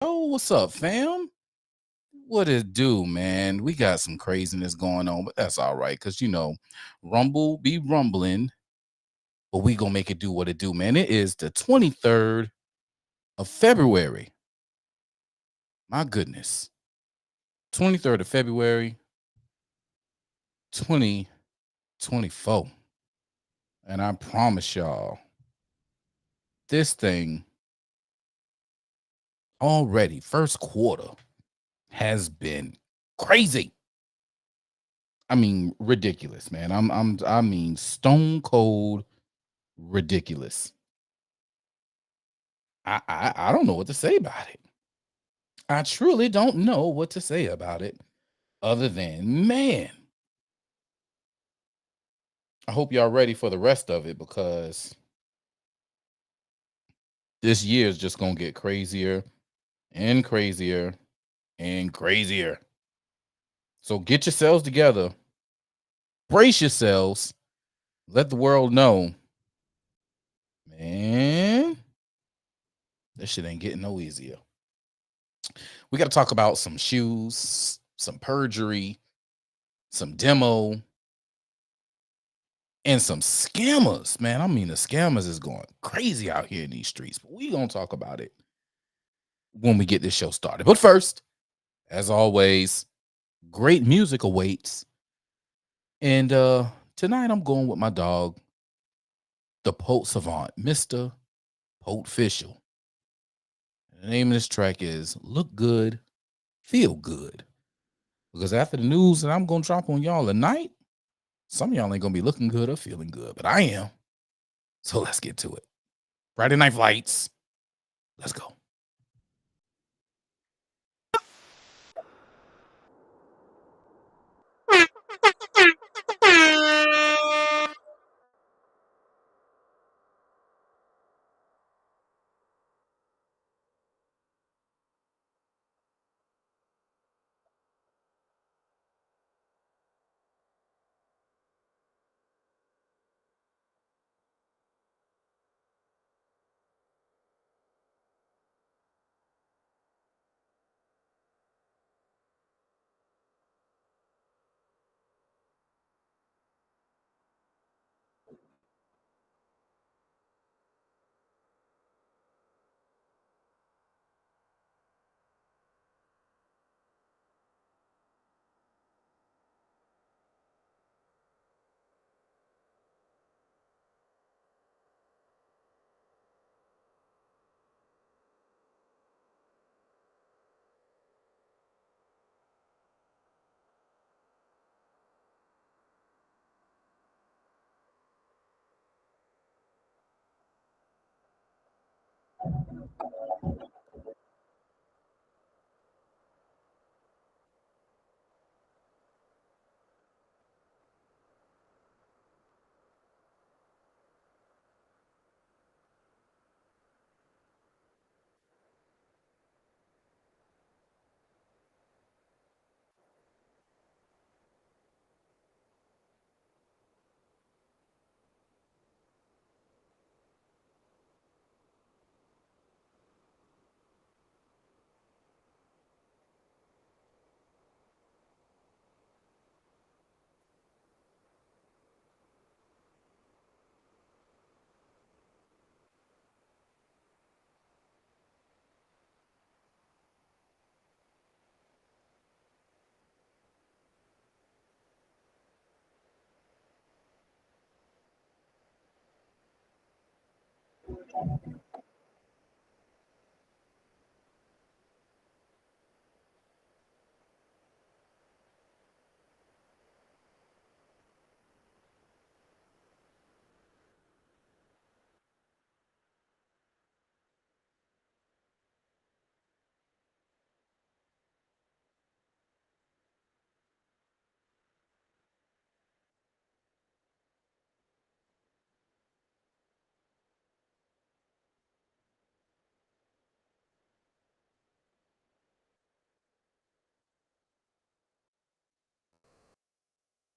Oh, what's up, fam? What it do, man? We got some craziness going on, but that's all right, cause rumble be rumbling, but we gonna make it do what it do, man. It is the 23rd of February. My goodness, 23rd of February, 2024, and I promise y'all, this thing already first quarter has been crazy. I mean, ridiculous, man. I mean, stone cold ridiculous. I don't know what to say about it. I truly don't know what to say about it other than, man, I hope y'all ready for the rest of it because this year is just going to get crazier and crazier and crazier. So get yourselves together, brace yourselves, let the world know, man, this shit ain't getting no easier. We got to talk about some shoes, some perjury, some demo, and some scammers, man. I mean, the scammers is going crazy out here in these streets, but we gonna talk about it when we get this show started. But first, as always, great music awaits. And tonight I'm going with my dog, the Poet Savant, Mr. Poet Official. The name of this track is Look Good, Feel Good. Because after the news that I'm gonna drop on y'all tonight, some of y'all ain't gonna be looking good or feeling good, but I am. So let's get to it. Friday Night Lights. Let's go.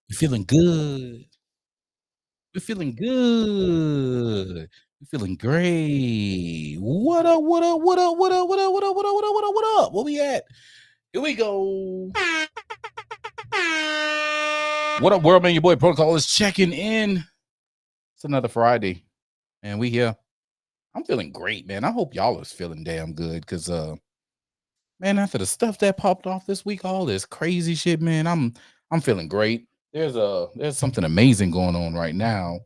We're feeling good. We're feeling good. We feeling great. What up? What up? What up? What up? What up? What up? What up? What up? What up? What up? Where we at? Here we go. What up, world, man? Your boy Protocol is checking in. It's another Friday, and we here. I'm feeling great, man. I hope y'all is feeling damn good, because man, after the stuff that popped off this week, all this crazy shit, man, I'm feeling great. There's something amazing going on right now.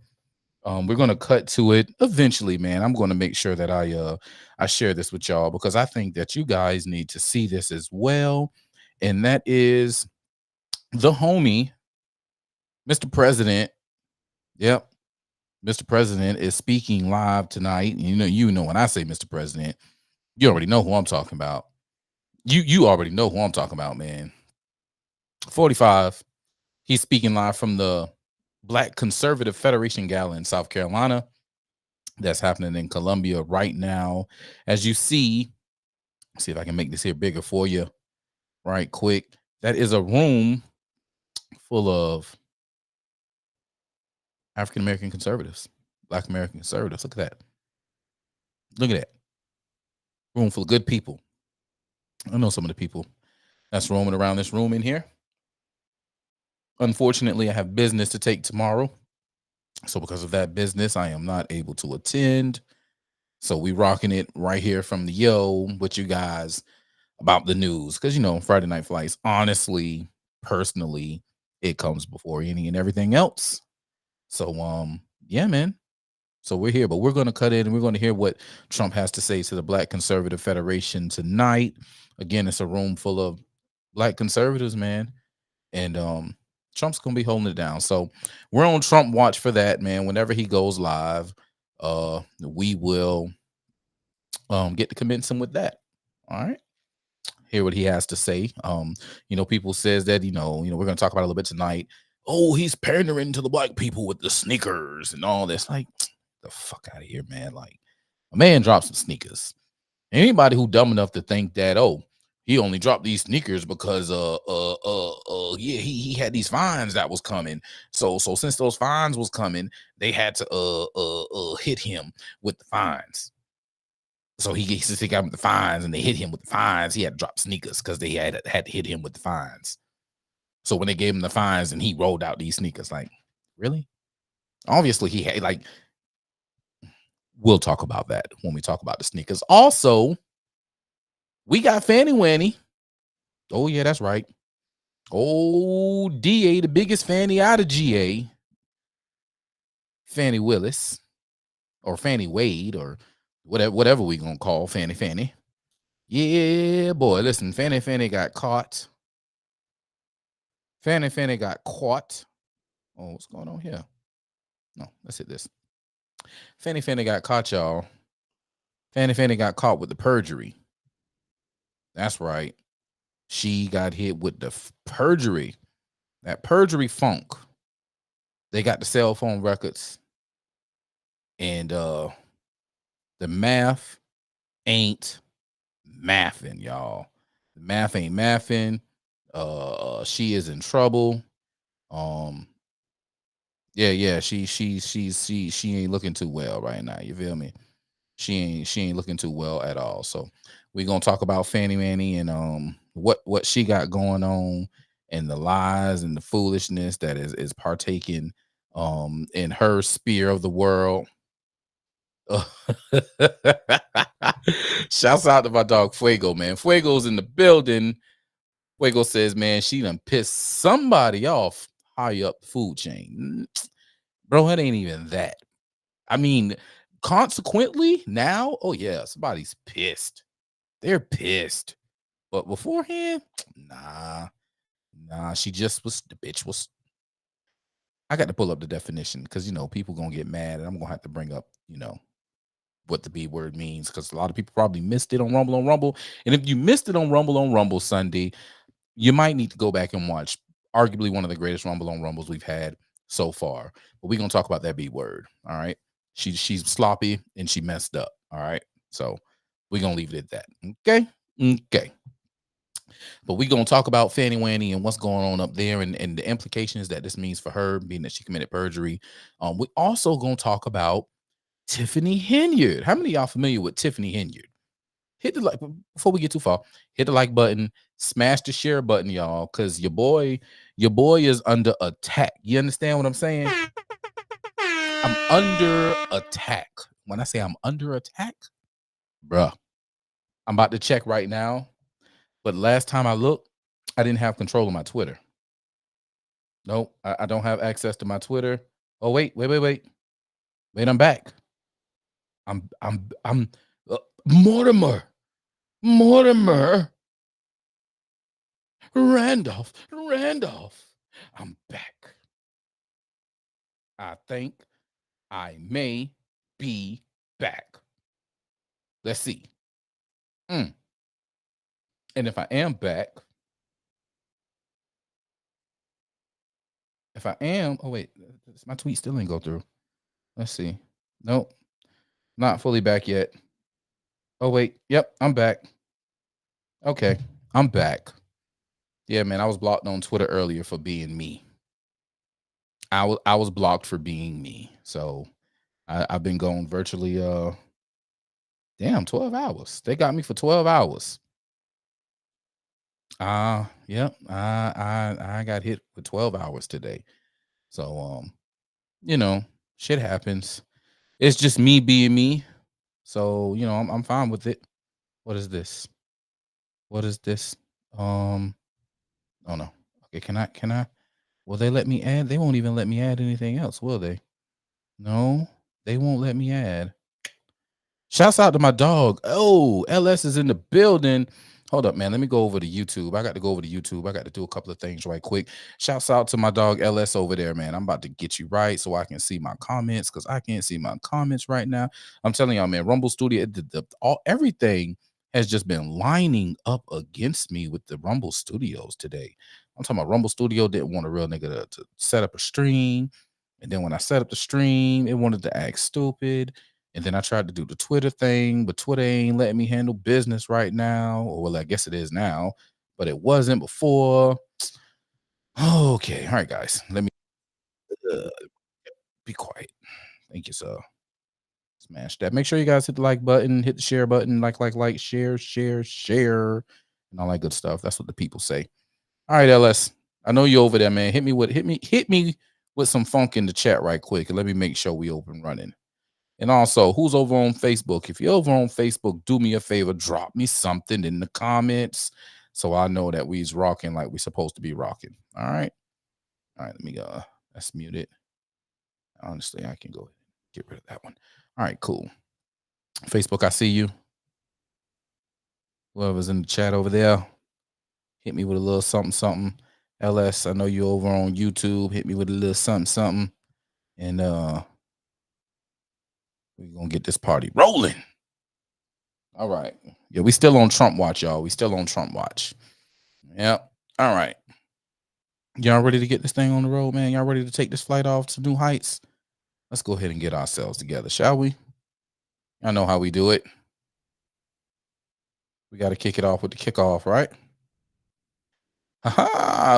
We're gonna cut to it eventually, man. I'm gonna make sure that I share this with y'all, because I think that you guys need to see this as well. And that is the homie, Mr. President. Yep, Mr. President is speaking live tonight. You know when I say Mr. President, you already know who I'm talking about. You already know who I'm talking about, man. 45. He's speaking live from the Black Conservative Federation Gala in South Carolina. That's happening in Columbia right now. As you see if I can make this here bigger for you right quick. That is a room full of African American conservatives, Black American conservatives. Look at that. Look at that. Room full of good people. I know some of the people that's roaming around this room in here. Unfortunately, I have business to take tomorrow. So because of that business, I am not able to attend. So we rocking it right here from the Yo with you guys about the news. Because, Friday Night Flights, honestly, personally, it comes before any and everything else. So, yeah, man. So we're here, but we're going to cut in and we're going to hear what Trump has to say to the Black Conservative Federation tonight. Again, it's a room full of Black conservatives, man. And Trump's going to be holding it down. So we're on Trump watch for that, man. Whenever he goes live, we will get to commence him with that. All right. Hear what he has to say. People says that, we're going to talk about it a little bit tonight. Oh, he's pandering to the Black people with the sneakers and all this. Like, the fuck out of here, man. Like, a man dropped some sneakers. Anybody who dumb enough to think that, oh, he only dropped these sneakers because he had these fines that was coming. So since those fines was coming, they had to hit him with the fines. So since he got with the fines and they hit him with the fines, he had to drop sneakers because they had to hit him with the fines. So when they gave him the fines and he rolled out these sneakers, like, really? Obviously he had, like, we'll talk about that when we talk about the sneakers. Also, we got Fanny Wanny. Oh, yeah, that's right. Oh, DA, the biggest Fanny out of GA. Fannie Willis. Or Fannie Wade, or whatever we gonna call Fanny. Yeah, boy, listen, Fanny got caught. Fanny got caught. Oh, what's going on here? No, let's hit this. Fanny got caught, y'all. Fanny got caught with the perjury. That's right. She got hit with the perjury. That perjury funk. They got the cell phone records. And the math ain't mathing, y'all. The math ain't mathing. She is in trouble. Yeah. She ain't looking too well right now. You feel me? She ain't looking too well at all. So we're gonna talk about Fanny Wanny and what she got going on, and the lies and the foolishness that is partaking in her sphere of the world. Shouts out to my dog Fuego, man. Fuego's in the building. Fuego says, man, she done pissed somebody off high up the food chain. Bro, it ain't even that. I mean, consequently, now, oh yeah, somebody's pissed. They're pissed. But beforehand, nah, she just was, the bitch was. I got to pull up the definition because, people going to get mad and I'm going to have to bring up, what the B word means, because a lot of people probably missed it on Rumble on Rumble. And if you missed it on Rumble Sunday, you might need to go back and watch arguably one of the greatest Rumble on Rumbles we've had so far. But we're going to talk about that B word. All right. She's sloppy and she messed up. All right. So we're going to leave it at that. Okay. But we're going to talk about Fanny Wanny and what's going on up there and the implications that this means for her, being that she committed perjury. We also going to talk about Tiffany Henyard. How many of y'all familiar with Tiffany Henyard? Hit the like before we get too far. Hit the like button, smash the share button, y'all, because your boy is under attack. You understand what I'm saying? I'm under attack. When I say I'm under attack, bruh, I'm about to check right now. But last time I looked, I didn't have control of my Twitter. Nope, I don't have access to my Twitter. Oh, wait. Wait, I'm back. I'm Mortimer. Randolph. I'm back. I think I may be back. Let's see. And if I am back, oh wait, my tweet still ain't go through. Let's see. Nope, not fully back yet. Oh wait, yep, I'm back. Okay, I'm back. Yeah, man, I was blocked on Twitter earlier for being me. I was blocked for being me. So I've been going virtually 12 hours. They got me for 12 hours. Yep. I got hit with 12 hours today. So shit happens. It's just me being me. So, I'm fine with it. What is this? Oh no. Okay, can I will they let me add? They won't even let me add anything else, will they? No, they won't let me add. Shouts out to my dog. Oh, LS is in the building. Hold up, man. Let me go over to YouTube. I got to go over to YouTube. I got to do a couple of things right quick. Shouts out to my dog LS over there, man. I'm about to get you right so I can see my comments because I can't see my comments right now. I'm telling y'all, man, Rumble Studio, everything has just been lining up against me with the Rumble Studios today. I'm talking about Rumble Studio didn't want a real nigga to set up a stream. And then when I set up the stream, it wanted to act stupid. And then I tried to do the Twitter thing, but Twitter ain't letting me handle business right now. Or well, I guess it is now, but it wasn't before. Okay. All right, guys. Let me be quiet. Thank you, sir. Smash that. Make sure you guys hit the like button, hit the share button, like, share, and all that good stuff. That's what the people say. All right, LS. I know you over there, man. Hit me with some funk in the chat right quick. And let me make sure we open running. And also, who's over on Facebook? If you're over on Facebook, do me a favor, drop me something in the comments so I know that we's rocking like we're supposed to be rocking. All right. Let me go. Let's mute it. Honestly, I can go ahead and get rid of that one. All right, cool. Facebook, I see you. Whoever's in the chat over there, hit me with a little something. LS, I know you're over on YouTube. Hit me with a little something. And we're gonna get this party rolling. All right. Yeah, we still on Trump watch, y'all. We still on Trump watch. Yep. All right. Y'all ready to get this thing on the road, man? Y'all ready to take this flight off to new heights? Let's go ahead and get ourselves together, shall we? I know how we do it. We got to kick it off with the kickoff, right?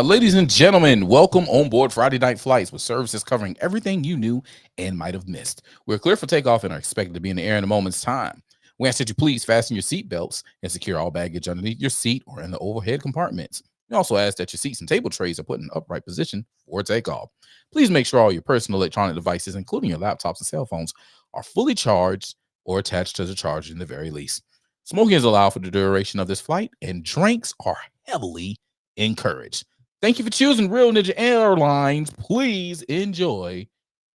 Ladies and gentlemen, welcome on board Friday Night Flights with services covering everything you knew and might have missed. We're clear for takeoff and are expected to be in the air in a moment's time. We ask that you please fasten your seat belts and secure all baggage underneath your seat or in the overhead compartments. We also ask that your seats and table trays are put in an upright position for takeoff. Please make sure all your personal electronic devices, including your laptops and cell phones, are fully charged or attached to the charger in the very least. Smoking is allowed for the duration of this flight, and drinks are heavily encouraged. Thank you for choosing Real Ninja Airlines. Please enjoy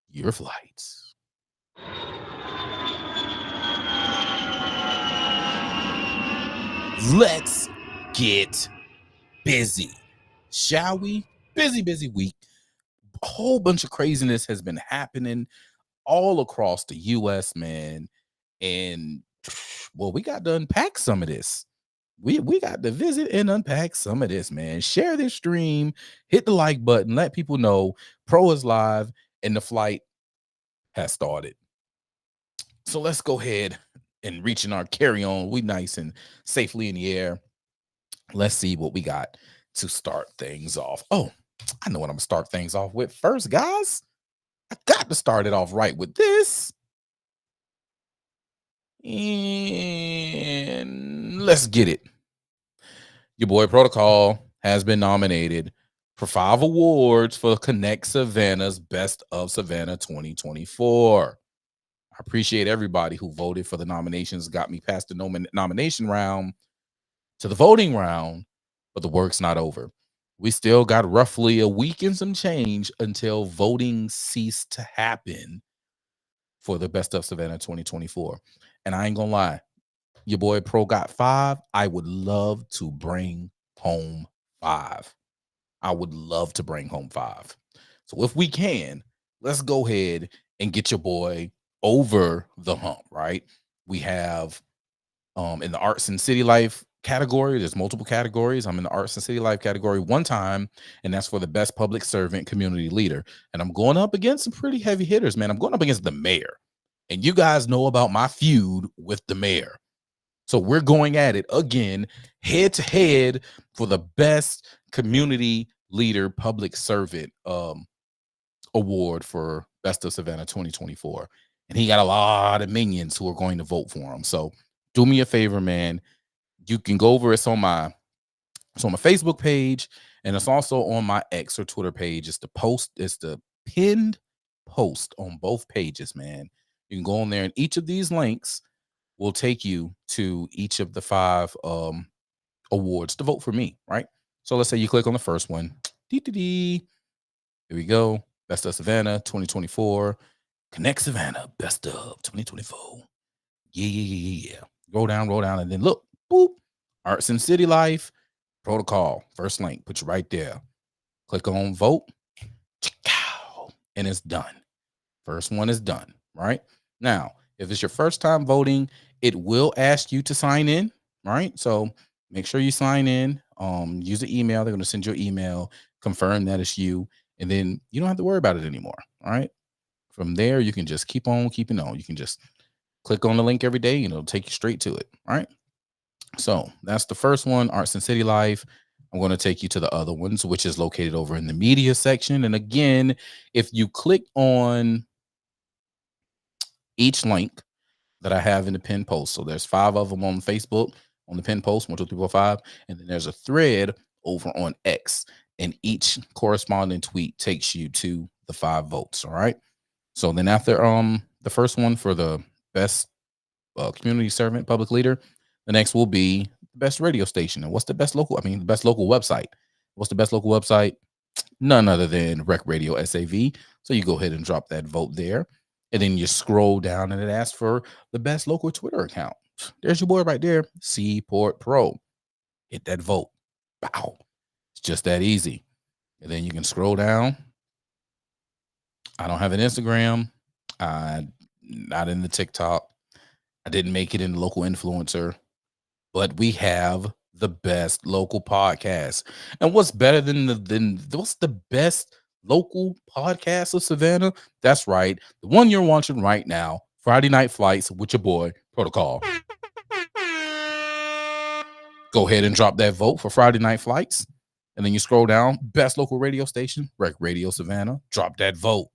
your flights. Let's get busy, shall we? Busy week. A whole bunch of craziness has been happening all across the US, man. And well, we got to unpack some of this. We got to visit and unpack some of this, man. Share this stream, hit the like button, let people know Pro is live and the flight has started. So let's go ahead and reach in our carry-on. We nice and safely in the air. Let's see what we got to start things off. Oh, I know what I'm gonna start things off with first, guys. I got to start it off right with this. And let's get it. Your boy Protocol has been nominated for 5 awards for Connect Savannah's Best of Savannah 2024. I appreciate everybody who voted for the nominations, got me past the nomination round to the voting round, but the work's not over. We still got roughly a week and some change until voting ceased to happen for the Best of Savannah 2024. And I ain't gonna lie, your boy Pro got 5. I would love to bring home 5. I would love to bring home 5. So if we can, let's go ahead and get your boy over the hump, right? We have in the arts and city life category, there's multiple categories. I'm in the arts and city life category one time, and that's for the best public servant community leader. And I'm going up against some pretty heavy hitters, man. I'm going up against the mayor. And you guys know about my feud with the mayor. So we're going at it again, head to head for the best community leader public servant award for Best of Savannah 2024. And he got a lot of minions who are going to vote for him. So do me a favor, man. You can go over, it's on my Facebook page, and it's also on my X or Twitter page. It's the pinned post on both pages, man. You can go on there, and each of these links will take you to each of the 5 awards to vote for me, right? So let's say you click on the first one. Here we go. Best of Savannah 2024. Connect Savannah Best of 2024. Yeah. Roll down, and then look, boop. Arts and City Life Protocol. First link, put you right there. Click on vote, and it's done. First one is done, right? Now, if it's your first time voting, it will ask you to sign in, right? So make sure you sign in. Use the email. They're going to send you an email, confirm that it's you, and then you don't have to worry about it anymore, all right? From there, you can just keep on keeping on. You can just click on the link every day, and it'll take you straight to it, all right? So that's the first one, Arts and City Life. I'm going to take you to the other ones, which is located over in the media section. And again, if you click on each link that I have in the pinned post, so there's 5 of them on Facebook on the pinned post, 1, 2, 3, 4, 5, and then there's a thread over on X, and each corresponding tweet takes you to the 5 votes. All right. So then after the first one for the best community servant public leader, the next will be the best radio station. And what's the best local? The best local website. What's the best local website? None other than Rec Radio SAV. So you go ahead and drop that vote there. And then you scroll down and it asks for the best local Twitter account. There's your boy right there, Seaport Pro. Hit that vote. Wow. It's just that easy. And then you can scroll down. I don't have an Instagram. Not in the TikTok. I didn't make it in the local influencer. But we have the best local podcast. And what's better than what's the best local podcast of Savannah? That's right. The one you're watching right now, Friday Night Flights with your boy Protocol. Go ahead and drop that vote for Friday Night Flights. And then you scroll down, best local radio station, Rec Radio Savannah. Drop that vote.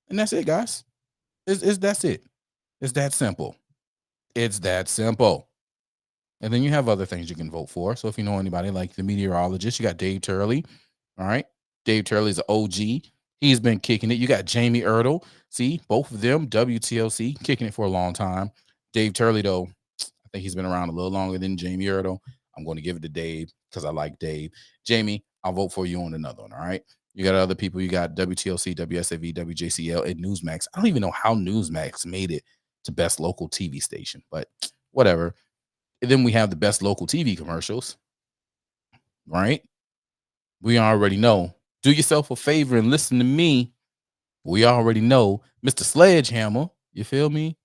And that's it, guys. That's it. It's that simple. It's that simple. And then you have other things you can vote for. So if you know anybody like the meteorologist, you got Dave Turley. All right. Dave Turley's an OG. He's been kicking it. You got Jamie Ertl. See, both of them, WTLC, kicking it for a long time. Dave Turley, though, I think he's been around a little longer than Jamie Ertl. I'm going to give it to Dave because I like Dave. Jamie, I'll vote for you on another one. All right. You got other people. You got WTLC, WSAV, WJCL, and Newsmax. I don't even know how Newsmax made it to best local TV station, but whatever. And then we have the best local TV commercials, right? We already know. Do yourself a favor and listen to me. We already know Mr. Sledgehammer. You feel me?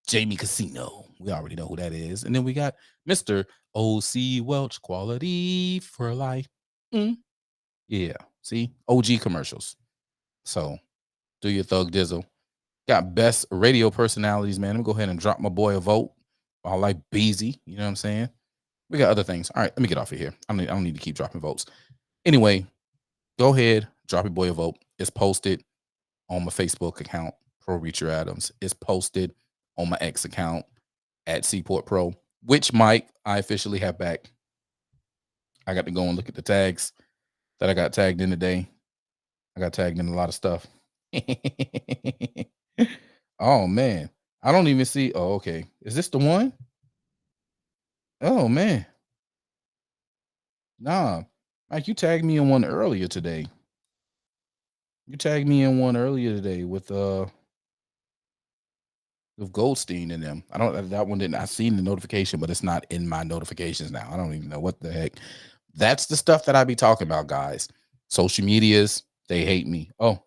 Jamie Casino. We already know who that is. And then we got Mr. O.C. Welch, quality for life. Yeah. See? OG commercials. So do your thug dizzle. Got best radio personalities, man. Let me go ahead and drop my boy a vote. I like Beezy. You know what I'm saying? We got other things. All right, let me get off of here. I don't need to keep dropping votes. Anyway, go ahead, drop your boy a vote. It's posted on my Facebook account, Pro Reacher Adams. It's posted on my X account at Seaport Pro. Which mic I officially have back. I got to go and look at the tags that I got tagged in today. I got tagged in a lot of stuff. Oh man, I don't even see. Oh, okay. Is this the one? Oh man, nah. Like you tagged me in one earlier today. You tagged me in one earlier today with Goldstein in them. I don't that one didn't. I seen the notification, but it's not in my notifications now. I don't even know what the heck. That's the stuff that I be talking about, guys. Social medias, they hate me. Oh,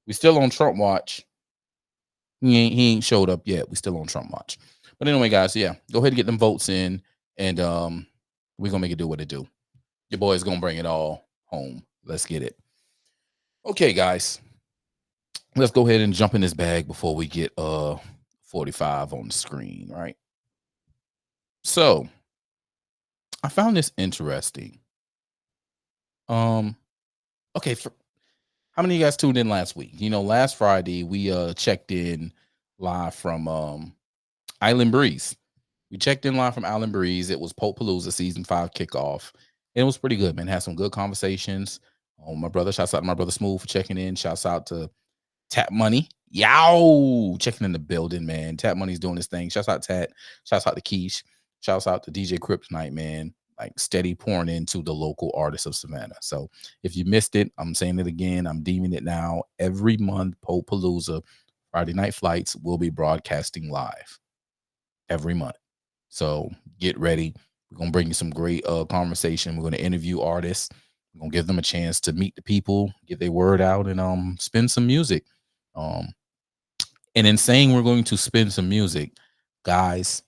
we still on Trump watch. He ain't showed up yet. We still on Trump watch. But anyway, guys, yeah, go ahead and get them votes in, and we're gonna make it do what it do. Your boy's gonna bring it all home. Let's get it. Okay, guys. Let's go ahead and jump in this bag before we get 45 on the screen, right? So I found this interesting. Okay, how many of you guys tuned in last week? You know, last Friday we checked in live from Island Breeze. We checked in live from Island Breeze. It was Pope Palooza season 5 kickoff. And it was pretty good, man. Had some good conversations. My brother, shouts out to my brother Smooth for checking in. Shouts out to Tap Money. Yow, checking in the building, man. Tap Money's doing his thing. Shouts out Tat. Shouts out to Keish. Shouts out to DJ Kryptonite, man. Like steady pouring into the local artists of Savannah. So if you missed it, I'm saying it again. I'm deeming it now. Every month, Pope Palooza, Friday Night Flights will be broadcasting live every month. So get ready. We're gonna bring you some great conversation. We're gonna interview artists. We're gonna give them a chance to meet the people, get their word out, and spin some music. And in saying we're going to spin some music, guys,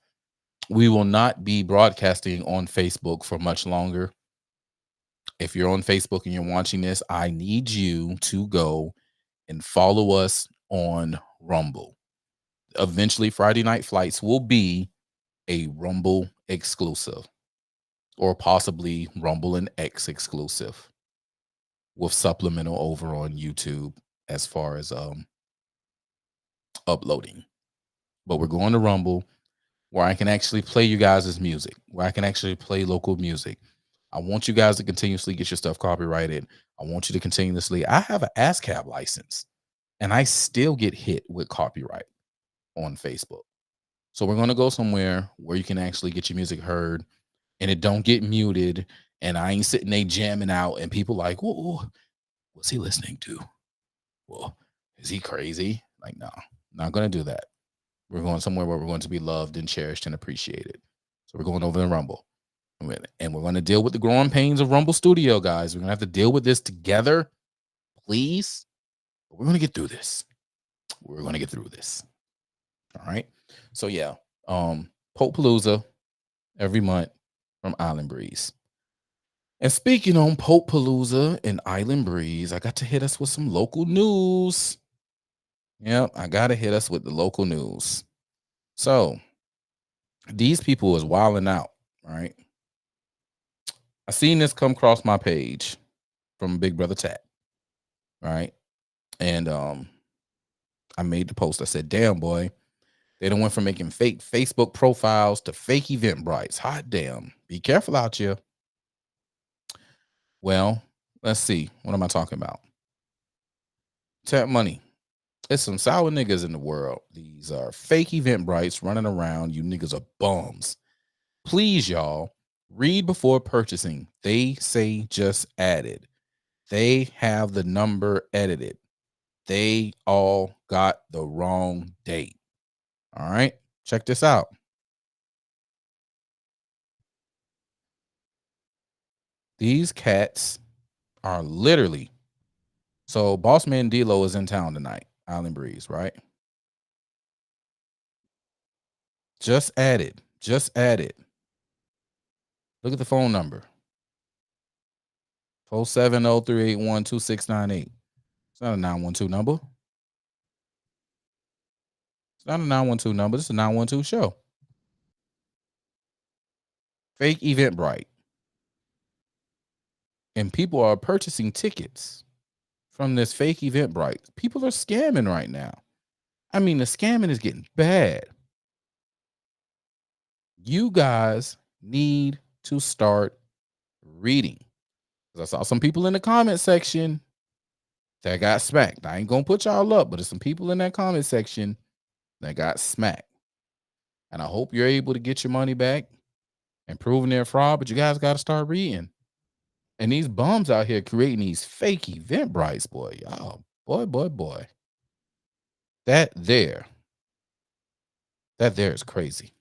we will not be broadcasting on Facebook for much longer. If you're on Facebook and you're watching this, I need you to go and follow us on Rumble. Eventually, Friday Night Flights will be a Rumble exclusive, or possibly Rumble and X exclusive, with supplemental over on YouTube as far as uploading. But we're going to Rumble, where I can actually play you guys' music, where I can actually play local music. I want you guys to continuously get your stuff copyrighted. I want you to continuously. I have an ASCAP license, and I still get hit with copyright on Facebook. So we're going to go somewhere where you can actually get your music heard, and it don't get muted, and I ain't sitting there jamming out, and people like, whoa, what's he listening to? Well, is he crazy? Like, no, not going to do that. We're going somewhere where we're going to be loved and cherished and appreciated. So we're going over to Rumble. And we're going to deal with the growing pains of Rumble Studio, guys. We're going to have to deal with this together, please. But we're going to get through this. We're going to get through this. All right. So yeah, Pope Palooza every month from Island Breeze. And speaking on Pope Palooza and Island Breeze, I got to hit us with some local news. Yep, I got to hit us with the local news. So these people is wilding out, right? I seen this come across my page from Big Brother Tat, right? And I made the post. I said, damn, boy, they done went from making fake Facebook profiles to fake Eventbrites. Hot damn. Be careful out here. Well, let's see. What am I talking about? Tap Money. There's some sour niggas in the world. These are fake Eventbrites running around. You niggas are bums. Please, y'all, read before purchasing. They say just added. They have the number edited. They all got the wrong date. All right, check this out. These cats are literally. So Boss Man D-Lo is in town tonight. Island Breeze, right? Just added. Just added. Look at the phone number. 470-381-2698. It's not a 912 number. It's not a 912 number. This is a 912 show. Fake Eventbrite. And people are purchasing tickets from this fake Eventbrite. People are scamming right now. I mean, the scamming is getting bad. You guys need to start reading. 'Cause I saw some people in the comment section that got smacked. I ain't gonna put y'all up, but there's some people in that comment section that got smacked. And I hope you're able to get your money back and proving their fraud, but you guys got to start reading. And these bums out here creating these fake Eventbrites, boy, y'all, boy. That there is crazy.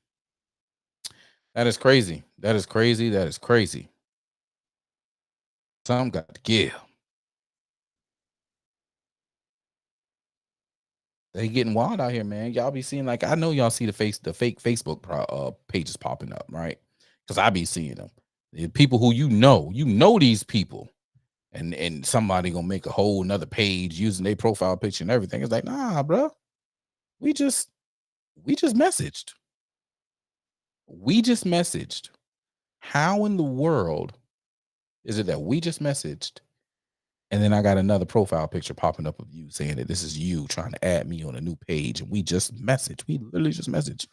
That is crazy. That is crazy. That is crazy. Some got to give. They getting wild out here, man. Y'all be seeing, like, I know y'all see the fake Facebook pages popping up, right? Because I be seeing them. The people who you know these people, and somebody gonna make a whole another page using their profile picture and everything. It's like, nah, bro. We just messaged. We just messaged. How in the world is it that we just messaged, and then I got another profile picture popping up of you saying that this is you trying to add me on a new page, and we just messaged. We literally just messaged.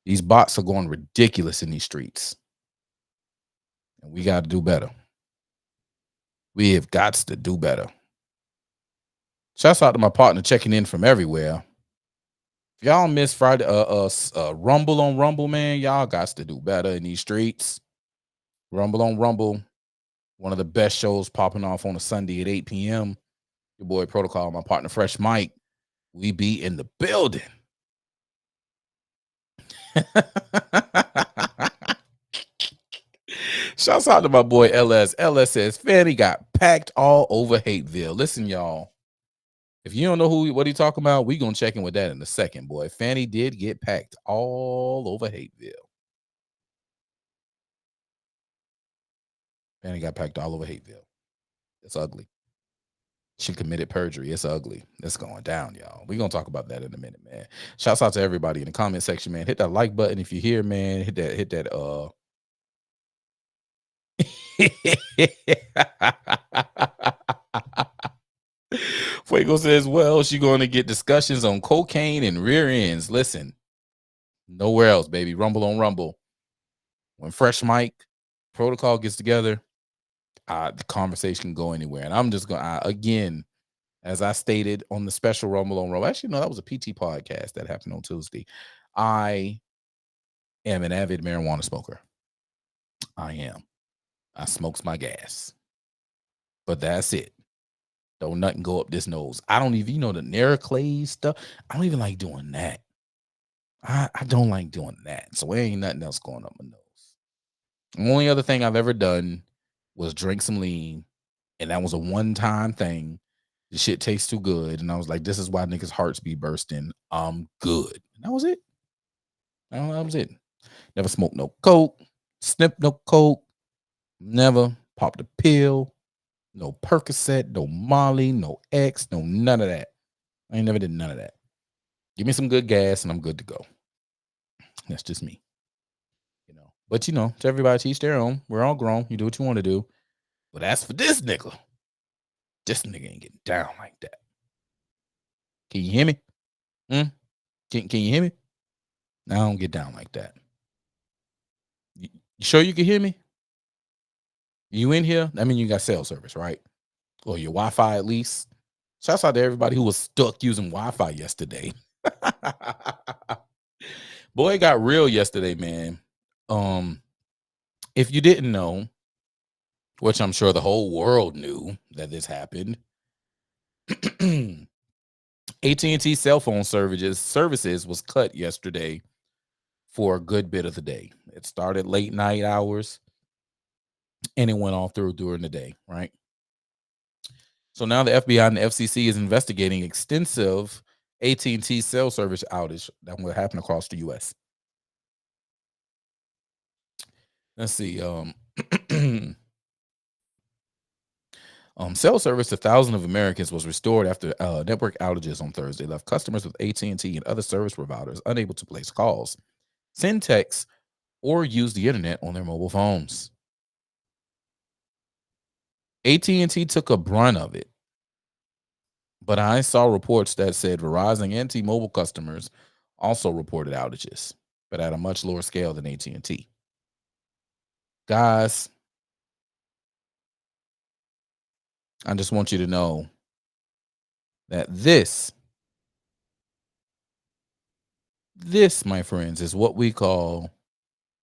These bots are going ridiculous in these streets, and we got to do better. We have got to do better. Shouts out to my partner checking in from everywhere. If y'all missed Friday, Rumble on Rumble, man, y'all got to do better in these streets. Rumble on Rumble, one of the best shows popping off on a Sunday at 8 p.m. Your boy Protocol, my partner Fresh Mike, we be in the building. Shouts out to my boy LS. LS says Fanny got packed all over Hateville. Listen, y'all. If you don't know what he talking about, we gonna check in with that in a second, boy. Fanny did get packed all over Hateville. Fanny got packed all over Hateville. It's ugly. She committed perjury. It's ugly. It's going down, y'all. We're gonna talk about that in a minute, man. Shouts out to everybody in the comment section, man. Hit that like button if you're here, man. Hit that Fuego says, well, she's going to get discussions on cocaine and rear ends. Listen, nowhere else, baby. Rumble on Rumble. When Fresh Mike Protocol gets together, the conversation can go anywhere. And I'm just going to, again, as I stated on the special Rumble on Rumble, actually, no, that was a PT podcast that happened on Tuesday. I am an avid marijuana smoker. I am. I smokes my gas. But that's it. Don't nothing go up this nose. I don't even, the Nariclaze stuff. I don't even like doing that. I don't like doing that. So there ain't nothing else going up my nose. The only other thing I've ever done was drink some lean. And that was a one-time thing. The shit tastes too good. And I was like, this is why niggas' hearts be bursting. I'm good. And that was it. That was it. Never smoked no coke. Sniffed no coke. Never popped a pill. No Percocet, no Molly, no X, no none of that. I ain't never did none of that. Give me some good gas and I'm good to go. That's just me. But to everybody to each their own. We're all grown. You do what you want to do. But as for this nigga ain't getting down like that. Can you hear me? Can you hear me? I don't get down like that. You sure you can hear me? You in here? I mean, you got cell service, right? Or your Wi-Fi at least. Shouts out to everybody who was stuck using Wi-Fi yesterday. Boy, it got real yesterday, man. If you didn't know, which I'm sure the whole world knew that this happened, AT&T cell phone services was cut yesterday for a good bit of the day. It started late night hours and it went on through during the day, right? So now the FBI and the FCC is investigating extensive AT&T cell service outage that will happen across the U.S. Let's see. Cell service to thousands of Americans was restored after network outages on Thursday left customers with AT&T and other service providers unable to place calls, send texts, or use the internet on their mobile phones. AT&T took a brunt of it, but I saw reports that said Verizon and T-Mobile customers also reported outages. but at a much lower scale than AT&T. Guys, I just want you to know that this, my friends, is what we call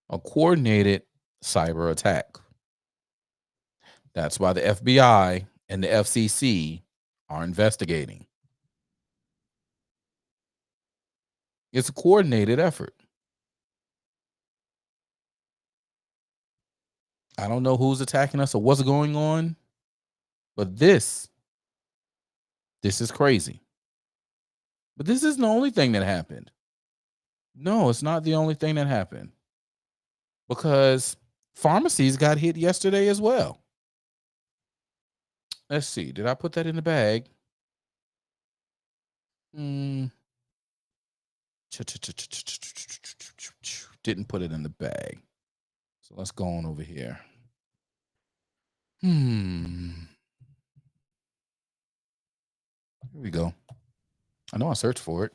a coordinated cyber attack. That's why the FBI and the FCC are investigating. It's a coordinated effort. I don't know who's attacking us or what's going on, but this is crazy. But this isn't the only thing that happened. No, it's not the only thing that happened, because pharmacies got hit yesterday as well. Let's see. Did I put that in the bag? Didn't put it in the bag. So let's go on over here. Here we go. I know I searched for it.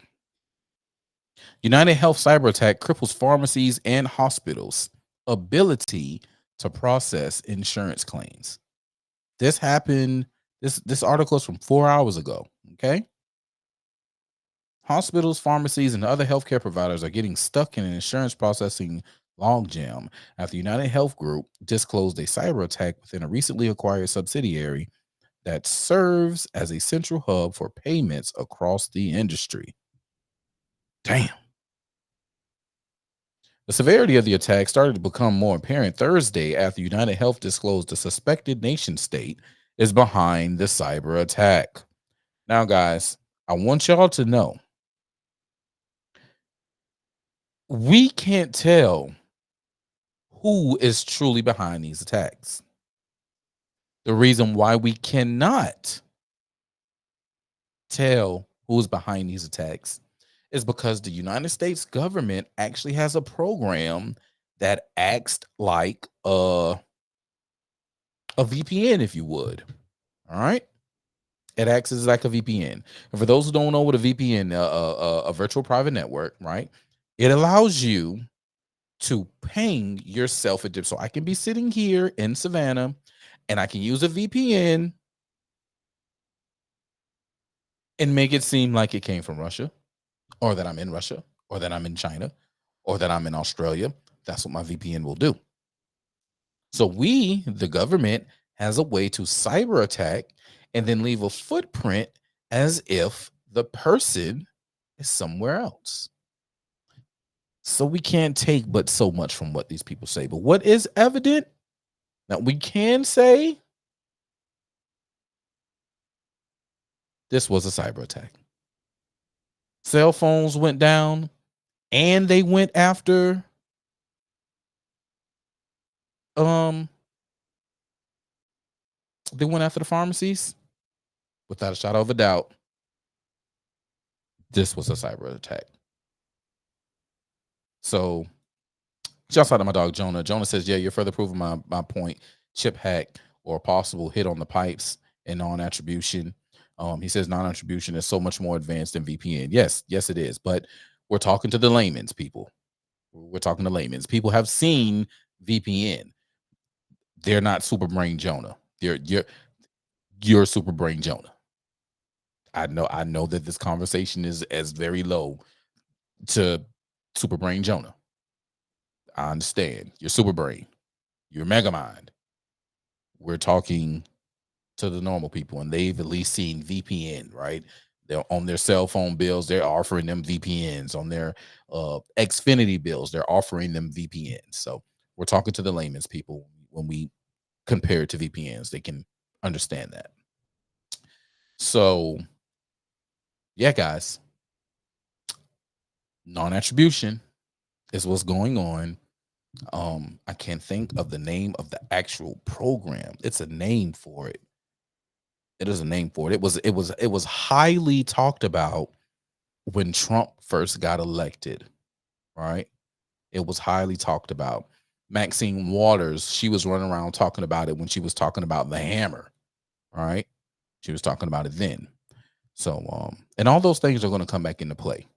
United Health cyber attack cripples pharmacies and hospitals' ability to process insurance claims. This happened. This article is from 4 hours ago. Okay. Hospitals, pharmacies, and other healthcare providers are getting stuck in an insurance processing logjam after United Health Group disclosed a cyber attack within a recently acquired subsidiary that serves as a central hub for payments across the industry. Damn. The severity of the attack started to become more apparent Thursday after United Health disclosed a suspected nation state is behind the cyber attack. Now, guys, I want y'all to know, we can't tell who is truly behind these attacks. The reason why we cannot tell who's behind these attacks is because the United States government actually has a program that acts like a VPN, if you would. All right. It acts as like a VPN. And for those who don't know what a VPN, a virtual private network, right? It allows you to ping yourself at so I can be sitting here in Savannah and I can use a VPN and make it seem like it came from Russia, or that I'm in Russia, or that I'm in China, or that I'm in Australia. That's what my VPN will do. So we, the government, has a way to cyber attack and then leave a footprint as if the person is somewhere else. So we can't take but so much from what these people say. But what is evident that we can say, this was a cyber attack. Cell phones went down, and they went after the pharmacies. Without a shadow of a doubt, this was a cyber attack. So, shouts out to my dog Jonah. Jonah says, "Yeah, you're further proving my point. Chip hack or possible hit on the pipes and non-attribution." He says non-attribution is so much more advanced than VPN. Yes, it is. But we're talking to the layman's people. We're talking to layman's. People have seen VPN. They're not super brain Jonah. You're super brain Jonah. I know that this conversation is as very low to super brain Jonah. I understand. You're super brain. You're mega mind. We're talking to the normal people, and they've at least seen VPN, right? They're on their cell phone bills, they're offering them VPNs. On their Xfinity bills, they're offering them VPNs. So we're talking to the layman's people. When we compare it to VPNs, they can understand that. So yeah, guys, non-attribution is what's going on. I can't think of the name of the actual program. It's a name for it. It is a name for it. It was highly talked about when Trump first got elected, right? It was highly talked about. Maxine Waters, she was running around talking about it when she was talking about the hammer, right? She was talking about it then. So, and all those things are going to come back into play.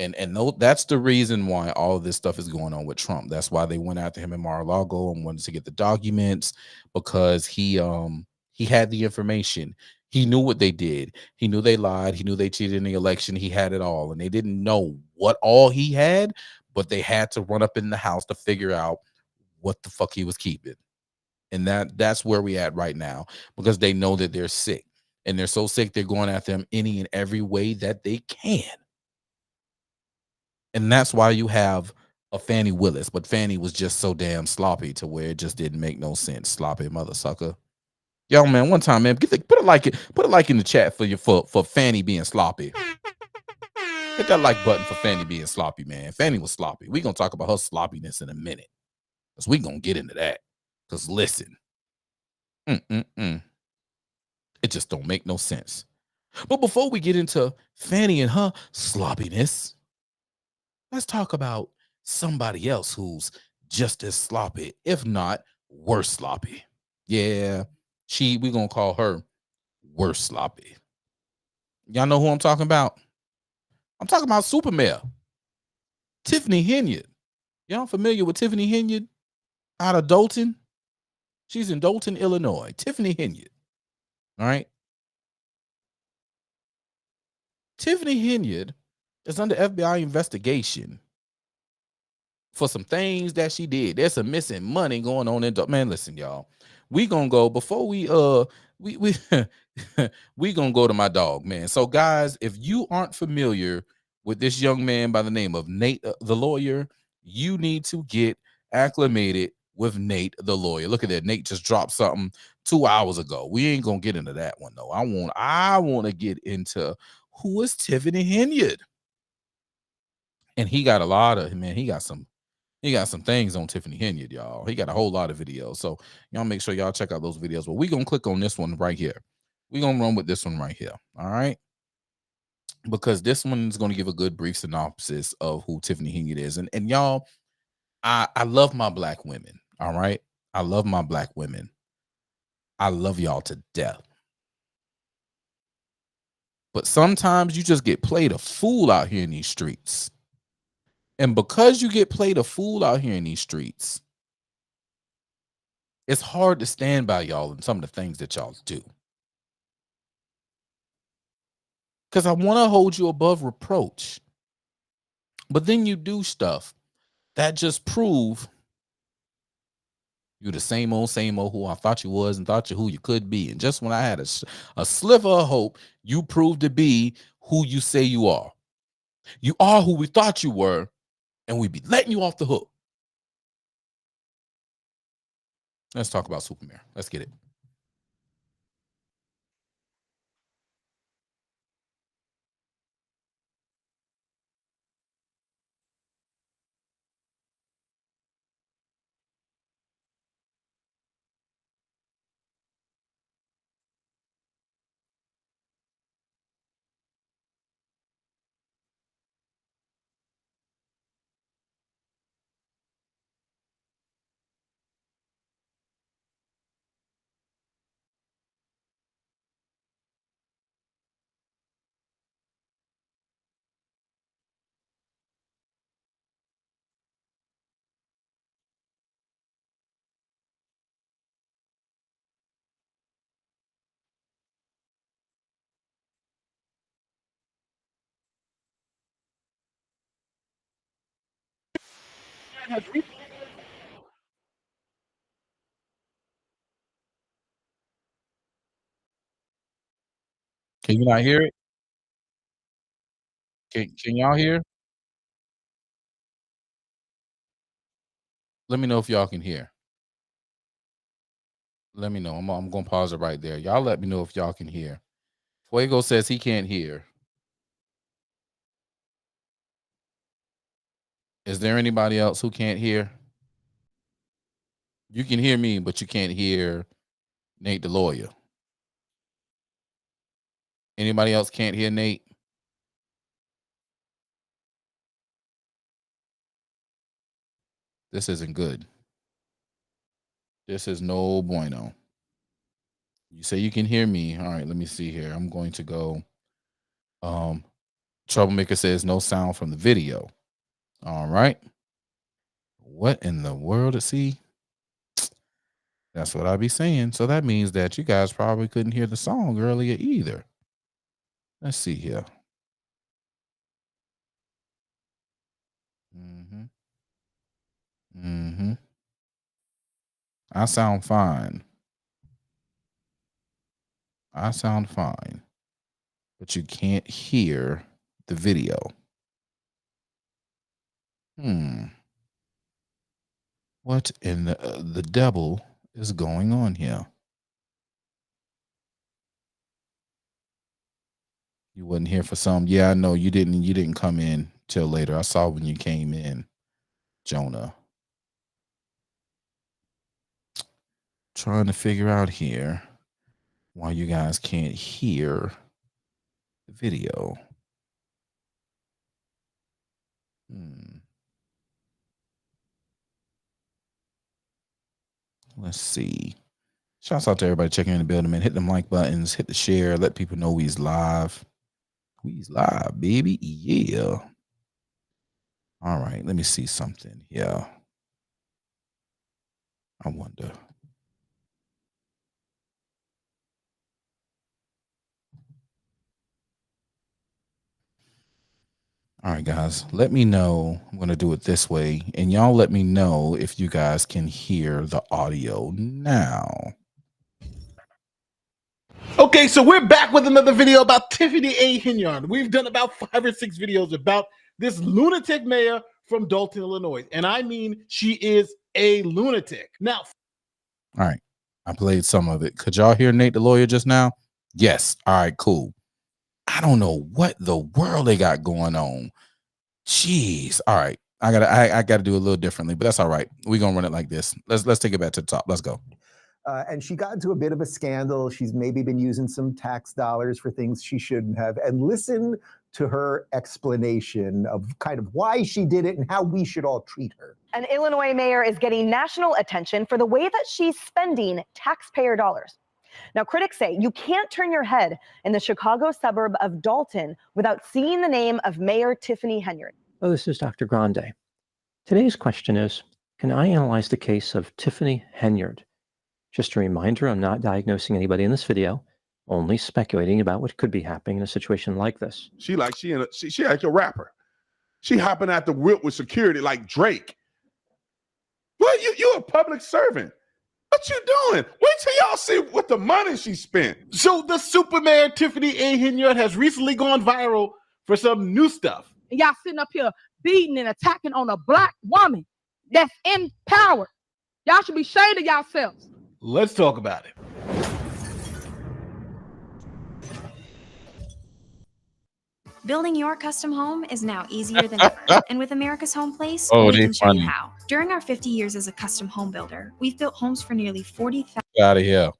And no, that's the reason why all of this stuff is going on with Trump. That's why they went after him in Mar-a-Lago and wanted to get the documents, because he had the information. He knew what they did. He knew they lied. He knew they cheated in the election. He had it all, and they didn't know what all he had, but they had to run up in the house to figure out what the fuck he was keeping. And that's where we at right now, because they know that they're sick, and they're so sick they're going after him any and every way that they can. And that's why you have a Fannie Willis, but Fannie was just so damn sloppy to where it just didn't make no sense. Sloppy mother sucker. Yo, man, one time, man, put a like in the chat for for Fannie being sloppy. Hit that like button for Fannie being sloppy, man. Fannie was sloppy. We gonna talk about her sloppiness in a minute, because we gonna get into that. Because listen, mm-mm-mm, it just don't make no sense. But before we get into Fannie and her sloppiness, let's talk about somebody else who's just as sloppy, if not worse sloppy. Yeah, we gonna call her worse sloppy. Y'all know who I'm talking about? I'm talking about Supermayor Tiffany Henyard. Y'all familiar with Tiffany Henyard out of Dolton? She's in Dolton, Illinois. Tiffany Henyard. All right. Tiffany Henyard is under FBI investigation for some things that she did. There's some missing money going on in man. Listen, y'all. We gonna go before we we gonna go to my dog, man. So, guys, if you aren't familiar with this young man by the name of Nate the lawyer, you need to get acclimated with Nate the lawyer. Look at that. Nate just dropped something 2 hours ago. We ain't gonna get into that one though. I want to get into who is Tiffany Henyard. And he got a lot of, man, he got some things on Tiffany Henyard, y'all. He got a whole lot of videos. So y'all make sure y'all check out those videos. But we're going to click on this one right here. We're going to run with this one right here. All right. Because this one is going to give a good brief synopsis of who Tiffany Henyard is. And y'all, I love my black women. All right. I love my black women. I love y'all to death. But sometimes you just get played a fool out here in these streets. And because you get played a fool out here in these streets, it's hard to stand by y'all and some of the things that y'all do. Because I want to hold you above reproach. But then you do stuff that just prove you're the same old who I thought you was and thought you who you could be. And just when I had a sliver of hope, you proved to be who you say you are. You are who we thought you were, and we be letting you off the hook. Let's talk about Supermayor. Let's get it. Can you not hear it? Can y'all hear? Let me know if y'all can hear. Let me know. I'm gonna pause it right there. Y'all let me know if y'all can hear. Fuego says he can't hear. Is there anybody else who can't hear? You can hear me, but you can't hear Nate the lawyer. Anybody else can't hear Nate? This isn't good. This is no bueno. You say you can hear me. All right, let me see here. I'm going to go Troublemaker says no sound from the video. All right. What in the world is he? That's what I be saying. So that means that you guys probably couldn't hear the song earlier either. Let's see here. I sound fine. I sound fine. But you can't hear the video. What in the devil is going on here? You wasn't here for some. Yeah, I know you didn't come in till later. I saw when you came in, Jonah. Trying to figure out here why you guys can't hear the video. Let's see. Shouts out to everybody checking in the building, man. Hit them like buttons, hit the share, let people know we's live. We's live, baby. Yeah. All right, let me see something here. I wonder. All right, guys, let me know. I'm going to do it this way, and y'all let me know if you guys can hear the audio now. Okay, so we're back with another video about Tiffany A. Henyard. We've done about 5 or 6 videos about this lunatic mayor from Dalton, Illinois. And I mean, she is a lunatic. Now, all right, I played some of it. Could y'all hear Nate the lawyer just now? Yes. All right, cool. I don't know what the world they got going on. Jeez. All right. I gotta do a little differently, but that's all right. We're gonna run it like this. Let's take it back to the top. Let's go. And she got into a bit of a scandal. She's maybe been using some tax dollars for things she shouldn't have. And listen to her explanation of kind of why she did it and how we should all treat her. An Illinois mayor is getting national attention for the way that she's spending taxpayer dollars. Now, critics say you can't turn your head in the Chicago suburb of Dalton without seeing the name of Mayor Tiffany Henyard. Oh, this is Dr. Grande. Today's question is, can I analyze the case of Tiffany Henyard? Just a reminder, I'm not diagnosing anybody in this video, only speculating about what could be happening in a situation like this. She like a rapper. She hopping at the whip with security like Drake. Well, you're a public servant. What you doing? Wait till y'all see what the money she spent. So the super mayor Tiffany A. Henyard has recently gone viral for some new stuff. And y'all sitting up here beating and attacking on a black woman that's in power. Y'all should be ashamed of yourselves. Let's talk about it. Building your custom home is now easier than ever. And with America's Home Place, we can show you how. During our 50 years as a custom home builder, we've built homes for nearly 40,000. Out of here.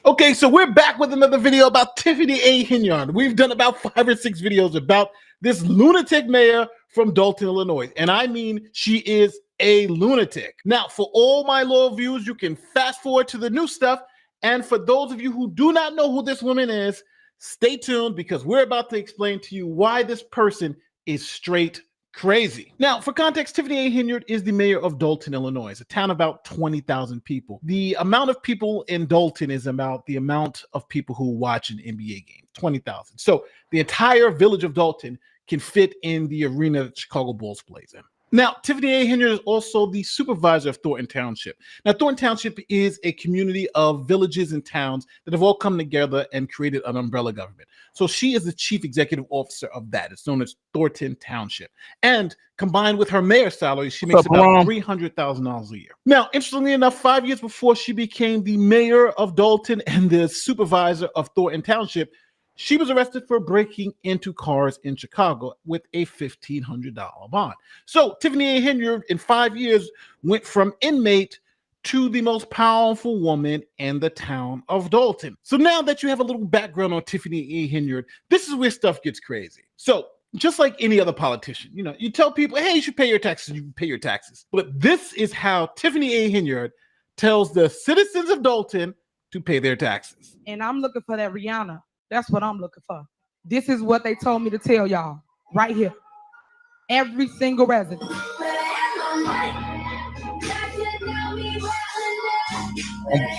Okay, so we're back with another video about Tiffany A. Henyard. We've done about 5 or 6 videos about this lunatic mayor from Dalton, Illinois. And I mean, she is a lunatic. Now, for all my loyal viewers, you can fast forward to the new stuff. And for those of you who do not know who this woman is, stay tuned because we're about to explain to you why this person is straight crazy. Now, for context, Tiffany A. Henyard is the mayor of Dalton, Illinois, a town of about 20,000 people. The amount of people in Dalton is about the amount of people who watch an NBA game, 20,000. So the entire village of Dalton can fit in the arena that Chicago Bulls plays in. Now, Tiffany A. Henyard is also the supervisor of Thornton Township. Now, Thornton Township is a community of villages and towns that have all come together and created an umbrella government. So she is the chief executive officer of that. It's known as Thornton Township. And combined with her mayor's salary, she makes about $300,000 a year. Now, interestingly enough, 5 years before she became the mayor of Dalton and the supervisor of Thornton Township, she was arrested for breaking into cars in Chicago with a $1,500 bond. So Tiffany A. Henyard in 5 years went from inmate to the most powerful woman in the town of Dalton. So now that you have a little background on Tiffany A. Henyard, this is where stuff gets crazy. So just like any other politician, you know, you tell people, hey, you should pay your taxes, you pay your taxes. But this is how Tiffany A. Henyard tells the citizens of Dalton to pay their taxes. And I'm looking for that Rihanna. That's what I'm looking for. This is what they told me to tell y'all right here. Every single resident.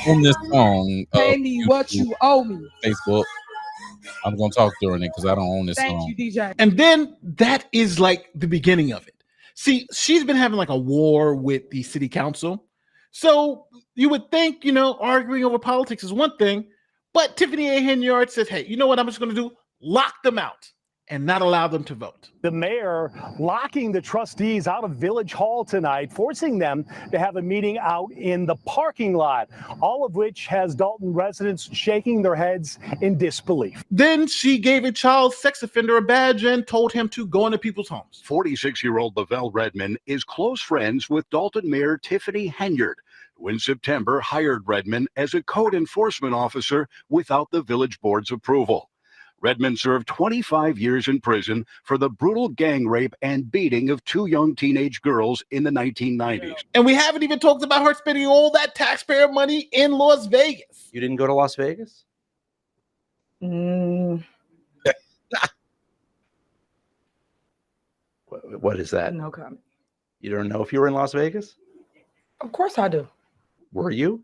On this song, Pay me what you owe me. Facebook. I'm gonna talk during it because I don't own this Thank song. you, DJ. And then that is like the beginning of it. See, she's been having like a war with the city council. So you would think, you know, arguing over politics is one thing, but Tiffany A. Henyard says, hey, you know what I'm just going to do? Lock them out and not allow them to vote. The mayor locking the trustees out of Village Hall tonight, forcing them to have a meeting out in the parking lot, all of which has Dalton residents shaking their heads in disbelief. Then she gave a child sex offender a badge and told him to go into people's homes. 46-year-old Lavelle Redmond is close friends with Dalton Mayor Tiffany Henyard, who in September hired Redmond as a code enforcement officer without the village board's approval. Redmond served 25 years in prison for the brutal gang rape and beating of 2 young teenage girls in the 1990s. And we haven't even talked about her spending all that taxpayer money in Las Vegas. You didn't go to Las Vegas? Mm, What is that? no comment. You don't know if you were in Las Vegas? Of course I do. Were you?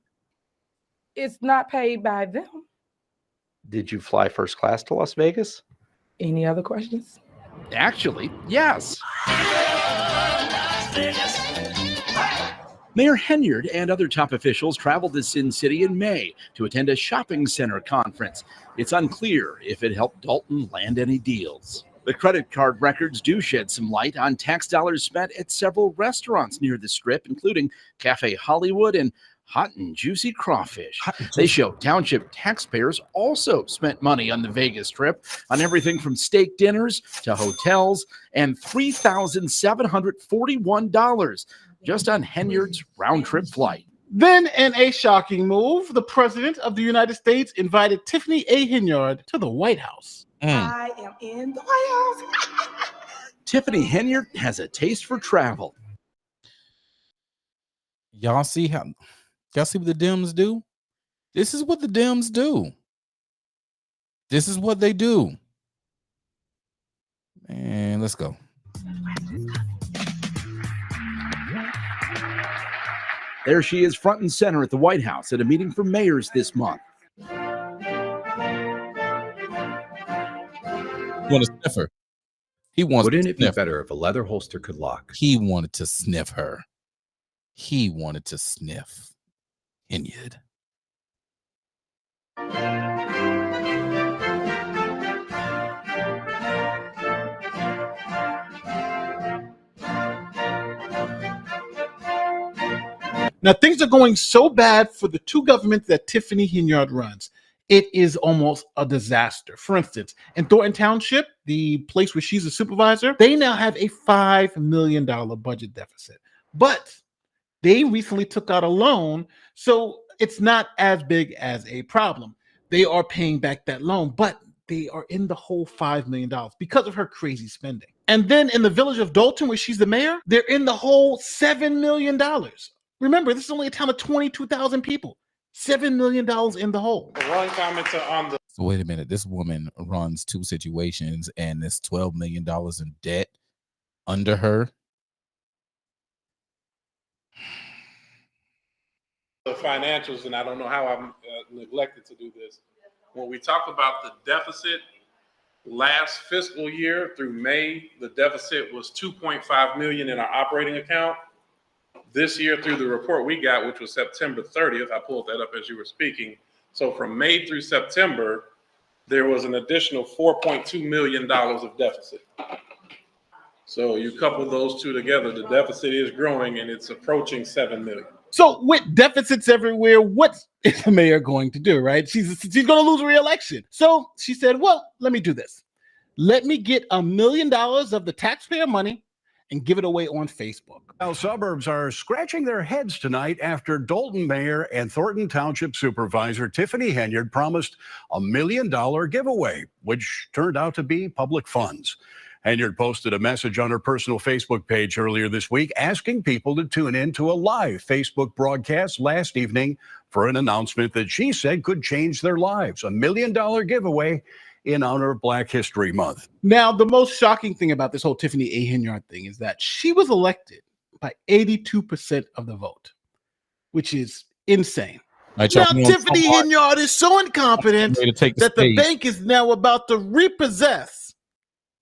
It's not paid by them. Did you fly first class to Las Vegas? Any other questions? Actually, yes. Mayor Henyard and other top officials traveled to Sin City in May to attend a shopping center conference. It's unclear if it helped Dalton land any deals. The credit card records do shed some light on tax dollars spent at several restaurants near the Strip, including Cafe Hollywood and Hot and Juicy Crawfish. They show township taxpayers also spent money on the Vegas trip on everything from steak dinners to hotels, and $3,741 just on Henyard's round-trip flight. Then, in a shocking move, the president of the United States invited Tiffany A. Henyard to the White House. I am in the White House. Tiffany Henyard has a taste for travel. Y'all see what the Dems do? This is what the Dems do. This is what they do. And let's go. There she is, front and center at the White House at a meeting for mayors this month. You want to sniff her? He wants. Wouldn't to it be sniff better if a leather holster could lock? He wanted to sniff her. He wanted to sniff Henyard. Now, things are going so bad for the two governments that Tiffany Henyard runs. It is almost a disaster. For instance, in Thornton Township, the place where she's a supervisor, they now have a $5 million budget deficit. But they recently took out a loan, so it's not as big as a problem. They are paying back that loan, but they are in the whole $5 million because of her crazy spending. And then in the village of Dalton, where she's the mayor, they're in the whole $7 million. Remember, this is only a town of 22,000 people. $7 million in the hole. One comment on the. So wait a minute. This woman runs two situations, and there's $12 million in debt under her. The financials, and I don't know how I'm neglected to do this. When we talk about the deficit, last fiscal year through May, the deficit was $2.5 million in our operating account. This year, through the report we got, which was September 30th, I pulled that up as you were speaking. So from May through September, there was an additional $4.2 million of deficit. So you couple those two together, the deficit is growing and it's approaching 7 million. So with deficits everywhere, what is the mayor going to do, right? She's going to lose re-election. So she said, well, let me do this. Let me get $1 million of the taxpayer money and give it away on Facebook. Now, suburbs are scratching their heads tonight after Dalton Mayor and Thornton Township Supervisor Tiffany Henyard promised $1 million giveaway, which turned out to be public funds. Henyard posted a message on her personal Facebook page earlier this week asking people to tune in to a live Facebook broadcast last evening for an announcement that she said could change their lives. $1 million giveaway in honor of Black History Month. Now, the most shocking thing about this whole Tiffany A. Henyard thing is that she was elected by 82% of the vote, which is insane. Now, Tiffany Henyard is so incompetent that the bank is now about to repossess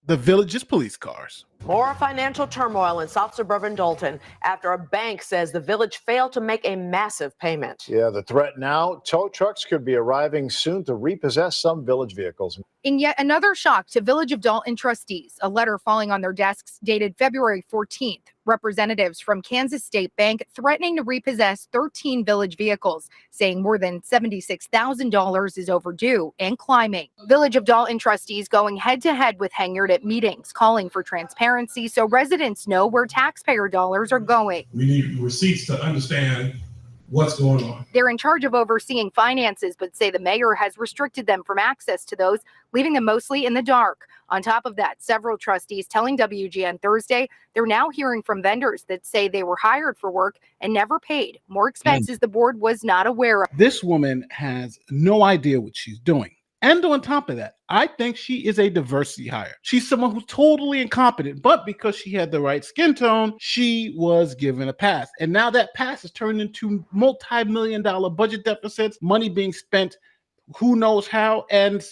the village's police cars. More financial turmoil in South suburban Dalton after a bank says the village failed to make a massive payment. Yeah, the threat now, tow trucks could be arriving soon to repossess some village vehicles. In yet another shock to Village of Dalton trustees, a letter falling on their desks dated February 14th. Representatives from Kansas State Bank threatening to repossess 13 village vehicles, saying more than $76,000 is overdue and climbing. Village of Dalton trustees going head-to-head with Henyard at meetings, calling for transparency so residents know where taxpayer dollars are going. We need receipts to understand what's going on. They're in charge of overseeing finances, but say the mayor has restricted them from access to those, leaving them mostly in the dark. On top of that, several trustees telling WGN Thursday they're now hearing from vendors that say they were hired for work and never paid more expenses the board was not aware of. This woman has no idea what she's doing. And on top of that, I think she is a diversity hire. She's someone who's totally incompetent, but because she had the right skin tone, she was given a pass. And now that pass is turned into multi-million-dollar budget deficits, money being spent who knows how, and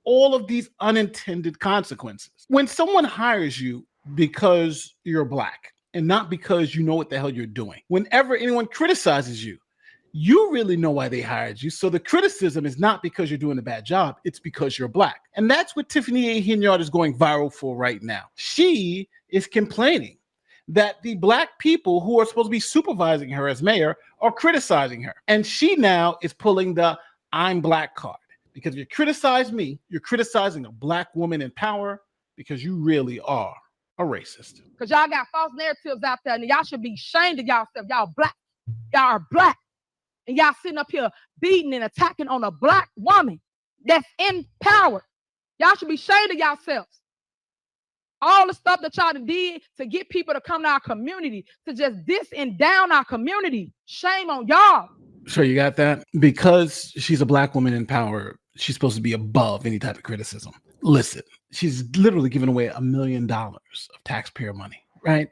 all of these unintended consequences. When someone hires you because you're Black and not because you know what the hell you're doing, whenever anyone criticizes you, you really know why they hired you. So the criticism is not because you're doing a bad job, it's because you're Black. And that's what Tiffany A. Henyard is going viral for right now. She is complaining that the Black people who are supposed to be supervising her as mayor are criticizing her. And she now is pulling the I'm Black card. Because if you criticize me, you're criticizing a Black woman in power because you really are a racist. Because y'all got false narratives out there and y'all should be ashamed of yourself. Y'all Black. Y'all are Black. And y'all sitting up here beating and attacking on a Black woman that's in power. Y'all should be ashamed of yourselves. All the stuff that y'all did to get people to come to our community, to just diss and down our community. Shame on y'all. So you got that? Because she's a Black woman in power, she's supposed to be above any type of criticism. Listen, she's literally giving away $1 million of taxpayer money, right?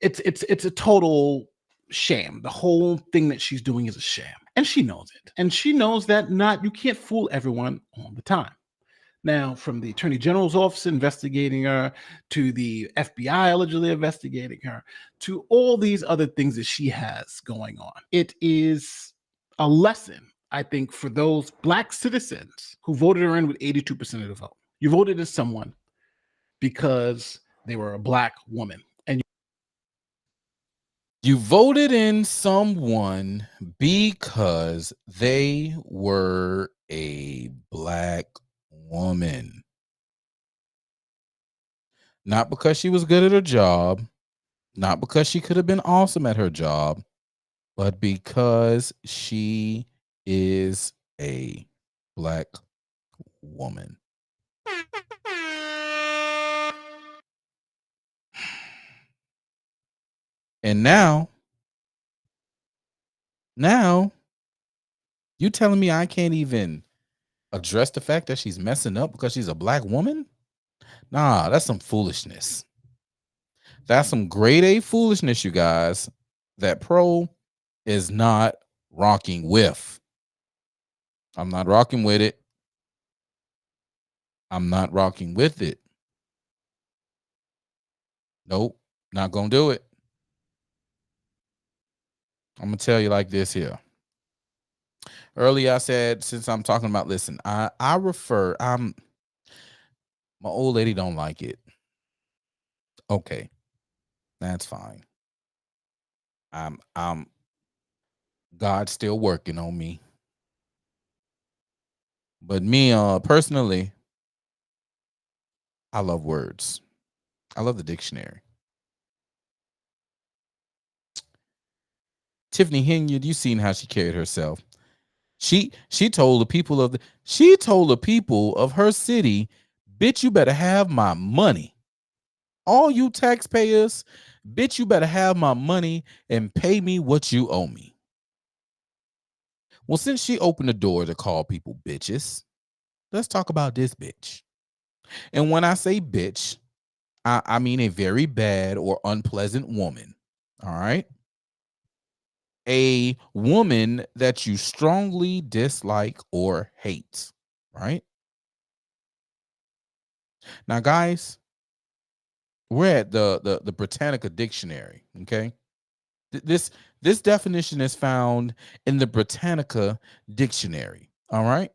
It's a total sham. The whole thing that she's doing is a sham. And she knows it. And she knows that you can't fool everyone all the time. Now, from the Attorney General's office investigating her, to the FBI allegedly investigating her, to all these other things that she has going on, it is a lesson, I think, for those Black citizens who voted her in with 82% of the vote. You voted as someone because they were a Black woman. And you voted in someone because they were a Black woman. Not because she was good at her job, not because she could have been awesome at her job, but because she is a Black woman. And now you telling me I can't even address the fact that she's messing up because she's a Black woman? Nah, that's some foolishness. That's some grade A foolishness, you guys, that Pro is not rocking with. I'm not rocking with it. I'm not rocking with it. Nope, not gonna do it. I'm gonna tell you like this here. Earlier I said, since I'm talking about, listen, my old lady don't like it. Okay, that's fine. God's still working on me. But me, personally, I love words. I love the dictionary. Tiffany Henyard, you seen how she carried herself. She told the people of her city, bitch, you better have my money. All you taxpayers, bitch, you better have my money and pay me what you owe me. Well, since she opened the door to call people bitches, let's talk about this bitch. And when I say bitch, I mean a very bad or unpleasant woman. All right. A woman that you strongly dislike or hate. Right. Now, guys, we're at the Britannica dictionary. Okay. This definition is found in the Britannica dictionary. All right.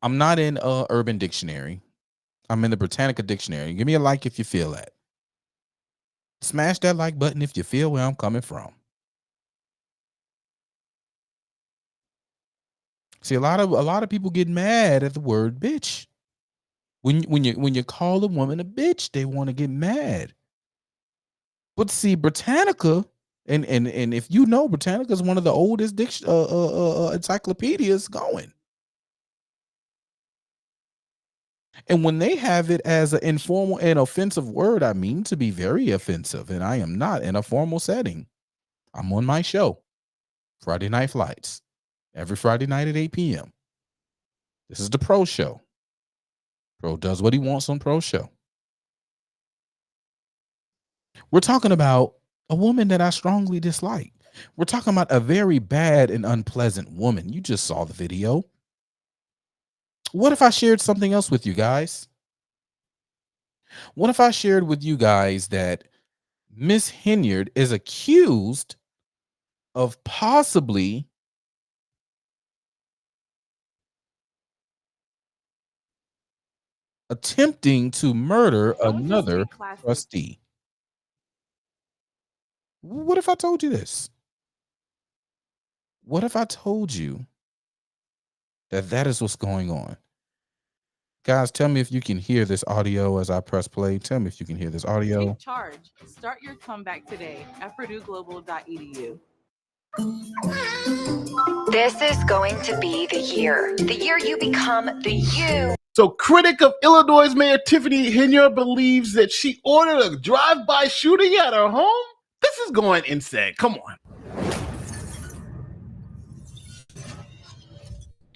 I'm not in Urban Dictionary. I'm in the Britannica dictionary. Give me a like if you feel that. Smash that like button if you feel where I'm coming from. See, a lot of people get mad at the word bitch. When you call a woman a bitch, they want to get mad. But see, Britannica, and if you know, Britannica is one of the oldest encyclopedias going. And when they have it as an informal and offensive word, I mean to be very offensive. And I am not in a formal setting. I'm on my show, Friday Night Flights, every Friday night at 8 p.m. This is the Pro Show. Pro does what he wants on Pro Show. We're talking about a woman that I strongly dislike. We're talking about a very bad and unpleasant woman. You just saw the video. What if I shared something else with you guys? What if I shared with you guys that Miss Henyard is accused of possibly attempting to murder another trustee? What if I told you this? What if I told you that is what's going on? Guys, tell me if you can hear this audio as I press play. Tell me if you can hear this audio. Take charge. Start your comeback today at purdueglobal.edu. This is going to be the year you become the you. So, critic of Illinois Mayor Tiffany Henyard believes that she ordered a drive-by shooting at her home. This is going insane. Come on.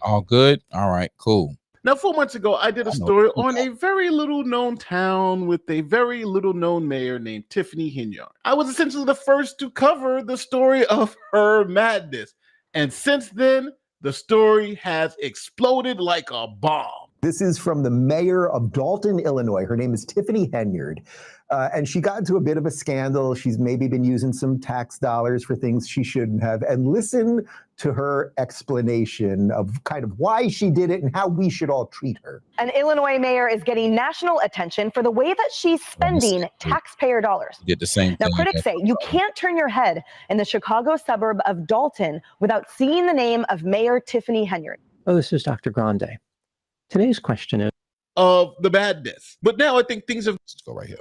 All good? All right, cool. Now, 4 months ago, I did a story on a very little known town with a very little known mayor named Tiffany Henyard. I was essentially the first to cover the story of her madness. And since then, the story has exploded like a bomb. This is from the mayor of Dalton, Illinois. Her name is Tiffany Henyard. And she got into a bit of a scandal. She's maybe been using some tax dollars for things she shouldn't have. And listen to her explanation of kind of why she did it and how we should all treat her. An Illinois mayor is getting national attention for the way that she's spending taxpayer dollars. Did the same Now, thing. critics say you can't turn your head in the Chicago suburb of Dalton without seeing the name of Mayor Tiffany Henyard. Oh, this is Dr. Grande. Today's question is of the madness. But now I think things have... Let's go right here.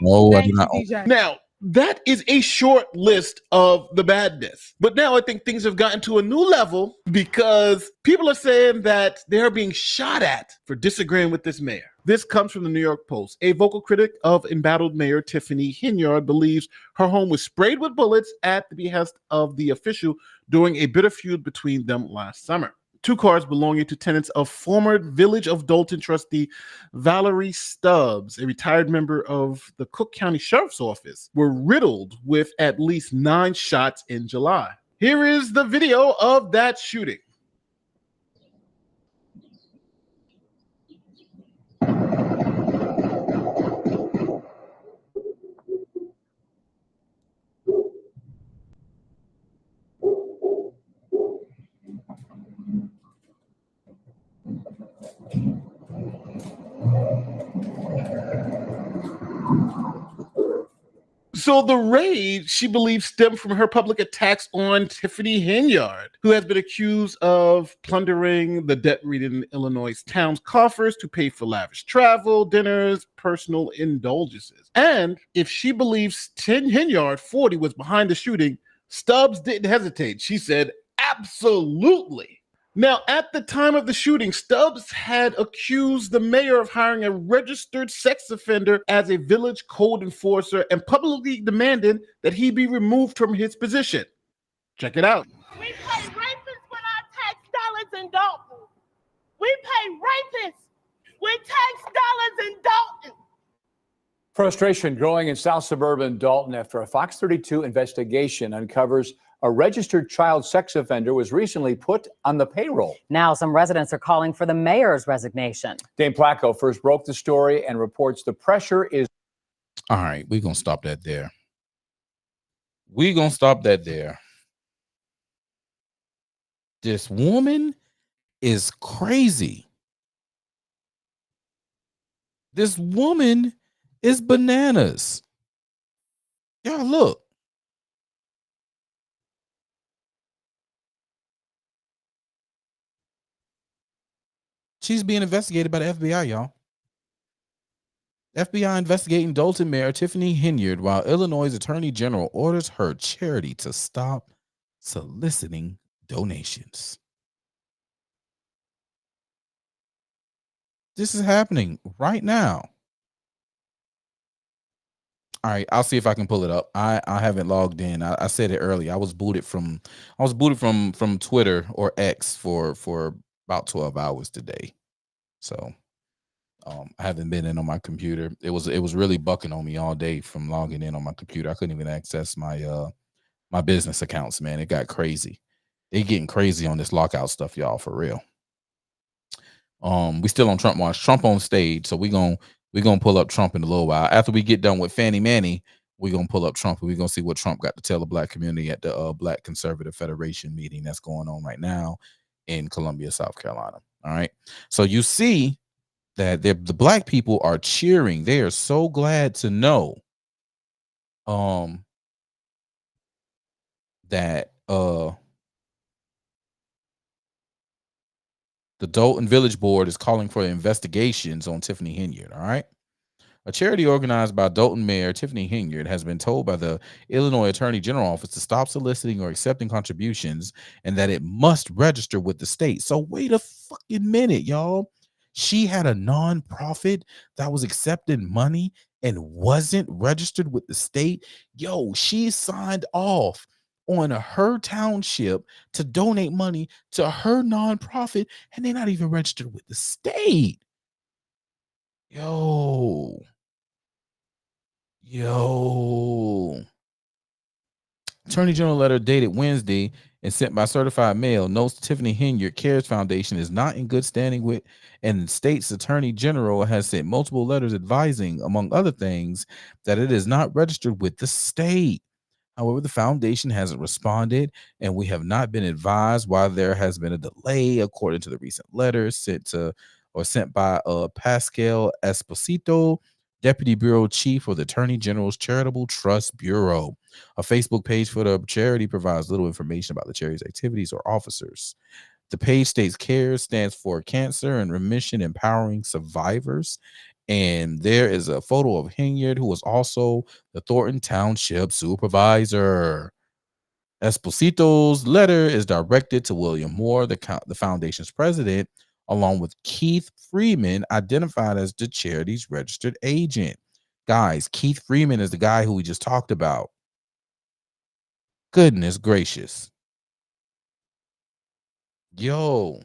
No, I do not. Now, that is a short list of the badness. But now I think things have gotten to a new level because people are saying that they're being shot at for disagreeing with this mayor. This comes from the New York Post. A vocal critic of embattled Mayor Tiffany Henyard believes her home was sprayed with bullets at the behest of the official during a bitter feud between them last summer. 2 cars belonging to tenants of former Village of Dalton trustee Valerie Stubbs, a retired member of the Cook County Sheriff's Office, were riddled with at least 9 shots in July. Here is the video of that shooting. So the rage, she believes, stemmed from her public attacks on Tiffany Henyard, who has been accused of plundering the debt-ridden Illinois town's coffers to pay for lavish travel, dinners, personal indulgences. And if she believes Henyard, 40, was behind the shooting, Stubbs didn't hesitate. She said, absolutely. Now, at the time of the shooting, Stubbs had accused the mayor of hiring a registered sex offender as a village code enforcer and publicly demanded that he be removed from his position. Check it out. We play rapists with tax dollars in Dalton. Frustration growing in South suburban Dalton after a Fox 32 investigation uncovers a registered child sex offender was recently put on the payroll. Now some residents are calling for the mayor's resignation. Dane Placco first broke the story and reports the pressure is. All right, we're going to stop that there. We're going to stop that there. This woman is crazy. This woman is bananas. Y'all look. She's being investigated by the FBI, y'all. FBI investigating Dalton Mayor Tiffany Henyard while Illinois Attorney General orders her charity to stop soliciting donations. This is happening right now. All right, I'll see if I can pull it up. I haven't logged in. I said it earlier. I was booted from Twitter or X for about 12 hours today. So I haven't been in on my computer. It was really bucking on me all day from logging in on my computer. I couldn't even access my my business accounts, man. It got crazy. They getting crazy on this lockout stuff, y'all, for real. We still on Trump Watch. Trump on stage, so we're gonna pull up Trump in a little while. After we get done with Fannie Manny, we're gonna pull up Trump and we're gonna see what Trump got to tell the black community at the Black Conservative Federation meeting that's going on right now in Columbia, South Carolina. All right. So you see that the black people are cheering. They are so glad to know that the Dalton Village Board is calling for investigations on Tiffany Henyard. All right. A charity organized by Dalton Mayor Tiffany Henyard has been told by the Illinois Attorney General Office to stop soliciting or accepting contributions and that it must register with the state. So wait a fucking minute, y'all. She had a nonprofit that was accepting money and wasn't registered with the state. Yo, she signed off on her township to donate money to her nonprofit, and they're not even registered with the state. Yo. Attorney General letter dated Wednesday and sent by certified mail notes Tiffany Henyard Cares Foundation is not in good standing with, and state's Attorney General has sent multiple letters advising, among other things, that it is not registered with the state. However, the foundation hasn't responded, and we have not been advised why there has been a delay, according to the recent letters sent by Pascal Esposito, Deputy Bureau Chief of the Attorney General's Charitable Trust Bureau. A Facebook page for the charity provides little information about the charity's activities or officers. The page states CARES stands for Cancer and Remission Empowering Survivors. And there is a photo of Henyard, who was also the Thornton Township supervisor. Esposito's letter is directed to William Moore, the foundation's president, along with Keith Freeman, identified as the charity's registered agent. Guys, Keith Freeman is the guy who we just talked about. Goodness gracious. Yo,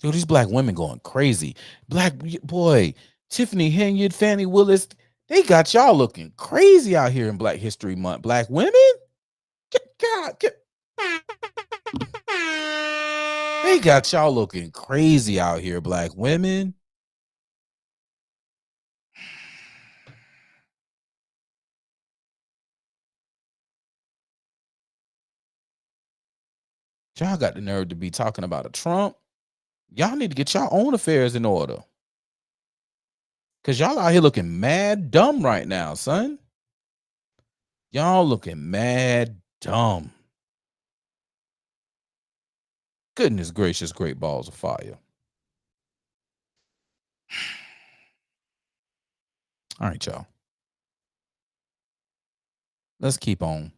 these black women going crazy. Black boy, Tiffany Henyard, Fannie Willis, they got y'all looking crazy out here in Black History Month. Black women? They got y'all looking crazy out here, black women. Y'all got the nerve to be talking about a Trump. Y'all need to get your own affairs in order. Because y'all out here looking mad dumb right now, son. Y'all looking mad dumb. Goodness gracious, great balls of fire. All right, y'all. Let's keep on.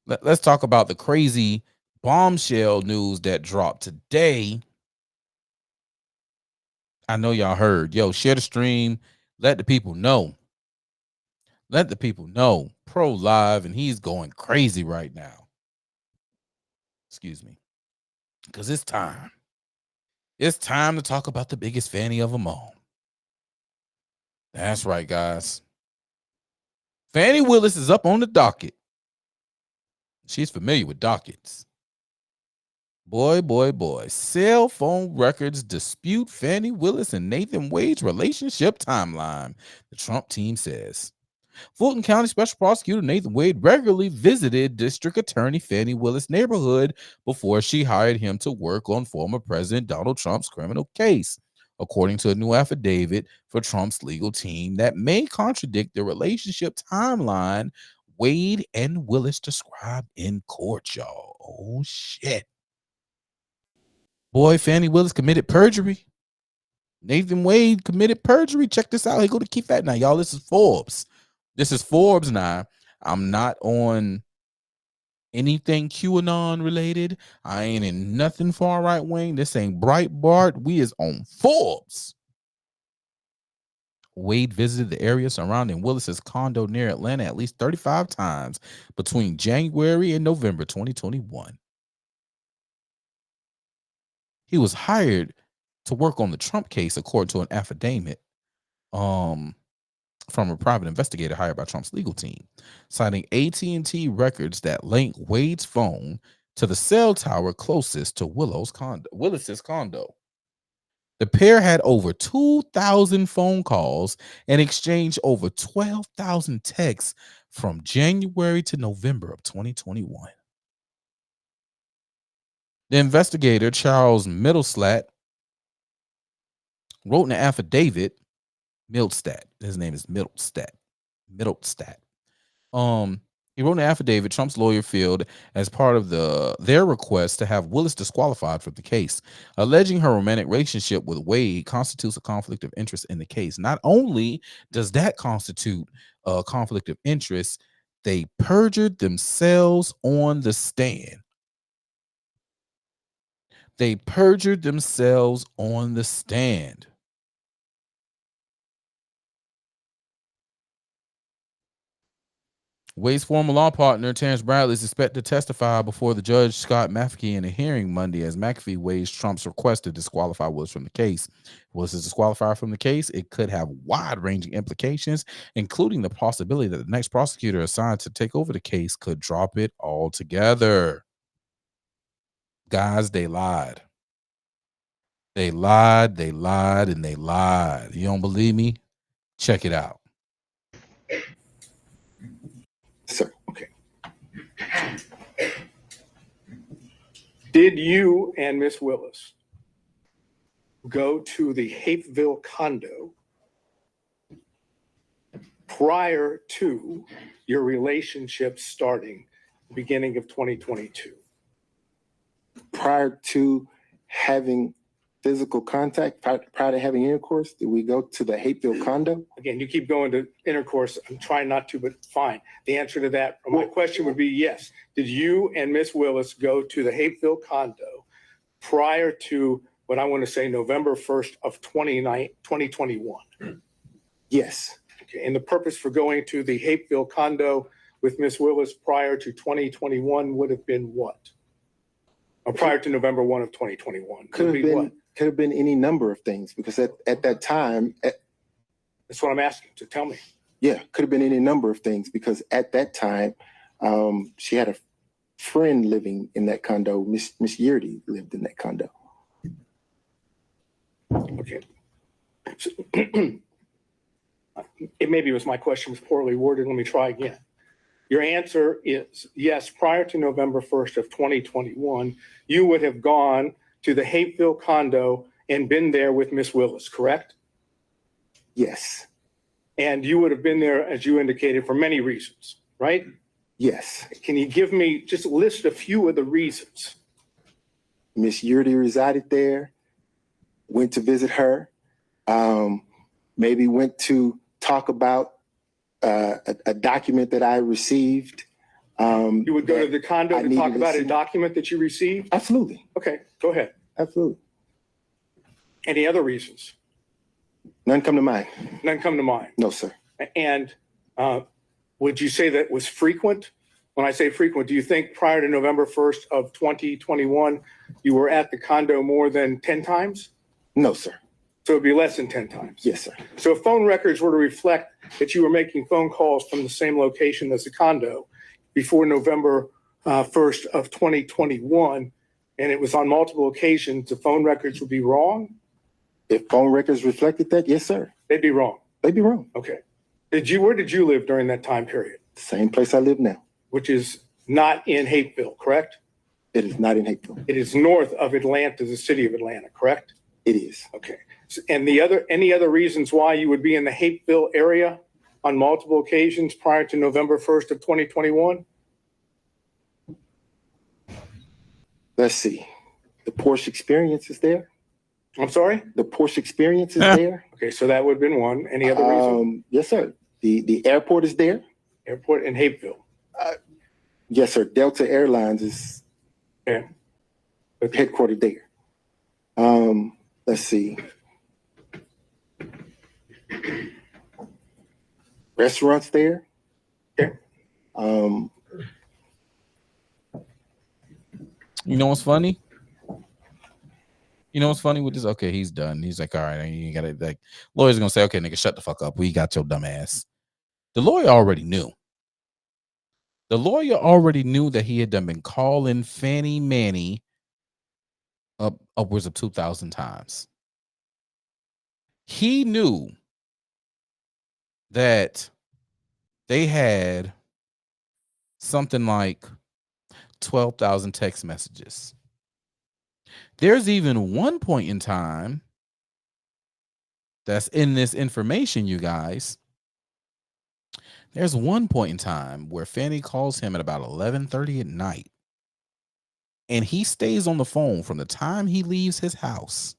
Let's talk about the crazy bombshell news that dropped today. I know y'all heard. Yo, share the stream. Let the people know. Let the people know. Pro live, and he's going crazy right now. Excuse me. Because it's time. It's time to talk about the biggest fanny of them all. That's right, guys. Fannie Willis is up on the docket. She's familiar with dockets. Boy, boy, boy. Cell phone records dispute Fannie Willis and Nathan Wade's relationship timeline, the Trump team says. Fulton County Special Prosecutor Nathan Wade regularly visited District Attorney Fannie Willis' neighborhood before she hired him to work on former President Donald Trump's criminal case, according to a new affidavit for Trump's legal team that may contradict the relationship timeline Wade and Willis described in court, y'all. Oh, shit. Boy, Fannie Willis committed perjury. Nathan Wade committed perjury. Check this out. Hey, go to keep that now, y'all. This is Forbes. This is Forbes now. I'm not on anything QAnon related. I ain't in nothing far right wing. This ain't Breitbart. We is on Forbes. Wade visited the area surrounding Willis's condo near Atlanta at least 35 times between January and November 2021. He was hired to work on the Trump case, according to an affidavit from a private investigator hired by Trump's legal team, citing AT&T records that link Wade's phone to the cell tower closest to Willis's condo. The pair had over 2,000 phone calls and exchanged over 12,000 texts from January to November of 2021. The investigator, Charles Middlestat, wrote in an affidavit, his name is Middlestat. He wrote an affidavit Trump's lawyer filed as part of their request to have Willis disqualified from the case, alleging her romantic relationship with Wade constitutes a conflict of interest in the case. Not only does that constitute a conflict of interest, they perjured themselves on the stand. They perjured themselves on the stand. Wade's former law partner, Terrence Bradley, is expected to testify before the judge, Scott McAfee, in a hearing Monday as McAfee weighs Trump's request to disqualify Willis from the case. Willis is disqualified from the case. It could have wide-ranging implications, including the possibility that the next prosecutor assigned to take over the case could drop it altogether. Guys, they lied. They lied, they lied, and they lied. You don't believe me? Check it out. Sir, okay. Did you and Miss Willis go to the Hapeville condo prior to your relationship starting the beginning of 2022? Prior to having physical contact, prior to having intercourse, did we go to the Hapeville condo? Again, you keep going to intercourse. I'm trying not to, but fine. The answer to that, my question would be yes. Did you and Miss Willis go to the Hapeville condo prior to what I want to say November 1st of 2021? Yes. Okay. And the purpose for going to the Hapeville condo with Miss Willis prior to 2021 would have been what? Or prior to November 1 of 2021? Could have been any number of things, because at that time, that's what I'm asking. So tell me. Yeah, could have been any number of things, because at that time, she had a friend living in that condo. Miss Yurdy lived in that condo. Okay. So, maybe it was my question was poorly worded. Let me try again. Your answer is yes. Prior to November 1st of 2021, you would have gone to the Hapeville condo and been there with Miss Willis, correct? Yes. And you would have been there, as you indicated, for many reasons, right? Yes. Can you give me just list a few of the reasons? Miss Yurdy resided there, went to visit her, maybe went to talk about a document that I received. You would go to the condo to talk about a document that you received? Absolutely. Okay, go ahead. Absolutely. Any other reasons? None come to mind. None come to mind? No, sir. And would you say that was frequent? When I say frequent, do you think prior to November 1st of 2021, you were at the condo more than 10 times? No, sir. So it'd be less than 10 times. Yes, sir. So if phone records were to reflect that you were making phone calls from the same location as the condo before November 1st of 2021, and it was on multiple occasions, the phone records would be wrong? If phone records reflected that, yes, sir. They'd be wrong. They'd be wrong. Okay. Where did you live during that time period? Same place I live now. Which is not in Hapeville, correct? It is not in Hapeville. It is north of Atlanta, the city of Atlanta, correct? It is. Okay. And any other reasons why you would be in the Hapeville area on multiple occasions prior to November 1st of 2021? Let's see. The Porsche experience is there. I'm sorry? The Porsche experience is there. Okay, so that would have been one. Any other reason? Yes, sir. The airport is there. Airport in Hapeville. Yes, sir. Delta Airlines is headquartered there. Let's see. Restaurants there. Okay. You know what's funny? You know what's funny with this? Okay, he's done. He's like, all right, you got it. Like, lawyer's gonna say, okay, nigga, shut the fuck up. We got your dumb ass. The lawyer already knew. The lawyer already knew that he had been calling Fannie Manny upwards of 2,000 times. He knew that they had something like 12,000 text messages. There's even one point in time that's in this information, you guys. There's one point in time where Fannie calls him at about 11:30 at night, and he stays on the phone from the time he leaves his house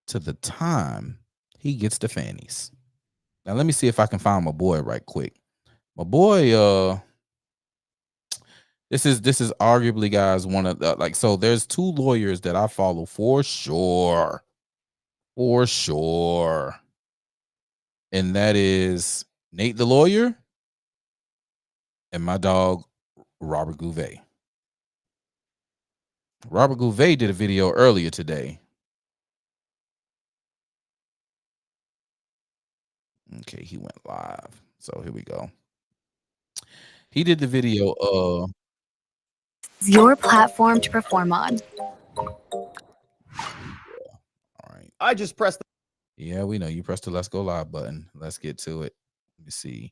to the time he gets to Fannie's. Now let me see if I can find my boy right quick. My boy, this is arguably, guys, one of the, so there's two lawyers that I follow for sure, and that is Nate the lawyer and my dog Robert Gouvet. Robert Gouvet did a video earlier today. Okay, he went live. So here we go. He did the video your platform to perform on. All right. I just pressed the Yeah, we know you pressed the let's go live button. Let's get to it. Let me see.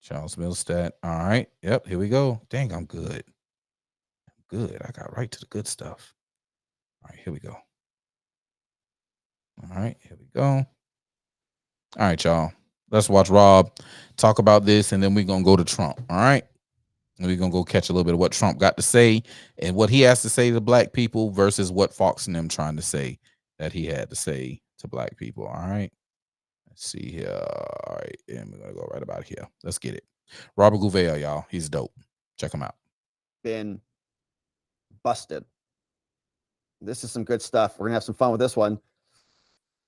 Charles Millstat. All right. Yep, here we go. Dang, I'm good. Good. I got right to the good stuff. All right, here we go. All right, here we go. All right, y'all. Let's watch Rob talk about this, and then we're going to go to Trump. All right. And we're going to go catch a little bit of what Trump got to say and what he has to say to black people versus what Fox and them trying to say that he had to say to black people. All right. Let's see here. All right. And we're going to go right about here. Let's get it. Robert Gouveia, y'all. He's dope. Check him out. been busted. This is some good stuff. We're going to have some fun with this one.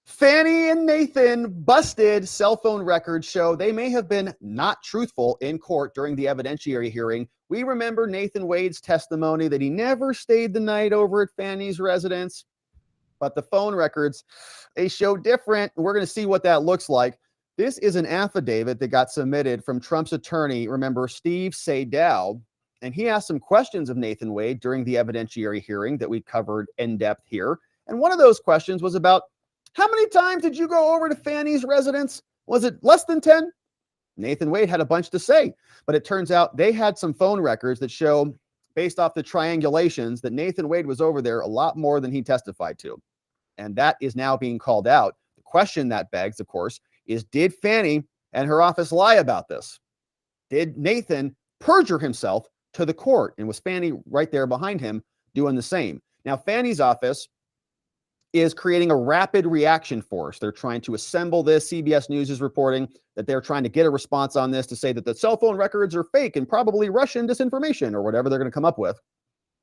Fannie and Nathan busted. Cell phone records show they may have been not truthful in court during the evidentiary hearing. We remember Nathan Wade's testimony that he never stayed the night over at Fannie's residence. But the phone records, they show different. We're going to see what that looks like. This is an affidavit that got submitted from Trump's attorney, remember, Steve Sadow, and he asked some questions of Nathan Wade during the evidentiary hearing that we covered in depth here. And one of those questions was about, how many times did you go over to Fannie's residence? Was it less than 10? Nathan Wade had a bunch to say, but it turns out they had some phone records that show, based off the triangulations, that Nathan Wade was over there a lot more than he testified to. And that is now being called out. The question that begs, of course, is did Fannie and her office lie about this? Did Nathan perjure himself to the court? And was Fannie right there behind him doing the same? Now, Fannie's office is creating a rapid reaction force. They're trying to assemble this. CBS News is reporting that they're trying to get a response on this to say that the cell phone records are fake and probably Russian disinformation or whatever they're going to come up with.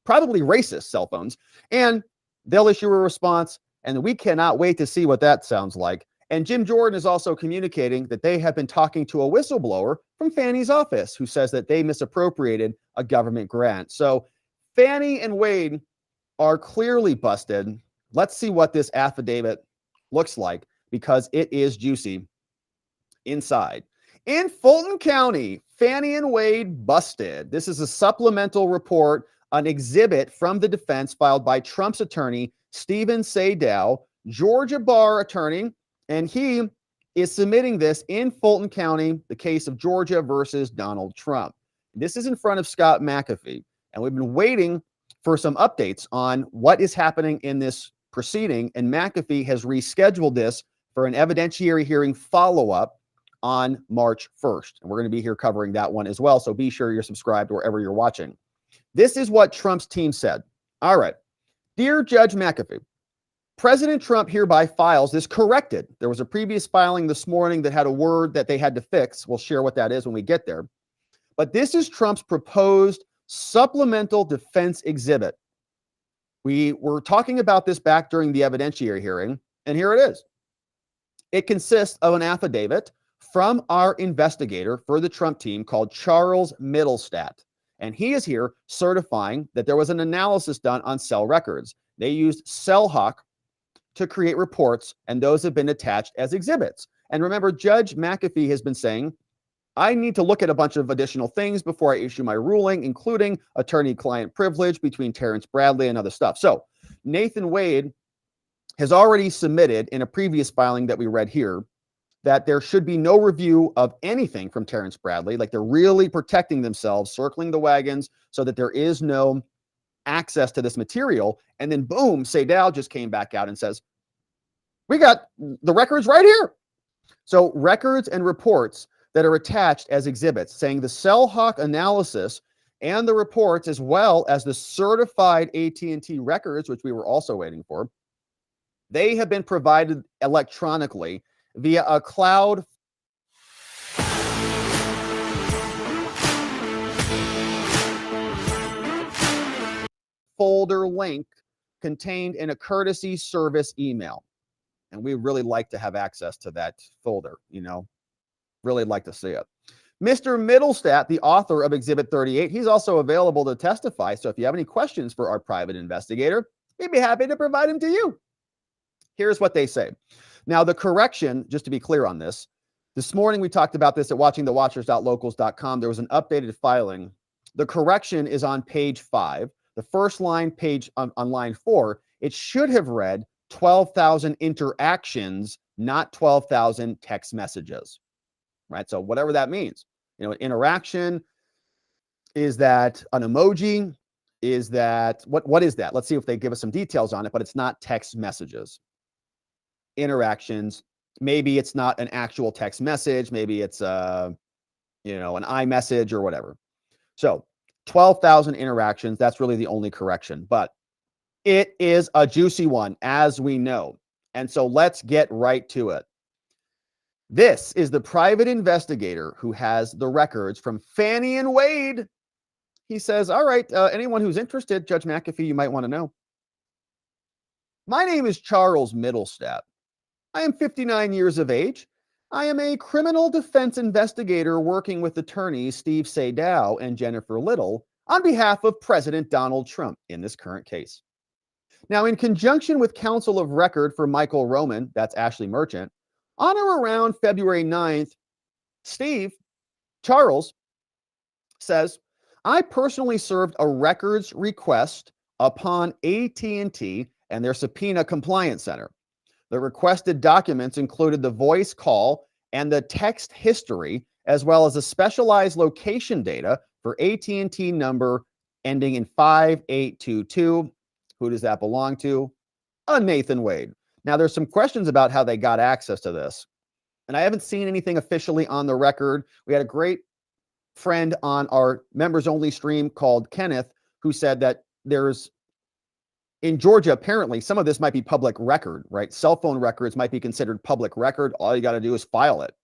Probably racist cell phones. And they'll issue a response, and we cannot wait to see what that sounds like. And Jim Jordan is also communicating that they have been talking to a whistleblower from Fannie's office who says that they misappropriated a government grant. So Fannie and Wade are clearly busted. let's see what this affidavit looks like, because it is juicy inside. In Fulton County, Fannie and Wade busted. This is a supplemental report, an exhibit from the defense filed by Trump's attorney, Stephen Sadow, Georgia bar attorney, and he is submitting this in Fulton County, the case of Georgia versus Donald Trump. This is in front of Scott McAfee, and we've been waiting for some updates on what is happening in this proceeding, and McAfee has rescheduled this for an evidentiary hearing follow-up on March 1st. And we're going to be here covering that one as well, so be sure you're subscribed wherever you're watching. This is what Trump's team said. All right. Dear Judge McAfee, President Trump hereby files this corrected. There was a previous filing this morning that had a word that they had to fix. We'll share what that is when we get there. But this is Trump's proposed supplemental defense exhibit. We were talking about this back during the evidentiary hearing, and here it is. It consists of an affidavit from our investigator for the Trump team called Charles Middlestat. And he is here certifying that there was an analysis done on cell records. They used CellHawk to create reports, and those have been attached as exhibits. And remember, Judge McAfee has been saying, I need to look at a bunch of additional things before I issue my ruling, including attorney-client privilege between Terrence Bradley and other stuff. So Nathan Wade has already submitted in a previous filing that we read here that there should be no review of anything from Terrence Bradley. Like, they're really protecting themselves, circling the wagons so that there is no access to this material. And then boom, Sadow just came back out and says, we got the records right here. So records and reports that are attached as exhibits, saying the CellHawk analysis and the reports, as well as the certified AT&T records, which we were also waiting for, they have been provided electronically via a cloud folder link contained in a courtesy service email. And we really like to have access to that folder, you know, really like to see it. Mr. Middlestat, the author of Exhibit 38, he's also available to testify. So if you have any questions for our private investigator, we'd be happy to provide him to you. Here's what they say. Now, the correction, just to be clear on this morning we talked about this at watchingthewatchers.locals.com. There was an updated filing. The correction is on page 5. The first line page on line 4, it should have read 12,000 interactions, not 12,000 text messages, right? So whatever that means, you know, an interaction, is that an emoji? Is that, what is that? Let's see if they give us some details on it, but it's not text messages. Interactions, maybe it's not an actual text message. Maybe it's you know, an iMessage or whatever. So 12,000 interactions, that's really the only correction, but it is a juicy one, as we know. And so let's get right to it. This is the private investigator who has the records from Fannie and Wade. He says, all right, anyone who's interested, Judge McAfee, you might want to know. My name is Charles Middlestat. I am 59 years of age. I am a criminal defense investigator working with attorneys Steve Sadow and Jennifer Little on behalf of President Donald Trump in this current case. Now, in conjunction with counsel of record for Michael Roman, that's Ashley Merchant, on or around February 9th, Charles says, I personally served a records request upon AT&T and their subpoena compliance center. The requested documents included the voice call and the text history, as well as a specialized location data for AT&T number ending in 5822. Who does that belong to? Nathan Wade. Now, there's some questions about how they got access to this, and I haven't seen anything officially on the record. We had a great friend on our members only stream called Kenneth, who said that there's, in Georgia, apparently some of this might be public record, right? Cell phone records might be considered public record. All you got to do is file it,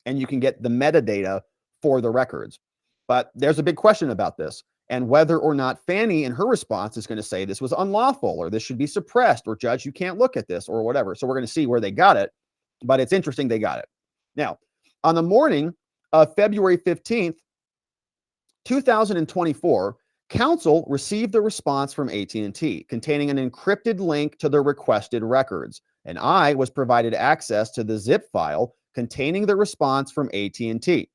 and you can get the metadata for the records. But there's a big question about this, and whether or not Fannie in her response is going to say this was unlawful, or this should be suppressed, or Judge, you can't look at this, or whatever. So we're going to see where they got it, but it's interesting they got it. Now, on the morning of February 15th, 2024, Counsel received a response from AT&T containing an encrypted link to the requested records, and I was provided access to the zip file containing the response from AT&T.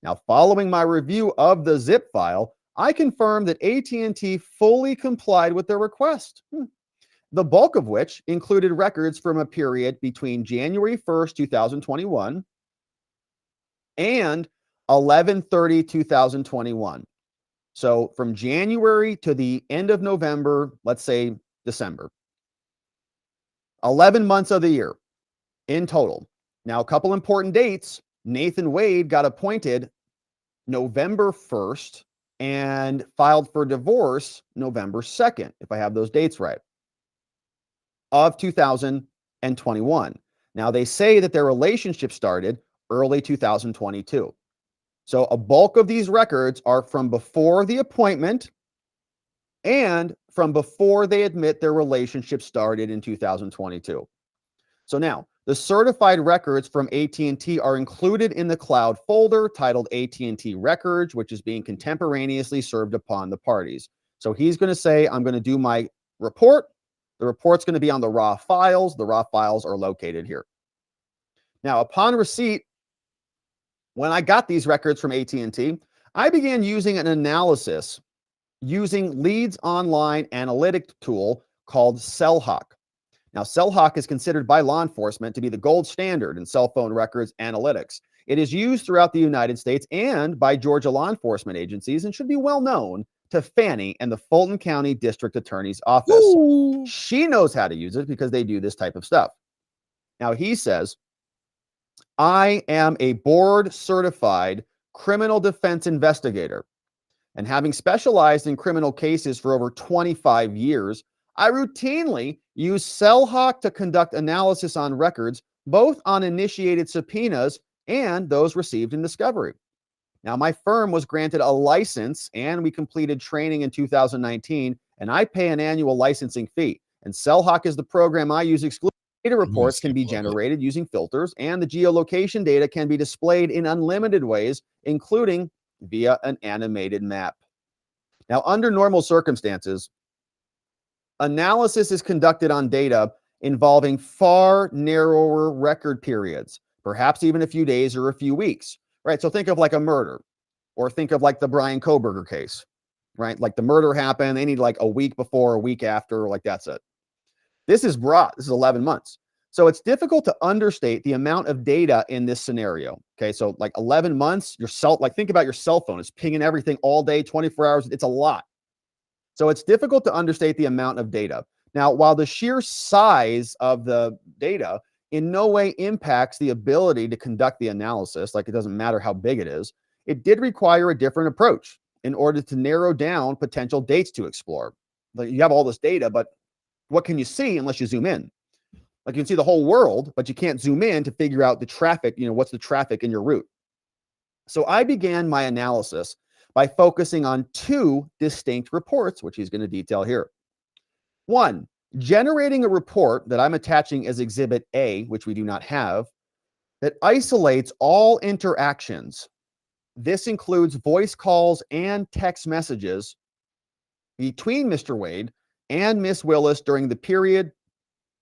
Now, following my review of the zip file, I confirmed that AT&T fully complied with their request, the bulk of which included records from a period between January 1st, 2021 and 11/30/2021. So from January to the end of November, let's say December. 11 months of the year in total. Now, a couple important dates. Nathan Wade got appointed November 1st and filed for divorce November 2nd, if I have those dates right, of 2021. Now, they say that their relationship started early 2022. So a bulk of these records are from before the appointment and from before they admit their relationship started in 2022. So now, the certified records from AT&T are included in the cloud folder titled AT&T Records, which is being contemporaneously served upon the parties. So he's going to say, I'm going to do my report. The report's going to be on the raw files. The raw files are located here. Now, upon receipt, when I got these records from AT&T, I began using an analysis using Leads Online analytic tool called CellHawk. Now, CellHawk is considered by law enforcement to be the gold standard in cell phone records analytics. It is used throughout the United States and by Georgia law enforcement agencies and should be well known to Fannie and the Fulton County District Attorney's Office. Ooh. She knows how to use it because they do this type of stuff. Now, he says, I am a board-certified criminal defense investigator, and having specialized in criminal cases for over 25 years, I routinely use CellHawk to conduct analysis on records, both on initiated subpoenas and those received in discovery. Now, my firm was granted a license, and we completed training in 2019, and I pay an annual licensing fee. And CellHawk is the program I use exclusively. Data reports can be generated using filters, and the geolocation data can be displayed in unlimited ways, including via an animated map. Now, under normal circumstances, analysis is conducted on data involving far narrower record periods, perhaps even a few days or a few weeks, right? So think of like a murder, or think of like the Brian Koberger case, right? Like the murder happened, they need like a week before, a week after, like that's it. This is broad. This is 11 months. So it's difficult to understate the amount of data in this scenario. Okay, so like 11 months, think about your cell phone. It's pinging everything all day, 24 hours. It's a lot. So it's difficult to understate the amount of data. Now, while the sheer size of the data in no way impacts the ability to conduct the analysis, like it doesn't matter how big it is, it did require a different approach in order to narrow down potential dates to explore. Like you have all this data, but what can you see unless you zoom in? Like you can see the whole world, but you can't zoom in to figure out the traffic, what's the traffic in your route. So I began my analysis by focusing on two distinct reports, which he's going to detail here. One, generating a report that I'm attaching as Exhibit A, which we do not have, that isolates all interactions. This includes voice calls and text messages between Mr. Wade and Miss Willis during the period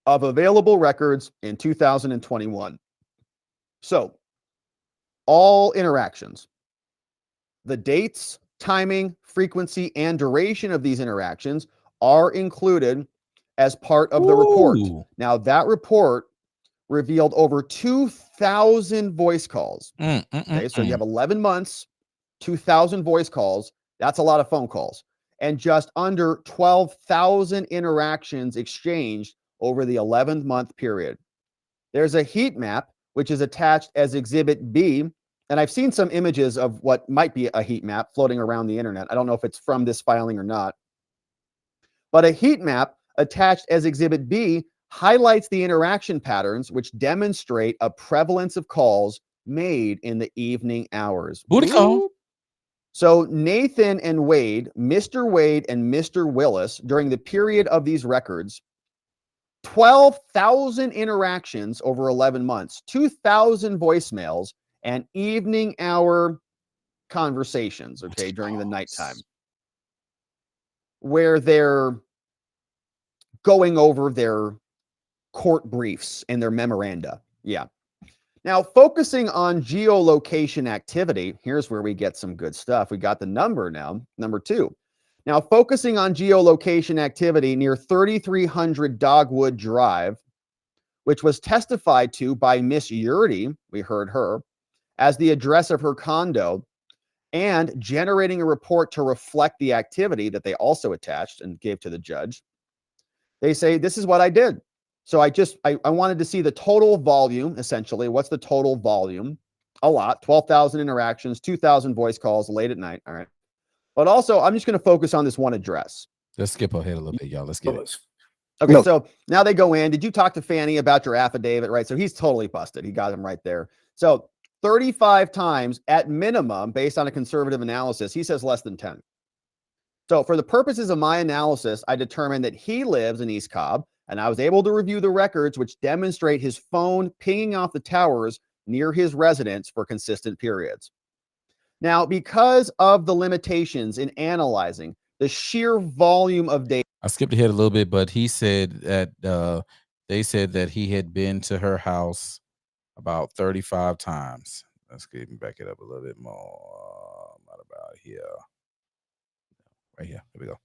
of available records in 2021. So, all interactions, the dates, timing, frequency, and duration of these interactions are included as part of the report. Now, that report revealed over 2,000 voice calls. Okay, so you have 11 months, 2,000 voice calls. That's a lot of phone calls. And just under 12,000 interactions exchanged over the 11-month period. There's a heat map, which is attached as Exhibit B, and I've seen some images of what might be a heat map floating around the internet. I don't know if it's from this filing or not. But a heat map attached as Exhibit B highlights the interaction patterns which demonstrate a prevalence of calls made in the evening hours. Booty call. So Nathan and Wade, Mr. Wade and Mr. Willis, during the period of these records, 12,000 interactions over 11 months, 2,000 voicemails, and evening hour conversations, okay, during the nighttime. where they're going over their court briefs and their memoranda. Yeah. Now, focusing on geolocation activity, here's where we get some good stuff. We got the number now, number 2. Now, focusing on geolocation activity near 3300 Dogwood Drive, which was testified to by Miss Yurdy, we heard her, as the address of her condo, and generating a report to reflect the activity that they also attached and gave to the judge. They say, this is what I did. So I wanted to see the total volume, essentially. What's the total volume? A lot, 12,000 interactions, 2,000 voice calls late at night. All right. But also, I'm just going to focus on this one address. Let's skip ahead a little bit, y'all. Let's get it. Okay, so now they go in. Did you talk to Fanny about your affidavit, right? So he's totally busted. He got him right there. So 35 times at minimum, based on a conservative analysis, he says less than 10. So for the purposes of my analysis, I determined that he lives in East Cobb, and I was able to review the records which demonstrate his phone pinging off the towers near his residence for consistent periods. Now, because of the limitations in analyzing the sheer volume of data. I skipped ahead a little bit, but he said that they said that he had been to her house about 35 times. Let's back it up a little bit more. Not about here. Right here. Here we go.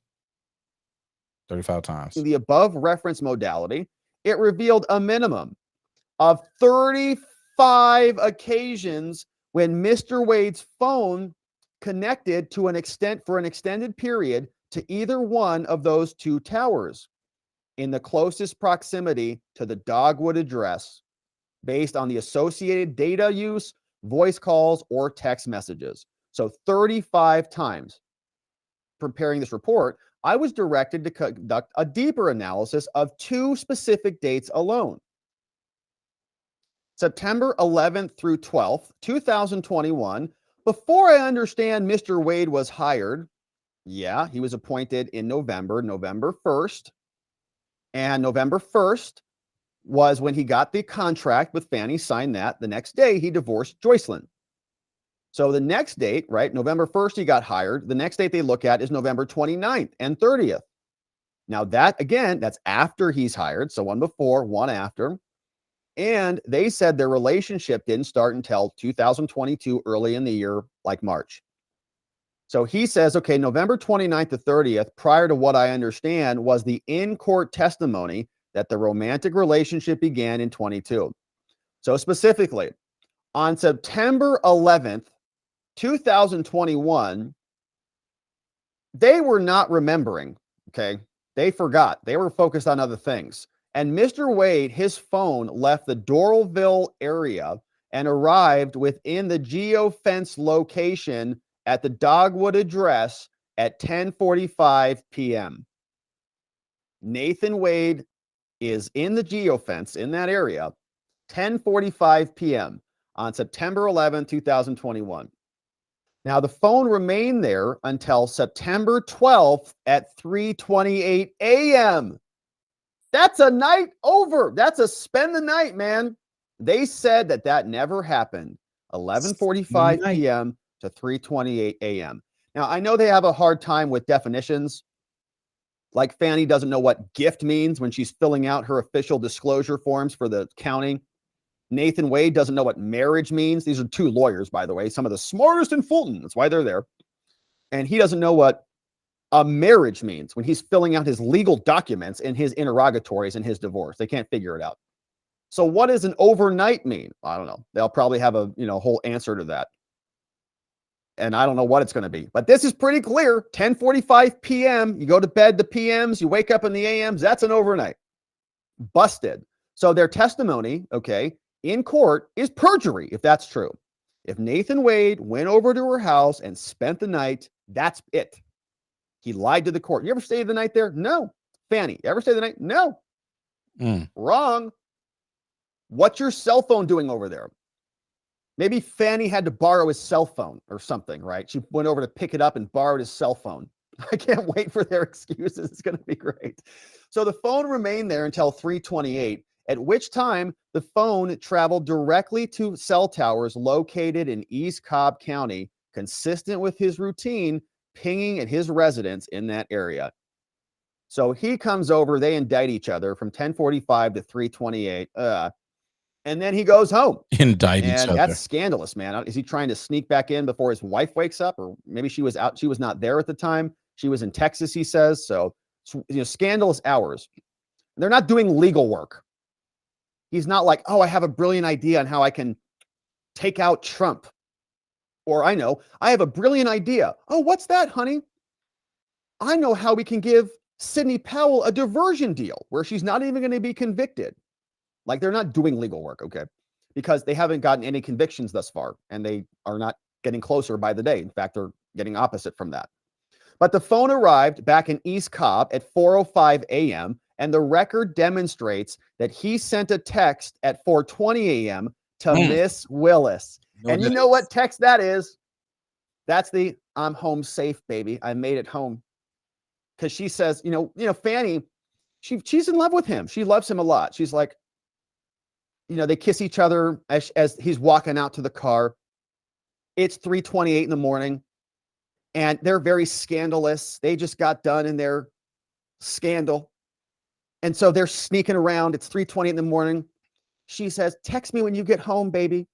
35 times. The above reference modality, it revealed a minimum of 35 occasions when Mr. Wade's phone connected to an extended period to either one of those 2 towers in the closest proximity to the Dogwood address based on the associated data use, voice calls, or text messages. So 35 times. Preparing this report, I was directed to conduct a deeper analysis of 2 specific dates alone. September 11th through 12th, 2021, before I understand Mr. Wade was hired. Yeah, he was appointed in November 1st. And November 1st was when he got the contract with Fannie, signed that. The next day, he divorced Joycelyn. So the next date, right, November 1st, he got hired. The next date they look at is November 29th and 30th. Now that, again, that's after he's hired. So one before, one after. And they said their relationship didn't start until 2022, early in the year, like March. So he says, okay, November 29th to 30th, prior to what I understand was the in-court testimony that the romantic relationship began in 22. So specifically, on September 11th, 2021, they were not remembering, okay? They forgot. They were focused on other things. And Mr. Wade, his phone left the Doralville area and arrived within the geofence location at the Dogwood address at 10:45 p.m. Nathan Wade is in the geofence in that area, 10:45 p.m. on September 11, 2021. Now, the phone remained there until September 12th at 3:28 a.m. That's a night over. That's a spend the night, man. They said that never happened. 11:45 p.m. to 3:28 a.m. Now, I know they have a hard time with definitions. Like Fanny doesn't know what gift means when she's filling out her official disclosure forms for the county. Nathan Wade doesn't know what marriage means. These are 2 lawyers, by the way, some of the smartest in Fulton. That's why they're there. And he doesn't know what a marriage means when he's filling out his legal documents in his interrogatories in his divorce. They can't figure it out. So what does an overnight mean? I don't know. They'll probably have a whole answer to that. And I don't know what it's going to be. But this is pretty clear. 10:45 p.m. You go to bed the PMs. You wake up in the AMs. That's an overnight. Busted. So their testimony, okay, in court is perjury, if that's true. If Nathan Wade went over to her house and spent the night, that's it. He lied to the court. You ever stay the night there? No. Fanny, ever stay the night? No. Wrong. What's your cell phone doing over there? Maybe Fanny had to borrow his cell phone or something, right? She went over to pick it up and borrowed his cell phone. I can't wait for their excuses. It's going to be great. So the phone remained there until 3:28, at which time the phone traveled directly to cell towers located in East Cobb County, consistent with his routine, pinging at his residence in that area. So he comes over, they indict each other from 10:45 to 3:28. And then he goes home. Indict each And other. that's scandalous, man. Is he trying to sneak back in before his wife wakes up? Or maybe she was out. She was not there at the time. She was in Texas, he says. So, scandalous hours. They're not doing legal work. He's not like, oh, I have a brilliant idea on how I can take out Trump. Or I have a brilliant idea. Oh, what's that, honey? I know how we can give Sidney Powell a diversion deal where she's not even going to be convicted. Like, they're not doing legal work, okay? Because they haven't gotten any convictions thus far, and they are not getting closer by the day. In fact, they're getting opposite from that. But the phone arrived back in East Cobb at 4:05 a.m., and the record demonstrates that he sent a text at 4:20 a.m. to Miss Willis. And you know what text that is? That's the "I'm home safe, baby. I made it home." Because she says, Fanny, she's in love with him. She loves him a lot. She's like, they kiss each other as he's walking out to the car. It's 3:28 in the morning, and they're very scandalous. They just got done in their scandal. And so they're sneaking around. It's 3:20 in the morning. She says, text me when you get home, baby.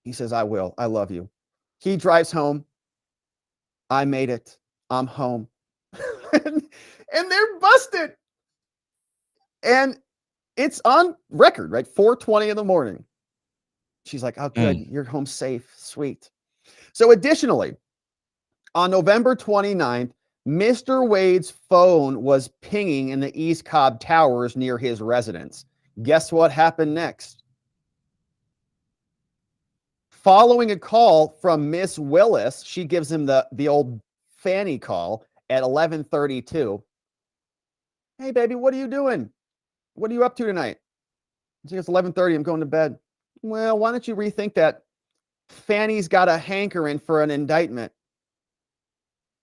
He says, I will. I love you. He drives home. I made it. I'm home. and they're busted. And it's on record, right? 4:20 in the morning. She's like, oh, good. You're home safe. Sweet. So additionally, on November 29th, Mr. Wade's phone was pinging in the East Cobb Towers near his residence. Guess what happened next? Following a call from Miss Willis, she gives him the old Fanny call at 11:32. Hey, baby, what are you doing? What are you up to tonight? She goes, 11:30, I'm going to bed. Well, why don't you rethink that? Fanny's got a hankering for an indictment.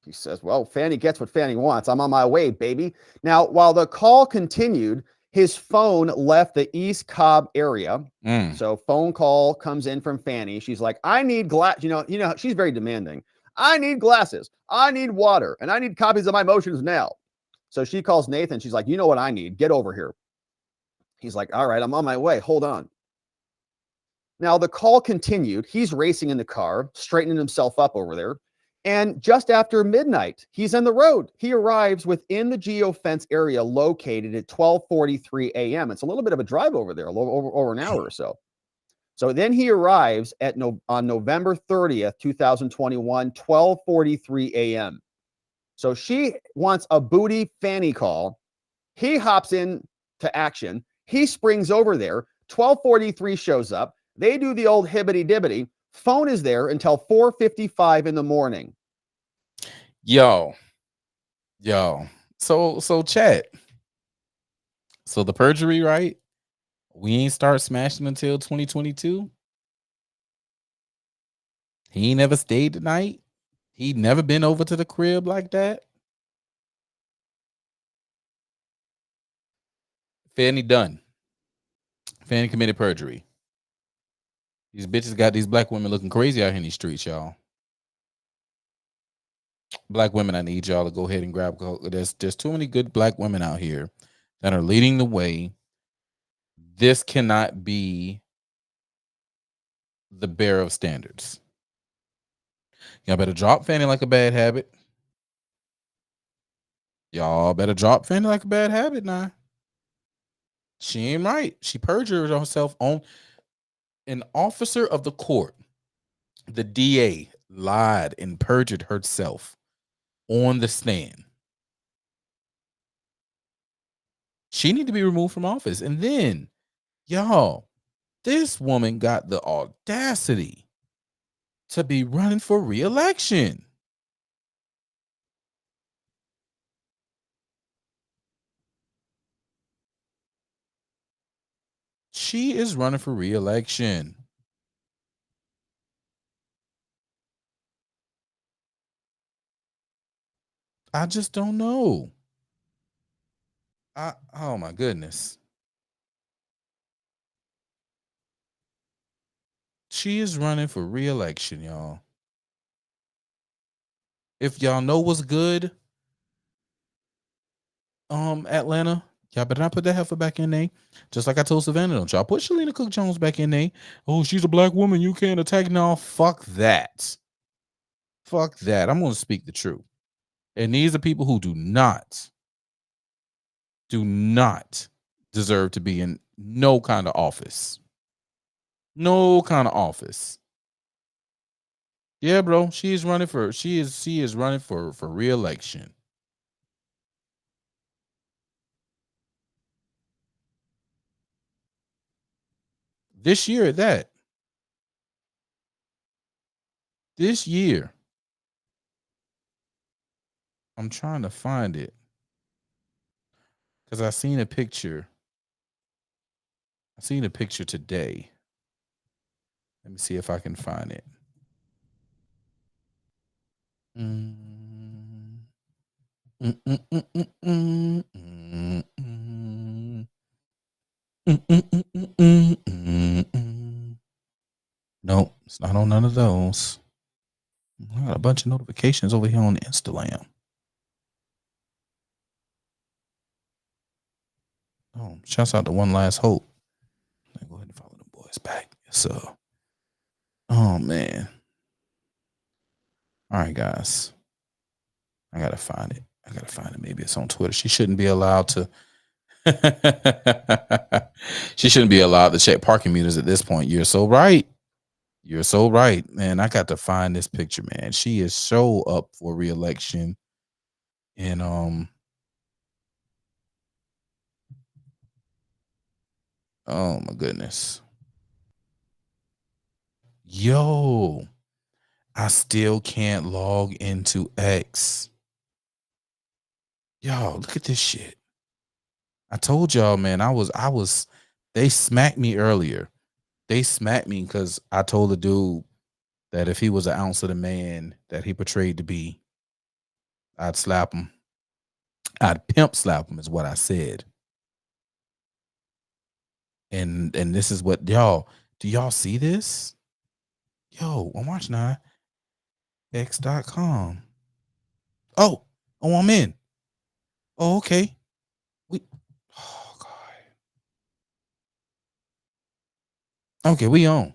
He says, well, Fanny gets what Fanny wants. I'm on my way, baby. Now, while the call continued, his phone left the East Cobb area. So phone call comes in from Fanny. She's like, I need glass. She's very demanding. I need glasses. I need water. And I need copies of my motions now. So she calls Nathan. She's like, you know what I need? Get over here. He's like, all right, I'm on my way. Hold on. Now, the call continued. He's racing in the car, straightening himself up over there. And just after midnight, he's on the road. He arrives within the geofence area located at 12:43 a.m. It's a little bit of a drive over there, over an hour or so. So then he arrives on November 30th, 2021, 12:43 a.m. So she wants a booty Fanny call. He hops in to action. He springs over there. 12:43 shows up. They do the old hibbity-dibbity. Phone is there until 4:55 in the morning. Yo. So chat. So the perjury, right? We ain't start smashing until 2022. He ain't never stayed the night. He never been over to the crib like that. Fanny done. Fanny committed perjury. These bitches got these black women looking crazy out here in these streets, y'all. Black women, I need y'all to go ahead and grab. There's too many good black women out here that are leading the way. This cannot be the bearer of standards. Y'all better drop Fanny like a bad habit. Y'all better drop Fanny like a bad habit now. She ain't right. She perjured herself on an officer of the court. The DA lied and perjured herself on the stand. She need to be removed from office. And then, y'all, this woman got the audacity to be running for re-election. She is running for re-election. I just don't know. Oh my goodness. She is running for re-election, y'all. If y'all know what's good, Atlanta, y'all better not put that heifer back in there. Just like I told Savannah, don't y'all put Shalina Cook Jones back in there. Oh, she's a black woman. You can't attack. No, fuck that. Fuck that. I'm going to speak the truth. And these are people who do not deserve to be in no kind of office. No kind of office. Yeah, bro. She is running for re-election. This year at that. This year. I'm trying to find it. Because I seen a picture. I seen a picture today. Let me see if I can find it. Nope, it's not on none of those. I got a bunch of notifications over here on Instagram. Oh, shouts out to One Last Hope. Go ahead and follow the boys back. So, oh man. All right, guys. I gotta find it. Maybe it's on Twitter. She shouldn't be allowed to. She shouldn't be allowed to check parking meters at this point. You're so right. You're so right, man. I got to find this picture, man. She is so up for re-election. And oh my goodness. Yo, I still can't log into X. Yo, look at this shit. I told y'all, man, they smacked me earlier. They smacked me because I told the dude that if he was an ounce of the man that he portrayed to be, I'd slap him. I'd pimp slap him is what I said. And this is what y'all, do y'all see this? Yo, I'm watching now. X.com. Oh, I'm in. Oh, okay. Oh God. Okay, we on.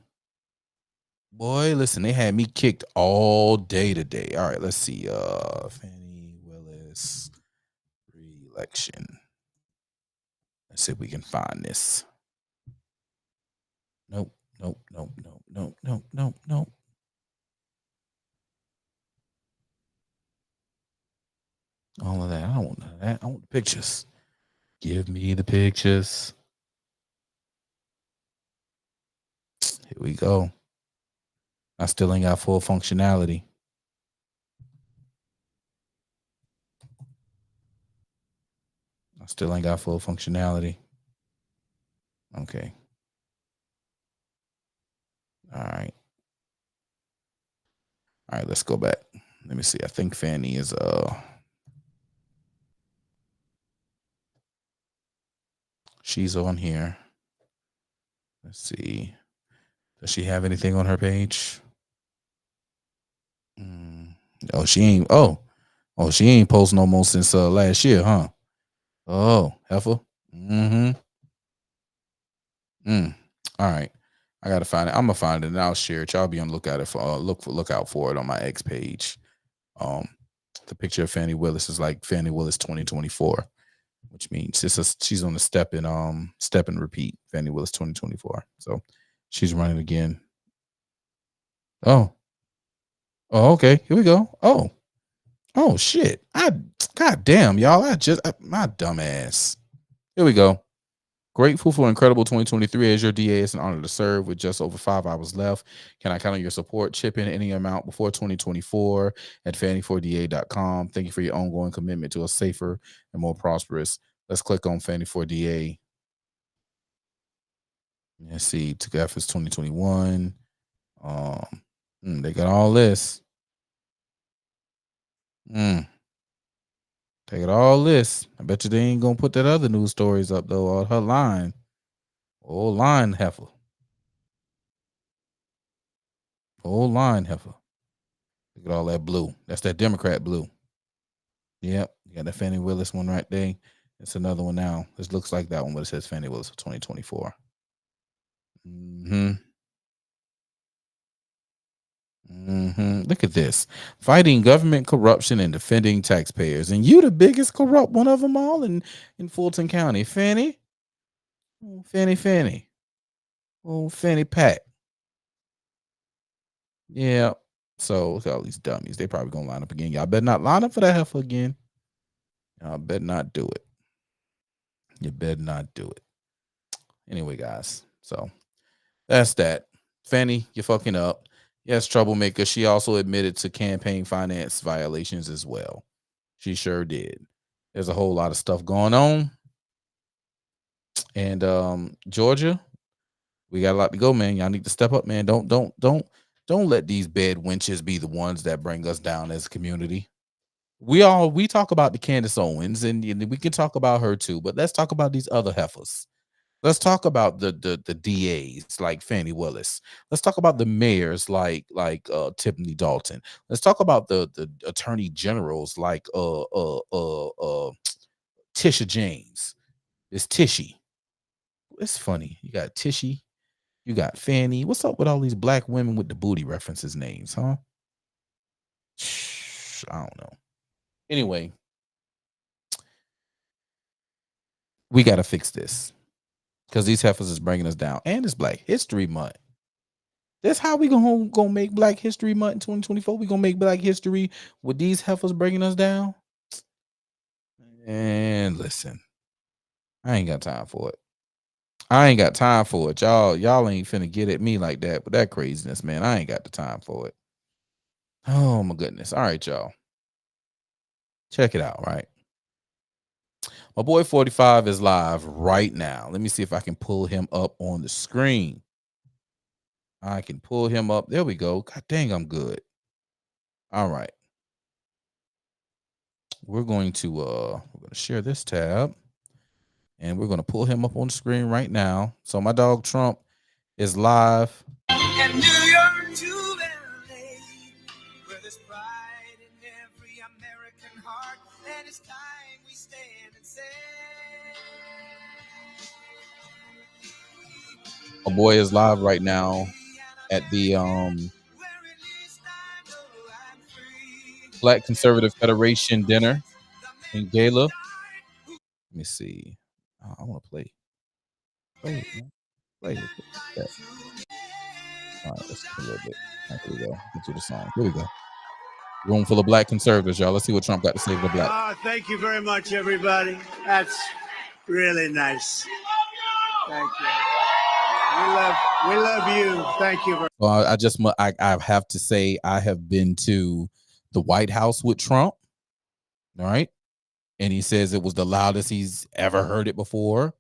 Boy, listen, they had me kicked all day today. All right, let's see. Fannie Willis re-election. Let's see if we can find this. Nope. All of that. I don't want none of that. I want the pictures. Give me the pictures. Here we go. I still ain't got full functionality. Okay. All right, let's go back. Let me see. I think Fannie is she's on here. Let's see. Does she have anything on her page? Oh, she ain't. Oh, she ain't post no more since last year, huh? Oh, heifer. All right. I gotta find it. I'm gonna find it and I'll share it. Y'all be on the lookout for look out for it on my X page. The picture of Fannie Willis is like Fannie Willis 2024, which means she's on the step and repeat. Fannie Willis 2024. So she's running again. Oh, okay. Here we go. Oh shit. God damn, y'all. My dumb ass. Here we go. Grateful for incredible 2023 as your DA. It's an honor to serve with just over 5 hours left. Can I count on your support? Chip in any amount before 2024 at fannie4da.com. Thank you for your ongoing commitment to a safer and more prosperous. Let's click on Fannie4DA. Let's see. Took efforts 2021. They got all this. Take it all this. I bet you they ain't gonna put that other news stories up though on her line. Old line heifer. Look at all that blue. That's that Democrat blue. Yep. You got the Fannie Willis one right there. It's another one now. This looks like that one, but it says Fannie Willis for 2024. Look at this. Fighting government corruption and defending taxpayers. And you the biggest corrupt one of them all in Fulton County. Fannie. Oh, Fannie. Oh, Fannie Pack. Yeah. So look at all these dummies. They probably gonna line up again. Y'all better not line up for that heifer again. Y'all better not do it. You better not do it. Anyway, guys. So that's that. Fannie, you're fucking up. Yes, troublemaker. She also admitted to campaign finance violations as well. She sure did. There's a whole lot of stuff going on. And Georgia, we got a lot to go, man. Y'all need to step up, man. Don't let these bad wenches be the ones that bring us down as a community. We talk about the Candace Owens, and we can talk about her too, but let's talk about these other heifers. Let's talk about the DAs like Fannie Willis. Let's talk about the mayors like Tiffany Dalton. Let's talk about the attorney generals like Tisha James. It's Tishy. It's funny. You got Tishy, you got Fannie. What's up with all these black women with the booty references names, huh? I don't know. Anyway, we got to fix this. Because these heifers is bringing us down. And it's Black History Month. That's how we gonna make Black History Month in 2024. We gonna make Black History with these heifers bringing us down. And listen, I ain't got time for it. I ain't got time for it. Y'all ain't finna get at me like that. But that craziness, man, I ain't got the time for it. Oh my goodness. All right, y'all. Check it out, right? My boy 45 is live right now. Let me see if I can pull him up on the screen. I can pull him up. There we go. God dang, I'm good. All right. We're going to share this tab. And we're going to pull him up on the screen right now. So my dog Trump is live. And New York to LA, where there's pride in every American heart, and it's time we stand and say. My boy is live right now at the Black Conservative Federation dinner in Gala. Let me see. I want to play. Play it. Yeah. All right, let's play a little bit. Here we go. Get to the song. Here we go. Room full of black conservatives, y'all. Let's see what Trump got to say to the black. Thank you very much, everybody. That's really nice. Thank you. We love you. Thank you. Well, I have to say I have been to the White House with Trump. All right. And he says it was the loudest he's ever heard it before.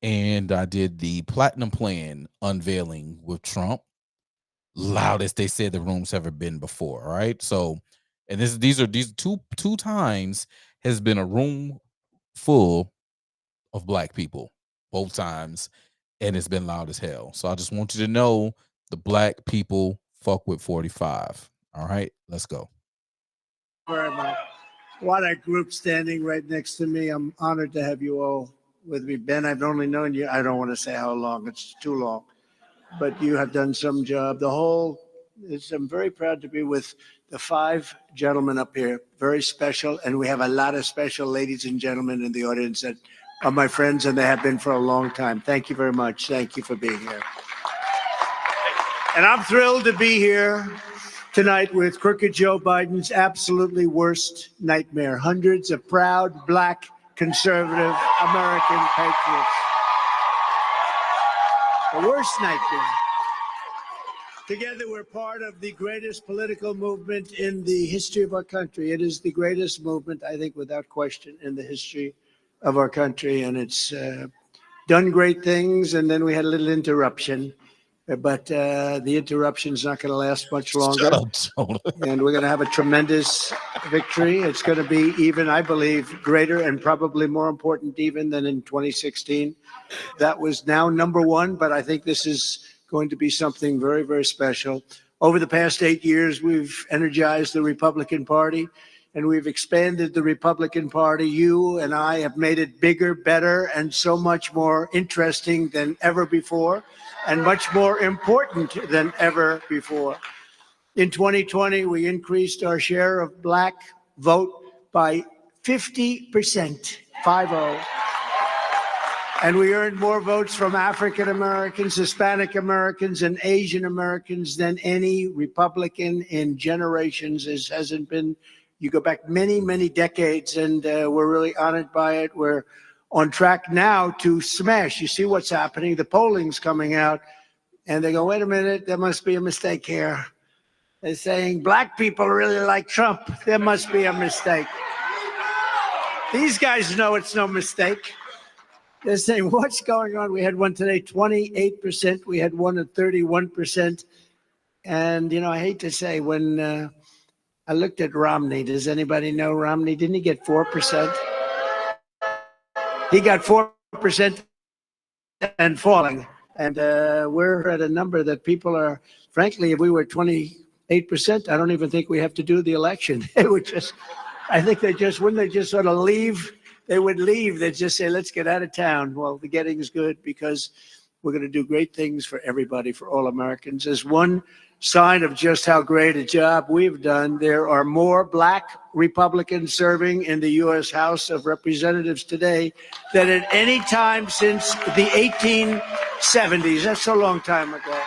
And I did the Platinum Plan unveiling with Trump. Loudest they said the room's ever been before. All right. So, and these two times has been a room full of black people, both times, and it's been loud as hell. So I just want you to know the black people fuck with 45. All right, let's go. Very much. What a group standing right next to me. I'm honored to have you all with me. Ben, I've only known you, I don't want to say how long, it's too long, but you have done some job. I'm very proud to be with the 5 gentlemen up here, very special, and we have a lot of special ladies and gentlemen in the audience that are my friends, and they have been for a long time. Thank you very much. Thank you for being here. And I'm thrilled to be here tonight with crooked Joe Biden's absolutely worst nightmare. Hundreds of proud, black, conservative American patriots. The worst nightmare. Together, we're part of the greatest political movement in the history of our country. It is the greatest movement, I think, without question, in the history of our country. And it's done great things. And then we had a little interruption. But the interruption's not going to last much longer. Shut up, and we're going to have a tremendous victory. It's going to be even, I believe, greater and probably more important even than in 2016. That was now number 1, but I think this is going to be something very, very special. Over the past 8 years, we've energized the Republican Party. and we've expanded the Republican Party. You and I have made it bigger, better, and so much more interesting than ever before, and much more important than ever before. In 2020, we increased our share of Black vote by 50%, 50. And we earned more votes from African Americans, Hispanic Americans, and Asian Americans than any Republican in generations. This hasn't been, you go back many, many decades, and we're really honored by it. We're on track now to smash. You see what's happening. The polling's coming out, and they go, wait a minute, there must be a mistake here. They're saying Black people really like Trump. There must be a mistake. These guys know it's no mistake. They're saying, what's going on? We had one today, 28%. We had one at 31%. And, you know, I hate to say, when I looked at Romney, does anybody know Romney? Didn't he get 4%? He got 4% and falling. And we're at a number that people are, frankly, if we were 28%, I don't even think we have to do the election. It would just, I think they just, wouldn't they just sort of leave? They would leave. They'd just say, let's get out of town. Well, the getting is good because we're going to do great things for everybody, for all Americans. As one sign of just how great a job we've done, there are more Black Republicans serving in the U.S. House of Representatives today than at any time since the 1870s. That's a long time ago.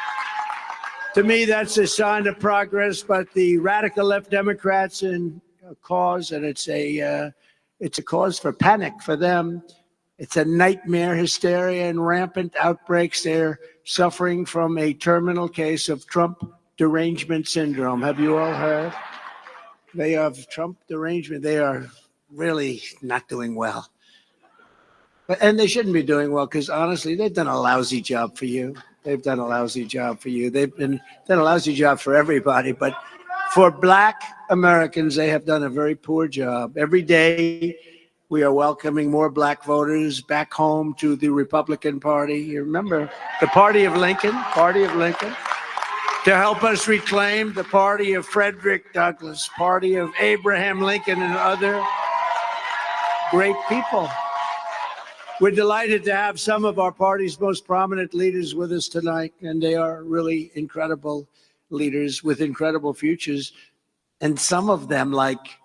To me, that's a sign of progress, but the radical left Democrats in a cause, and it's a cause for panic for them. It's a nightmare, hysteria, and rampant outbreaks. They're suffering from a terminal case of Trump derangement syndrome. Have you all heard? They have Trump derangement. They are really not doing well. And they shouldn't be doing well because, honestly, they've done a lousy job for you. They've done a lousy job for you. They've done a lousy job for everybody. But for Black Americans, they have done a very poor job. Every day, we are welcoming more Black voters back home to the Republican Party. You remember the Party of Lincoln, to help us reclaim the party of Frederick Douglass, party of Abraham Lincoln and other great people. We're delighted to have some of our party's most prominent leaders with us tonight, and they are really incredible leaders with incredible futures. And some of them, like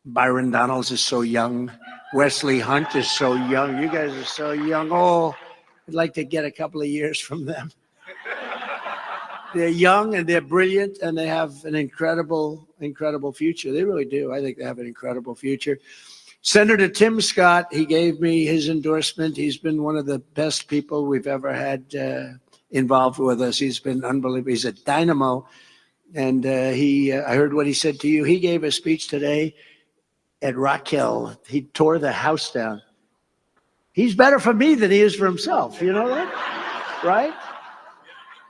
Byron Donalds, is so young. Wesley Hunt is so young. You guys are so young. Oh, I'd like to get a couple of years from them. They're young and they're brilliant and they have an incredible, incredible future. They really do. I think they have an incredible future. Senator Tim Scott, he gave me his endorsement. He's been one of the best people we've ever had involved with us. He's been unbelievable. He's a dynamo. And I heard what he said to you. He gave a speech today at Rock Hill. He tore the house down. He's better for me than he is for himself. You know that? Right?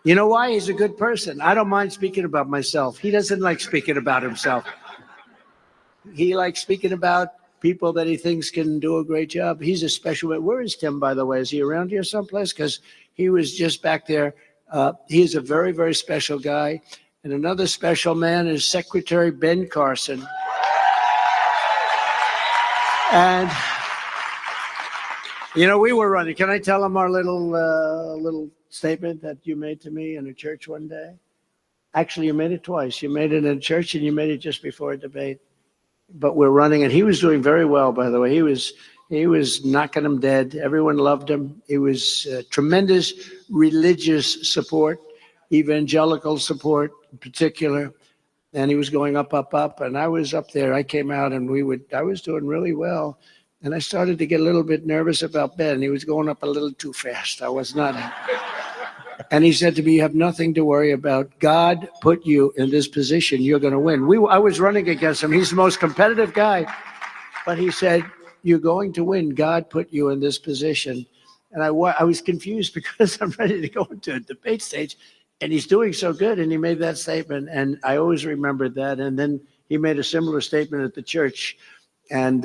You know why? He's a good person. I don't mind speaking about myself. He doesn't like speaking about himself. He likes speaking about people that he thinks can do a great job. He's a special. Where is Tim, by the way? Is he around here someplace? Because he was just back there. He's a very, very special guy. And another special man is Secretary Ben Carson. And, you know, we were running. Can I tell him our little statement that you made to me in a church one day? Actually, you made it twice. You made it in church and you made it just before a debate. But we're running, and he was doing very well, by the way. He was knocking them dead. Everyone loved him. He was tremendous religious support, evangelical support in particular. And he was going up, up, up. And I was up there. I came out, and I was doing really well. And I started to get a little bit nervous about Ben. He was going up a little too fast. I was not. And he said to me, you have nothing to worry about. God put you in this position. You're going to win. I was running against him. He's the most competitive guy. But he said, you're going to win. God put you in this position. And I was confused because I'm ready to go into a debate stage. And he's doing so good. And he made that statement. And I always remembered that. And then he made a similar statement at the church. And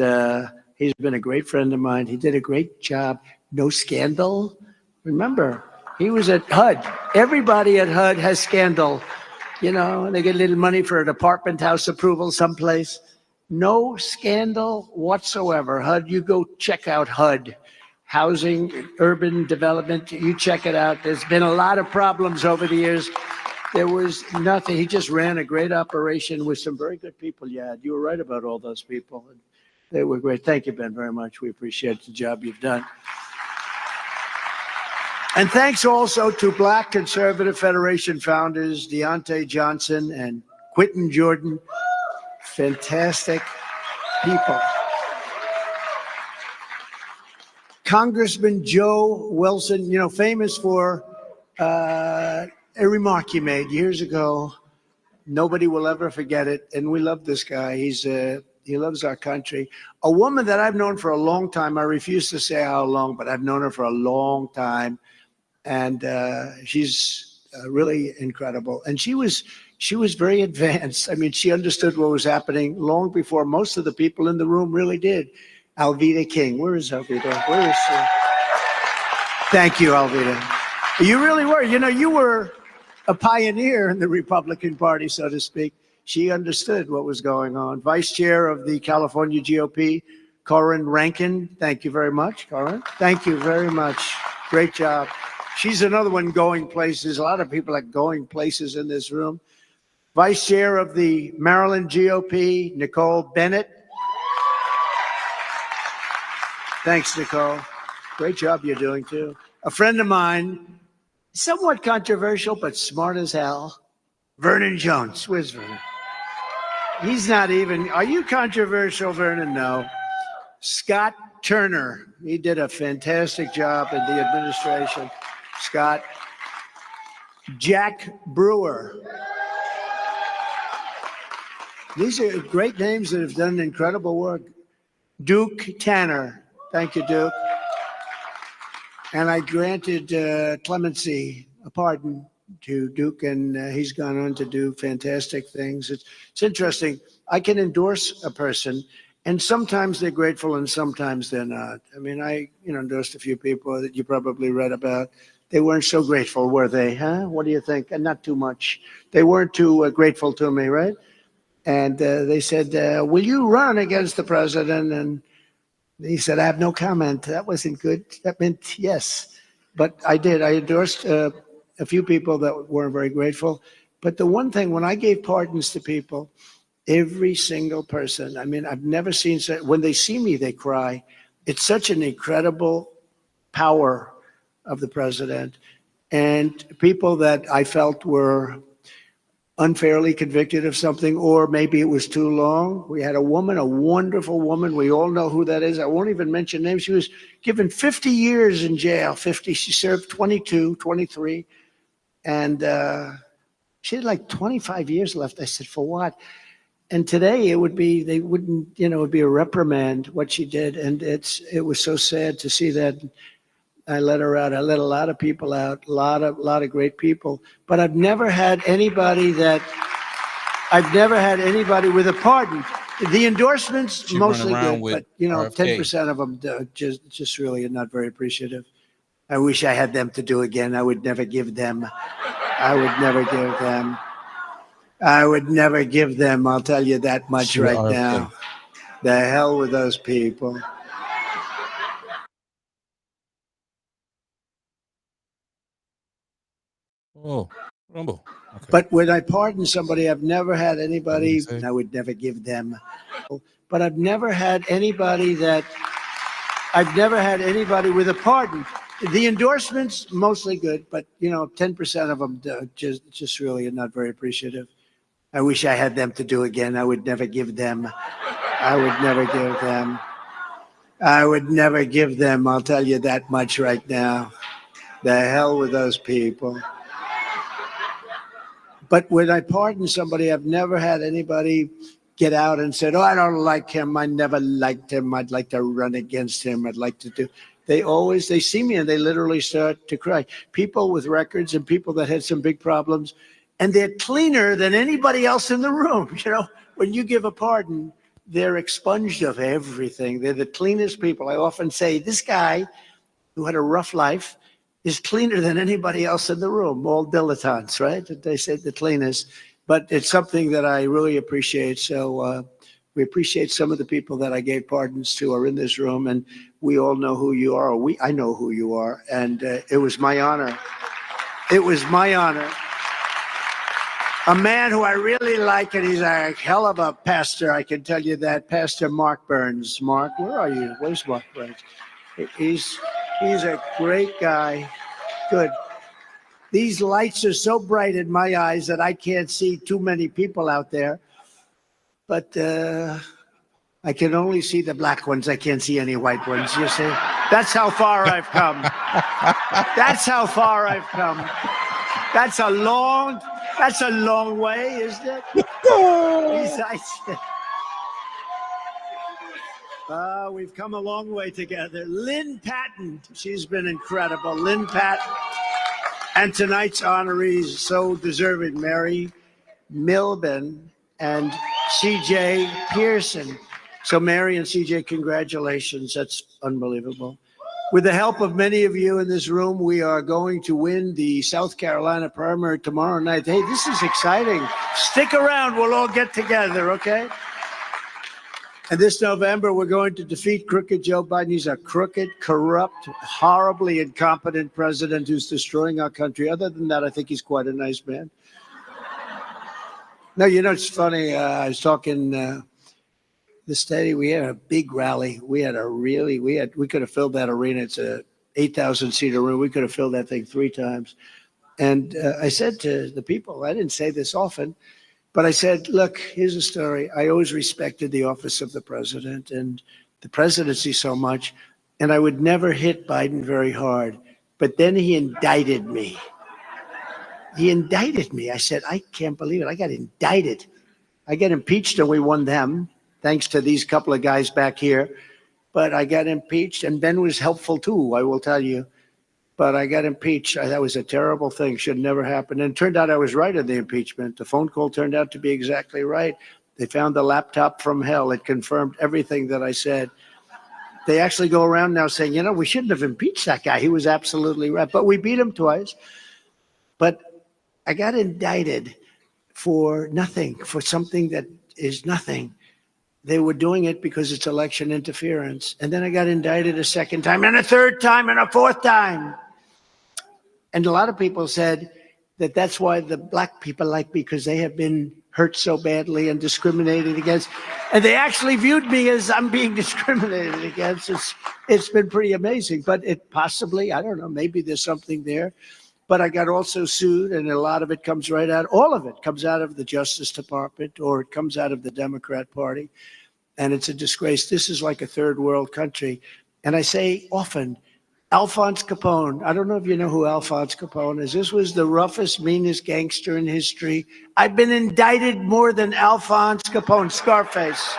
he's been a great friend of mine. He did a great job. No scandal. Remember, he was at HUD. Everybody at HUD has scandal. You know, they get a little money for an apartment house approval someplace. No scandal whatsoever. HUD, you go check out HUD. Housing, urban development, you check it out. There's been a lot of problems over the years. There was nothing. He just ran a great operation with some very good people. Yeah, you were right about all those people. They were great. Thank you, Ben, very much. We appreciate the job you've done. And thanks also to Black Conservative Federation founders Deontay Johnson and Quentin Jordan. Fantastic people. Congressman Joe Wilson, you know, famous for a remark he made years ago. Nobody will ever forget it. And we love this guy. He loves our country. A woman that I've known for a long time. I refuse to say how long, but I've known her for a long time. And she's really incredible. And she was very advanced. I mean, she understood what was happening long before most of the people in the room really did. Alveda King. Where is Alveda? Where is she? Thank you, Alveda. You really were. You know, you were a pioneer in the Republican Party, so to speak. She understood what was going on. Vice Chair of the California GOP, Corinne Rankin. Thank you very much, Corinne. Thank you very much. Great job. She's another one going places. A lot of people are going places in this room. Vice Chair of the Maryland GOP, Nicole Bennett. Thanks, Nicole. Great job you're doing, too. A friend of mine, somewhat controversial, but smart as hell, Vernon Jones. Where's Vernon? He's not even, are you controversial, Vernon? No. Scott Turner. He did a fantastic job in the administration. Scott. Jack Brewer. These are great names that have done incredible work. Duke Tanner. Thank you, Duke. And I granted clemency, a pardon to Duke, and he's gone on to do fantastic things. It's interesting. I can endorse a person, and sometimes they're grateful and sometimes they're not. I mean, I endorsed a few people that you probably read about. They weren't so grateful, were they? Huh? What do you think? And not too much. They weren't too grateful to me, right? And they said, will you run against the president? And he said, I have no comment. That wasn't good. That meant yes. But I did. I endorsed a few people that weren't very grateful. But the one thing, when I gave pardons to people, every single person, I mean, I've never seen, when they see me, they cry. It's such an incredible power of the president. And people that I felt were unfairly convicted of something, or maybe it was too long. We had a woman, a wonderful woman. We all know who that is. I won't even mention names. She was given 50 years in jail, 50. She served 22, 23. And she had like 25 years left. I said, for what? And today it would be, they wouldn't, it would be a reprimand, what she did. And it was so sad to see that. I let her out. I let a lot of people out, a lot of great people. But I've never had anybody with a pardon. The endorsements, mostly good, but 10% of them just really are not very appreciative. I wish I had them to do again. I would never give them. I would never give them. I'll tell you that much right now. The hell with those people. Oh, Rumble. Okay. But when I pardon somebody, I've never had anybody, I would never give them. But I've never had anybody with a pardon. The endorsements, mostly good, but 10% of them just really are not very appreciative. I wish I had them to do again. I would never give them. I would never give them. I would never give them. I'll tell you that much right now. The hell with those people. But when I pardon somebody, I've never had anybody get out and said, oh, I don't like him. I never liked him. I'd like to run against him. I'd like to do. They see me and they literally start to cry. People with records and people that had some big problems, and they're cleaner than anybody else in the room. When you give a pardon, they're expunged of everything. They're the cleanest people. I often say, this guy who had a rough life is cleaner than anybody else in the room, all dilettantes, right? They say the cleanest, but it's something that I really appreciate. So We appreciate some of the people that I gave pardons to are in this room, and we all know who you are. I know who you are, and it was my honor. It was my honor. A man who I really like, and he's a hell of a pastor, I can tell you that, Pastor Mark Burns. Mark, where are you? Where's Mark Burns? He's a great guy. Good. These lights are so bright in my eyes that I can't see too many people out there. But I can only see the black ones. I can't see any white ones, you see? That's how far I've come. That's how far I've come. That's a long way, isn't it? We've come a long way together. Lynn Patton, she's been incredible. Lynn Patton. And tonight's honorees, so deserving, Mary Milben and C.J. Pearson. So Mary and C.J., congratulations. That's unbelievable. With the help of many of you in this room, we are going to win the South Carolina primary tomorrow night. Hey, this is exciting. Stick around. We'll all get together, okay? And this November, we're going to defeat crooked Joe Biden. He's a crooked, corrupt, horribly incompetent president who's destroying our country. Other than that, I think he's quite a nice man. No, you know, it's funny. I was talking the steady. We had a big rally. We could have filled that arena. It's a 8,000 seat arena. We could have filled that thing 3 times. And I said to the people, I didn't say this often, but I said, look, here's a story. I always respected the office of the president and the presidency so much, and I would never hit Biden very hard. But then he indicted me. He indicted me. I said, I can't believe it. I got indicted. I got impeached and we won them, thanks to these couple of guys back here. But I got impeached, and Ben was helpful too, I will tell you. But I got impeached. That was a terrible thing. Should never happen. And it turned out I was right in the impeachment. The phone call turned out to be exactly right. They found the laptop from hell. It confirmed everything that I said. They actually go around now saying, you know, we shouldn't have impeached that guy. He was absolutely right. But we beat him twice. But I got indicted for nothing, for something that is nothing. They were doing it because it's election interference. And then I got indicted a second time and a third time and a fourth time. And a lot of people said that that's why the black people like me, because they have been hurt so badly and discriminated against. And they actually viewed me as I'm being discriminated against. It's been pretty amazing. But it possibly, I don't know, maybe there's something there. But I got also sued, and a lot of it comes right out. All of it comes out of the Justice Department, or it comes out of the Democrat Party. And it's a disgrace. This is like a third world country. And I say often, Alphonse Capone, I don't know if you know who Alphonse Capone is. This was the roughest, meanest gangster in history. I've been indicted more than Alphonse Capone, Scarface.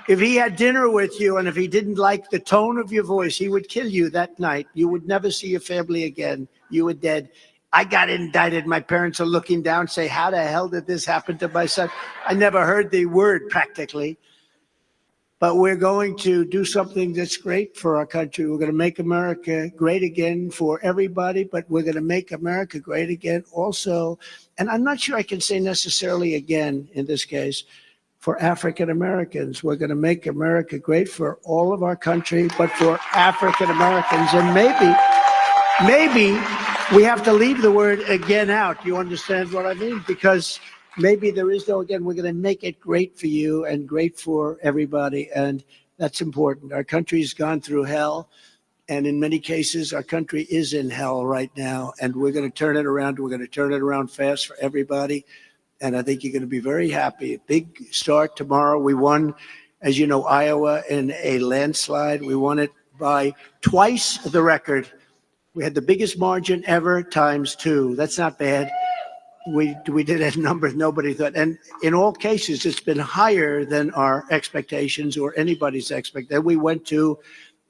If he had dinner with you and if he didn't like the tone of your voice, he would kill you that night. You would never see your family again. You were dead. I got indicted. My parents are looking down, say, how the hell did this happen to my son? I never heard the word practically. But we're going to do something that's great for our country. We're going to make America great again for everybody, but we're going to make America great again also. And I'm not sure I can say necessarily again in this case for African Americans. We're going to make America great for all of our country, but for African Americans. And maybe we have to leave the word again out. You understand what I mean? Because maybe there is no again. We're going to make it great for you and great for everybody. And that's important. Our country's gone through hell. And in many cases, our country is in hell right now. And we're going to turn it around. We're going to turn it around fast for everybody. And I think you're going to be very happy. A big start tomorrow. We won, as you know, Iowa in a landslide. We won it by twice the record. We had the biggest margin ever times 2. That's not bad. We did a number nobody thought. And in all cases, it's been higher than our expectations or anybody's expectation. We went to,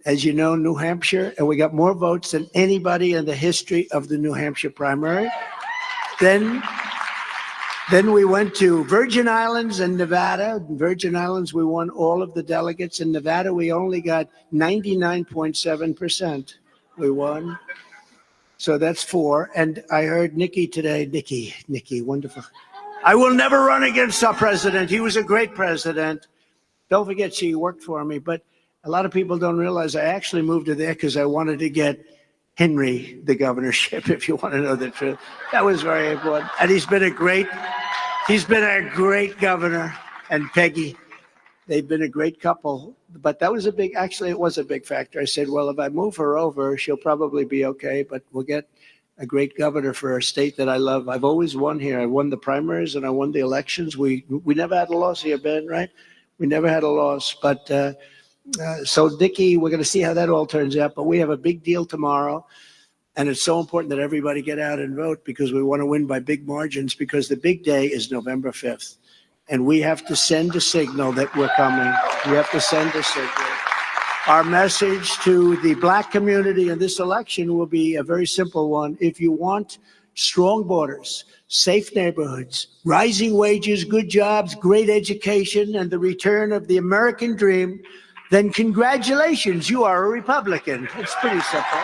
as you know, New Hampshire, and we got more votes than anybody in the history of the New Hampshire primary. Then we went to Virgin Islands and Nevada. In Virgin Islands, we won all of the delegates. In Nevada, we only got 99.7%. We won. So that's 4. And I heard Nikki today. Nikki, wonderful. I will never run against our president. He was a great president. Don't forget, she worked for me. But a lot of people don't realize I actually moved her there because I wanted to get Henry the governorship, if you want to know the truth. That was very important. And he's been a great governor. And Peggy, they've been a great couple. But that was actually, it was a big factor. I said, well, if I move her over, she'll probably be okay, but we'll get a great governor for a state that I love. I've always won here. I won the primaries and I won the elections. We never had a loss here, Ben, right? We never had a loss. But so, Nikki, we're going to see how that all turns out. But we have a big deal tomorrow. And it's so important that everybody get out and vote because we want to win by big margins because the big day is November 5th. And we have to send a signal that we're coming. We have to send a signal. Our message to the Black community in this election will be a very simple one. If you want strong borders, safe neighborhoods, rising wages, good jobs, great education, and the return of the American dream, then congratulations, you are a Republican. It's pretty simple.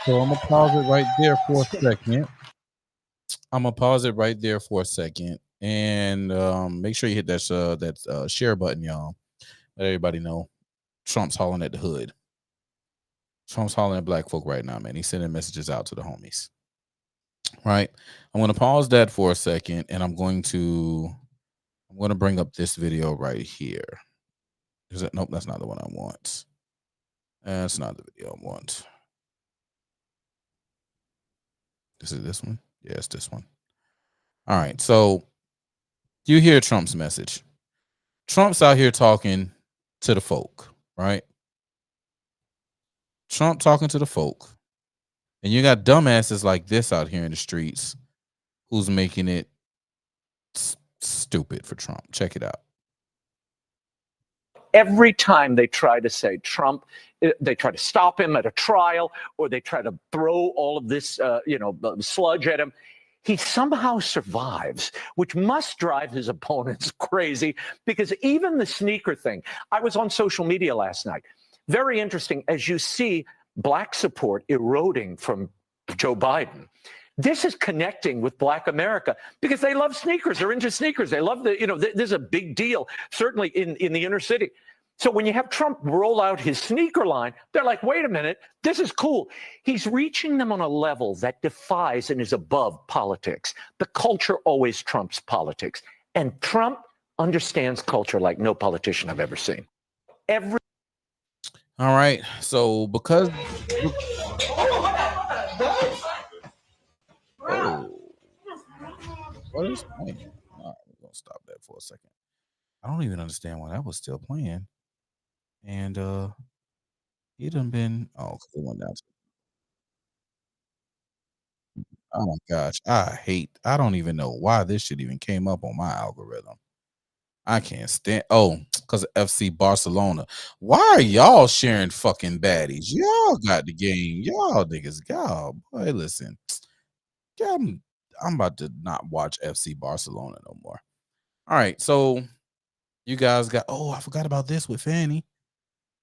So I'm gonna pause it right there for a second. And make sure you hit that share button, y'all. Let everybody know Trump's hollering at the hood. Trump's hollering at black folk right now, man. He's sending messages out to the homies. Right. I'm gonna pause that for a second, and I'm going to bring up this video right here. Nope, that's not the one I want. That's not the video I want. Is it this one? Yeah, it's this one. All right. So you hear Trump's message. Trump's out here talking to the folk, right? Trump talking to the folk. And you got dumbasses like this out here in the streets who's making it stupid for Trump. Check it out. Every time they try to say Trump, they try to stop him at a trial, or they try to throw all of this, sludge at him, he somehow survives, which must drive his opponents crazy, because even the sneaker thing, I was on social media last night. Very interesting, as you see black support eroding from Joe Biden. This is connecting with Black America because they love sneakers. They're into sneakers. They love this is a big deal, certainly in the inner city. So when you have Trump roll out his sneaker line, they're like, wait a minute, this is cool. He's reaching them on a level that defies and is above politics. The culture always trumps politics. And Trump understands culture like no politician I've ever seen. All right. So because what is playing? All right, we're gonna stop that for a second. I don't even understand why that was still playing. And he done been it went down to, oh my gosh, I don't even know why this shit even came up on my algorithm. I can't stand because of FC Barcelona. Why are y'all sharing fucking baddies? Y'all got the game. Y'all niggas, y'all boy, listen. I'm about to not watch FC Barcelona no more. All right, so you guys got I forgot about this with Fanny.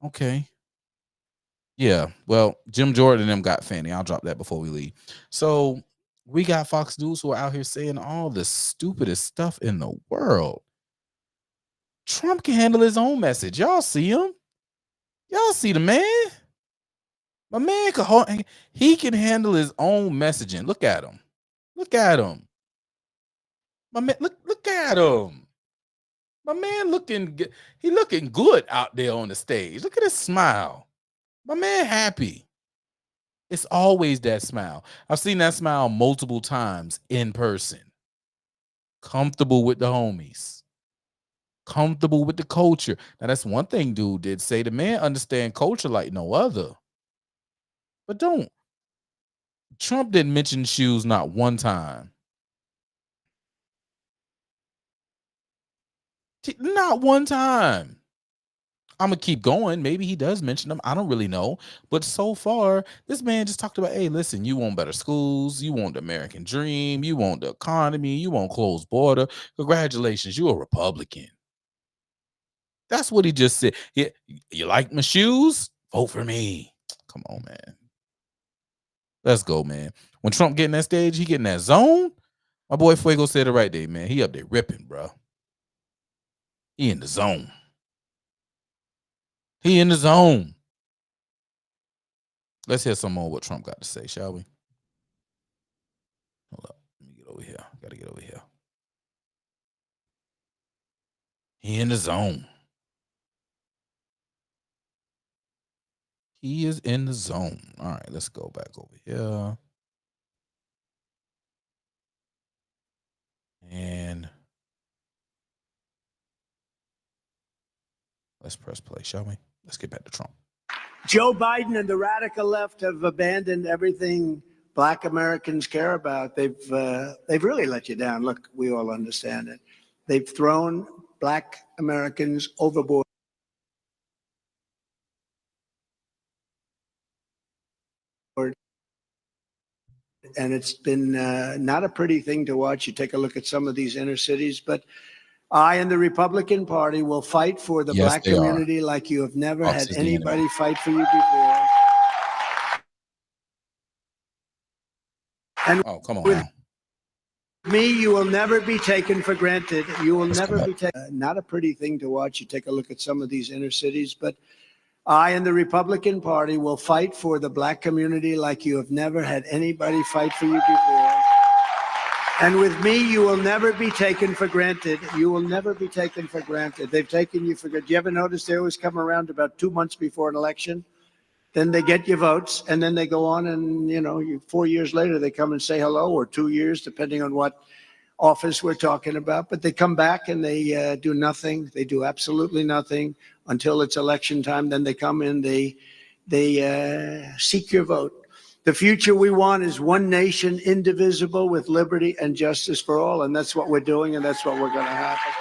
Okay. Yeah, well, Jim Jordan and them got Fanny. I'll drop that before we leave. So we got Fox News who are out here saying all the stupidest stuff in the world. Trump can handle his own message. Y'all see him? Y'all see the man? My man he can handle his own messaging. Look at him. Look at him. My man, look at him. My man looking good out there on the stage. Look at his smile. My man happy. It's always that smile. I've seen that smile multiple times in person. Comfortable with the homies. Comfortable with the culture. Now that's one thing dude did say. The man understand culture like no other. But Trump didn't mention shoes not one time. Not one time. I'm gonna keep going. Maybe he does mention them. I don't really know. But so far, this man just talked about, hey, listen, you want better schools, you want the American dream, you want the economy, you want closed border. Congratulations, you're a Republican. That's what he just said. Yeah, you like my shoes? Vote for me. Come on, man. Let's go, man. When Trump get in that stage, he get in that zone. My boy Fuego said it right there, man. He up there ripping, bro. He in the zone. He in the zone. Let's hear some more what Trump got to say, shall we? Hold up. Let me get over here. Gotta get over here. He in the zone. He is in the zone. All right, let's go back over here. And let's press play, shall we? Let's get back to Trump. Joe Biden and the radical left have abandoned everything Black Americans care about. They've really let you down. Look, we all understand it. They've thrown Black Americans overboard. And it's been not a pretty thing to watch. You take a look at some of these inner cities, but I and the Republican Party will fight for the Black community like you have never had anybody fight for you before. And come on. With me, you will never be taken for granted. You will never be taken. Not a pretty thing to watch. You take a look at some of these inner cities, but I and the Republican Party will fight for the Black community like you have never had anybody fight for you before. And with me, you will never be taken for granted. You will never be taken for granted. They've taken you for granted. You ever notice they always come around about 2 months before an election? Then they get your votes, and then they go on and, 4 years later, they come and say hello, or 2 years, depending on what office we're talking about. But they come back and they do nothing. They do absolutely nothing until it's election time. Then they come in, they seek your vote. The future we want is one nation, indivisible, with liberty and justice for all. And that's what we're doing, and that's what we're going to happen.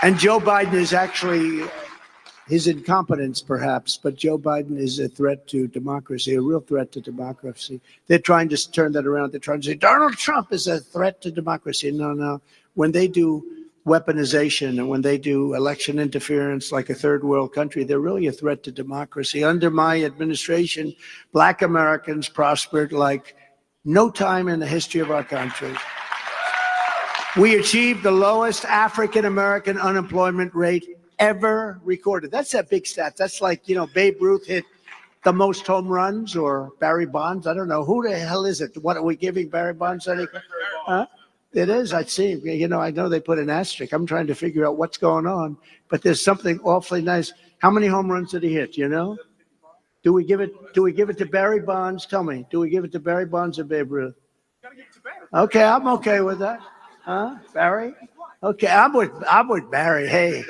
And Joe Biden is actually, his incompetence perhaps, but Joe Biden is a threat to democracy, a real threat to democracy. They're trying to turn that around. They're trying to say Donald Trump is a threat to democracy. No. When they do weaponization and when they do election interference like a third world country, they're really a threat to democracy. Under my administration, Black Americans prospered like no time in the history of our country. We achieved the lowest African American unemployment rate ever recorded. That's a big stat. That's like, Babe Ruth hit the most home runs, or Barry Bonds. I don't know. Who the hell is it? What are we giving Barry Bonds? Huh? It is, I see. I know they put an asterisk. I'm trying to figure out what's going on, but there's something awfully nice. How many home runs did he hit? Do we give it to Barry Bonds? Tell me. Do we give it to Barry Bonds or Babe Ruth? Okay, I'm okay with that. Huh? Barry? Okay, I'm with Barry. Hey.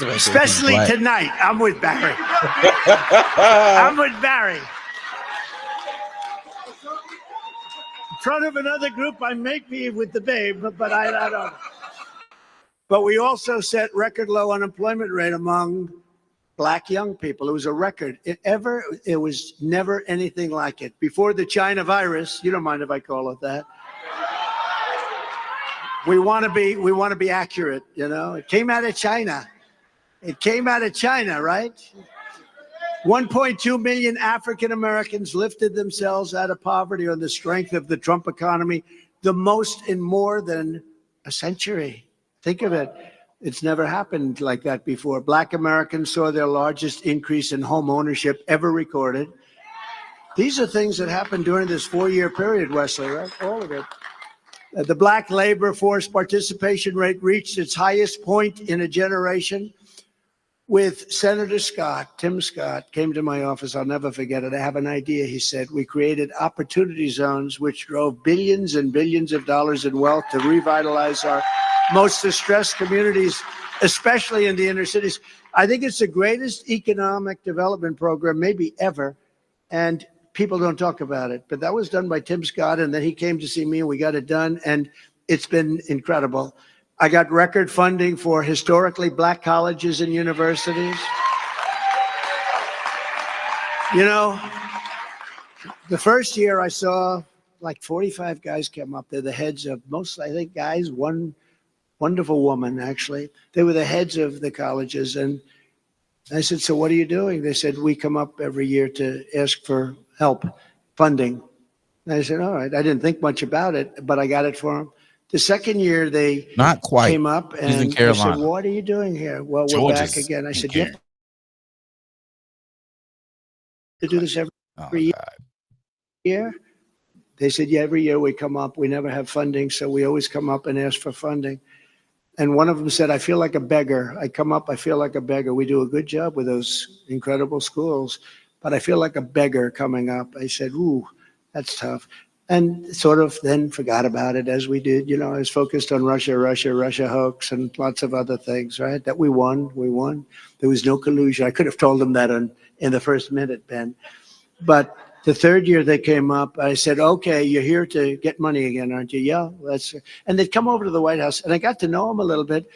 Especially tonight. I'm with Barry. I'm with Barry. In front of another group, I may be with the Babe, but I don't. But we also set record low unemployment rate among Black young people. It was a record. It was never anything like it. Before the China virus, you don't mind if I call it that. We want to be accurate, It came out of China. It came out of China, right? 1.2 million African Americans lifted themselves out of poverty on the strength of the Trump economy, the most in more than a century. Think of it. It's never happened like that before. Black Americans saw their largest increase in home ownership ever recorded. These are things that happened during this 4-year period, Wesley, right? All of it. The Black labor force participation rate reached its highest point in a generation. With Senator Scott, Tim Scott, came to my office. I'll never forget it. I have an idea, he said. We created opportunity zones, which drove billions and billions of dollars in wealth to revitalize our most distressed communities, especially in the inner cities. I think it's the greatest economic development program maybe ever, and people don't talk about it. But that was done by Tim Scott, and then he came to see me, and we got it done, and it's been incredible. I got record funding for historically Black colleges and universities. The first year I saw like 45 guys come up. They're the heads of most, I think, guys, one wonderful woman, actually. They were the heads of the colleges. And I said, so what are you doing? They said, we come up every year to ask for help, funding. And I said, all right. I didn't think much about it, but I got it for him. The second year, they Not quite. came up He's in and I Carolina. said, what are you doing here? Well, we're Georgia's back again. I in said, you have Carolina. to do this every Oh, year? They said, yeah, every year we come up. We never have funding, so we always come up and ask for funding. And one of them said, I feel like a beggar. I come up, I feel like a beggar. We do a good job with those incredible schools, but I feel like a beggar coming up. I said, ooh, that's tough. And sort of then forgot about it as we did. You know, I was focused on Russia hoax and lots of other things, right? That we won. There was no collusion. I could have told them that in the first minute, Ben. But the third year they came up, I said, okay, you're here to get money again, aren't you? Yeah, and they'd come over to the White House, and I got to know them a little bit,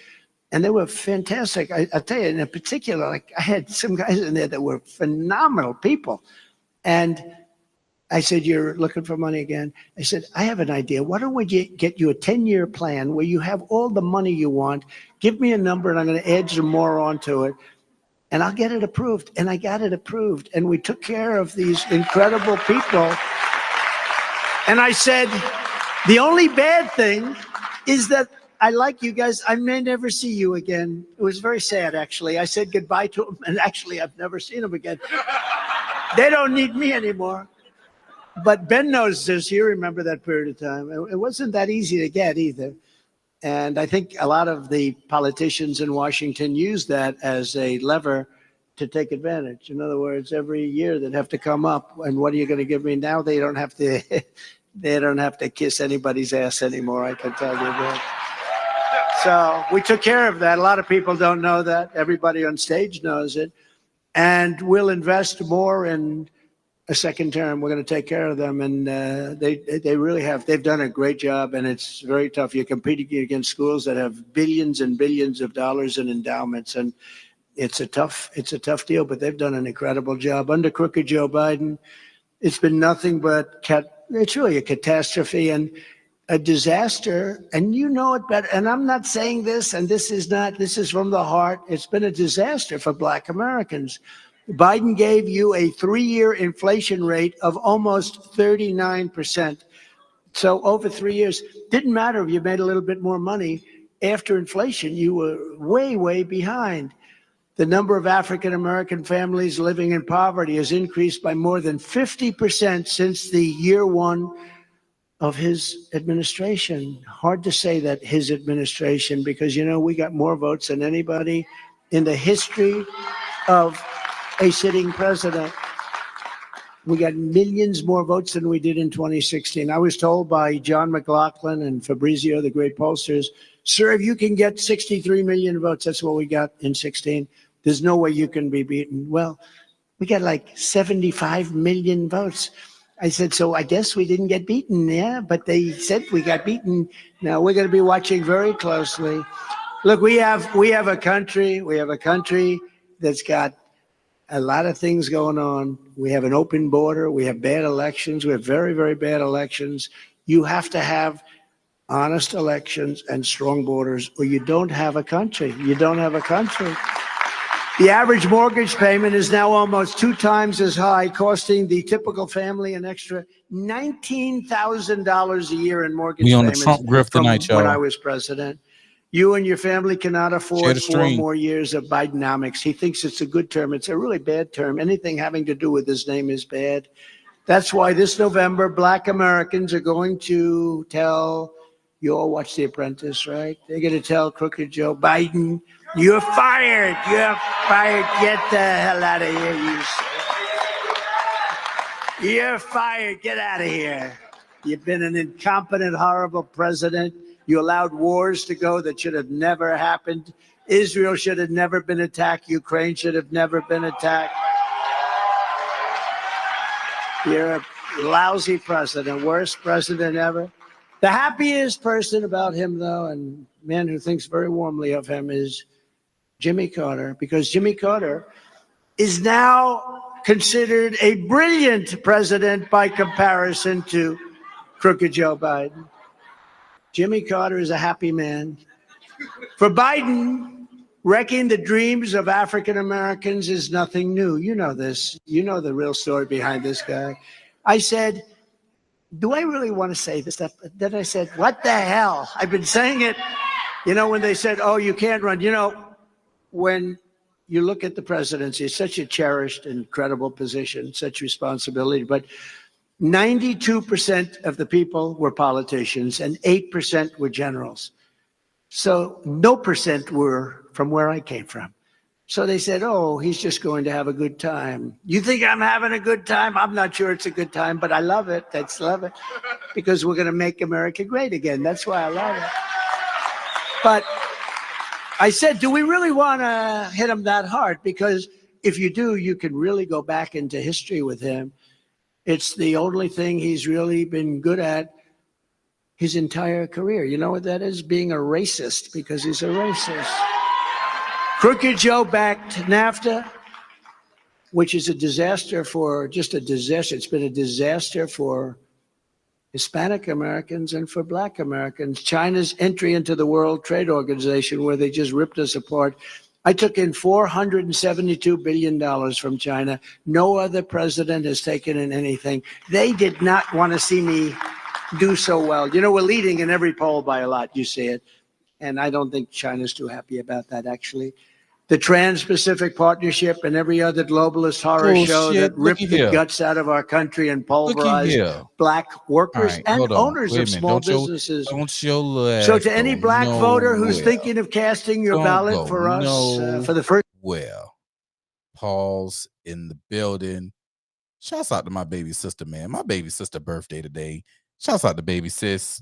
and they were fantastic. I tell you, in particular, like I had some guys in there that were phenomenal people. And I said, you're looking for money again? I said, I have an idea. Why don't we get you a 10-year plan where you have all the money you want? Give me a number, and I'm going to add some more onto it. And I'll get it approved. And I got it approved. And we took care of these incredible people. And I said, the only bad thing is that I like you guys. I may never see you again. It was very sad, actually. I said goodbye to them, and actually, I've never seen them again. They don't need me anymore. But Ben knows this. You remember that period of time. It wasn't that easy to get either. And I think a lot of the politicians in Washington use that as a lever to take advantage. In other words, every year they'd have to come up, and what are you going to give me now? They don't have to. They don't have to kiss anybody's ass anymore. I can tell you that. So we took care of that. A lot of people don't know that. Everybody on stage knows it, and we'll invest more in a second term. We're going to take care of them, and they really have. They've done a great job, and it's very tough. You're competing against schools that have billions and billions of dollars in endowments, and it's a tough deal. But they've done an incredible job under crooked Joe Biden. It's been nothing but it's really a catastrophe and a disaster, and you know it better. And I'm not saying this, and this is from the heart. It's been a disaster for Black Americans. Biden gave you a 3-year inflation rate of almost 39%. So over 3 years, didn't matter if you made a little bit more money. After inflation, you were way, way behind. The number of African-American families living in poverty has increased by more than 50% since the year one of his administration. Hard to say that his administration, because, you know, we got more votes than anybody in the history of a sitting president. We got millions more votes than we did in 2016. I was told by John McLaughlin and Fabrizio, the great pollsters, sir, if you can get 63 million votes, that's what we got in 16. There's no way you can be beaten. Well, we got like 75 million votes. I said, so I guess we didn't get beaten, yeah? But they said we got beaten. Now we're going to be watching very closely. Look, we have a country that's got a lot of things going on. We have an open border. We have bad elections. We have very, very bad elections. You have to have honest elections and strong borders, or you don't have a country. You don't have a country. The average mortgage payment is now almost 2 times as high, costing the typical family an extra $19,000 a year in mortgage We on the payments Trump grift from tonight, when y'all. I was president. You and your family cannot Share afford the 4 stream. more years of Bidenomics. He thinks it's a good term. It's a really bad term. Anything having to do with his name is bad. That's why this November, Black Americans are going to tell, you all watch The Apprentice, right? They're going to tell crooked Joe Biden, you're fired. You're fired. Get the hell out of here. You're fired. Get out of here. You've been an incompetent, horrible president. You allowed wars to go that should have never happened. Israel should have never been attacked. Ukraine should have never been attacked. You're a lousy president, worst president ever. The happiest person about him, though, and man who thinks very warmly of him, is Jimmy Carter, because Jimmy Carter is now considered a brilliant president by comparison to crooked Joe Biden. Jimmy Carter is a happy man. For Biden, wrecking the dreams of African Americans is nothing new. You know this. You know the real story behind this guy. I said, do I really want to say this stuff? Then I said, what the hell? I've been saying it. You know, when they said, oh, you can't run. You know, when you look at the presidency, it's such a cherished, incredible position, such responsibility. But 92% of the people were politicians and 8% were generals. So no percent were from where I came from. So they said, oh, he's just going to have a good time. You think I'm having a good time? I'm not sure it's a good time, but I love it. That's love it. Because we're going to make America great again. That's why I love it. But I said, do we really want to hit him that hard? Because if you do, you can really go back into history with him. It's the only thing he's really been good at his entire career. You know what that is? Being a racist, because he's a racist. Crooked Joe backed NAFTA, which is a disaster for, just a disaster. It's been a disaster for Hispanic Americans and for Black Americans. China's entry into the World Trade Organization, where they just ripped us apart. I took in $472 billion from China. No other president has taken in anything. They did not want to see me do so well. You know, we're leading in every poll by a lot. You see it. And I don't think China's too happy about that, actually. The Trans-Pacific Partnership and every other globalist horror show that ripped the guts out of our country and pulverized Black workers and owners of small businesses. So to any Black voter who's thinking of casting your ballot for us for the first... Well, Paul's in the building. Shouts out to my baby sister, man. My baby sister birthday today. Shouts out to baby sis.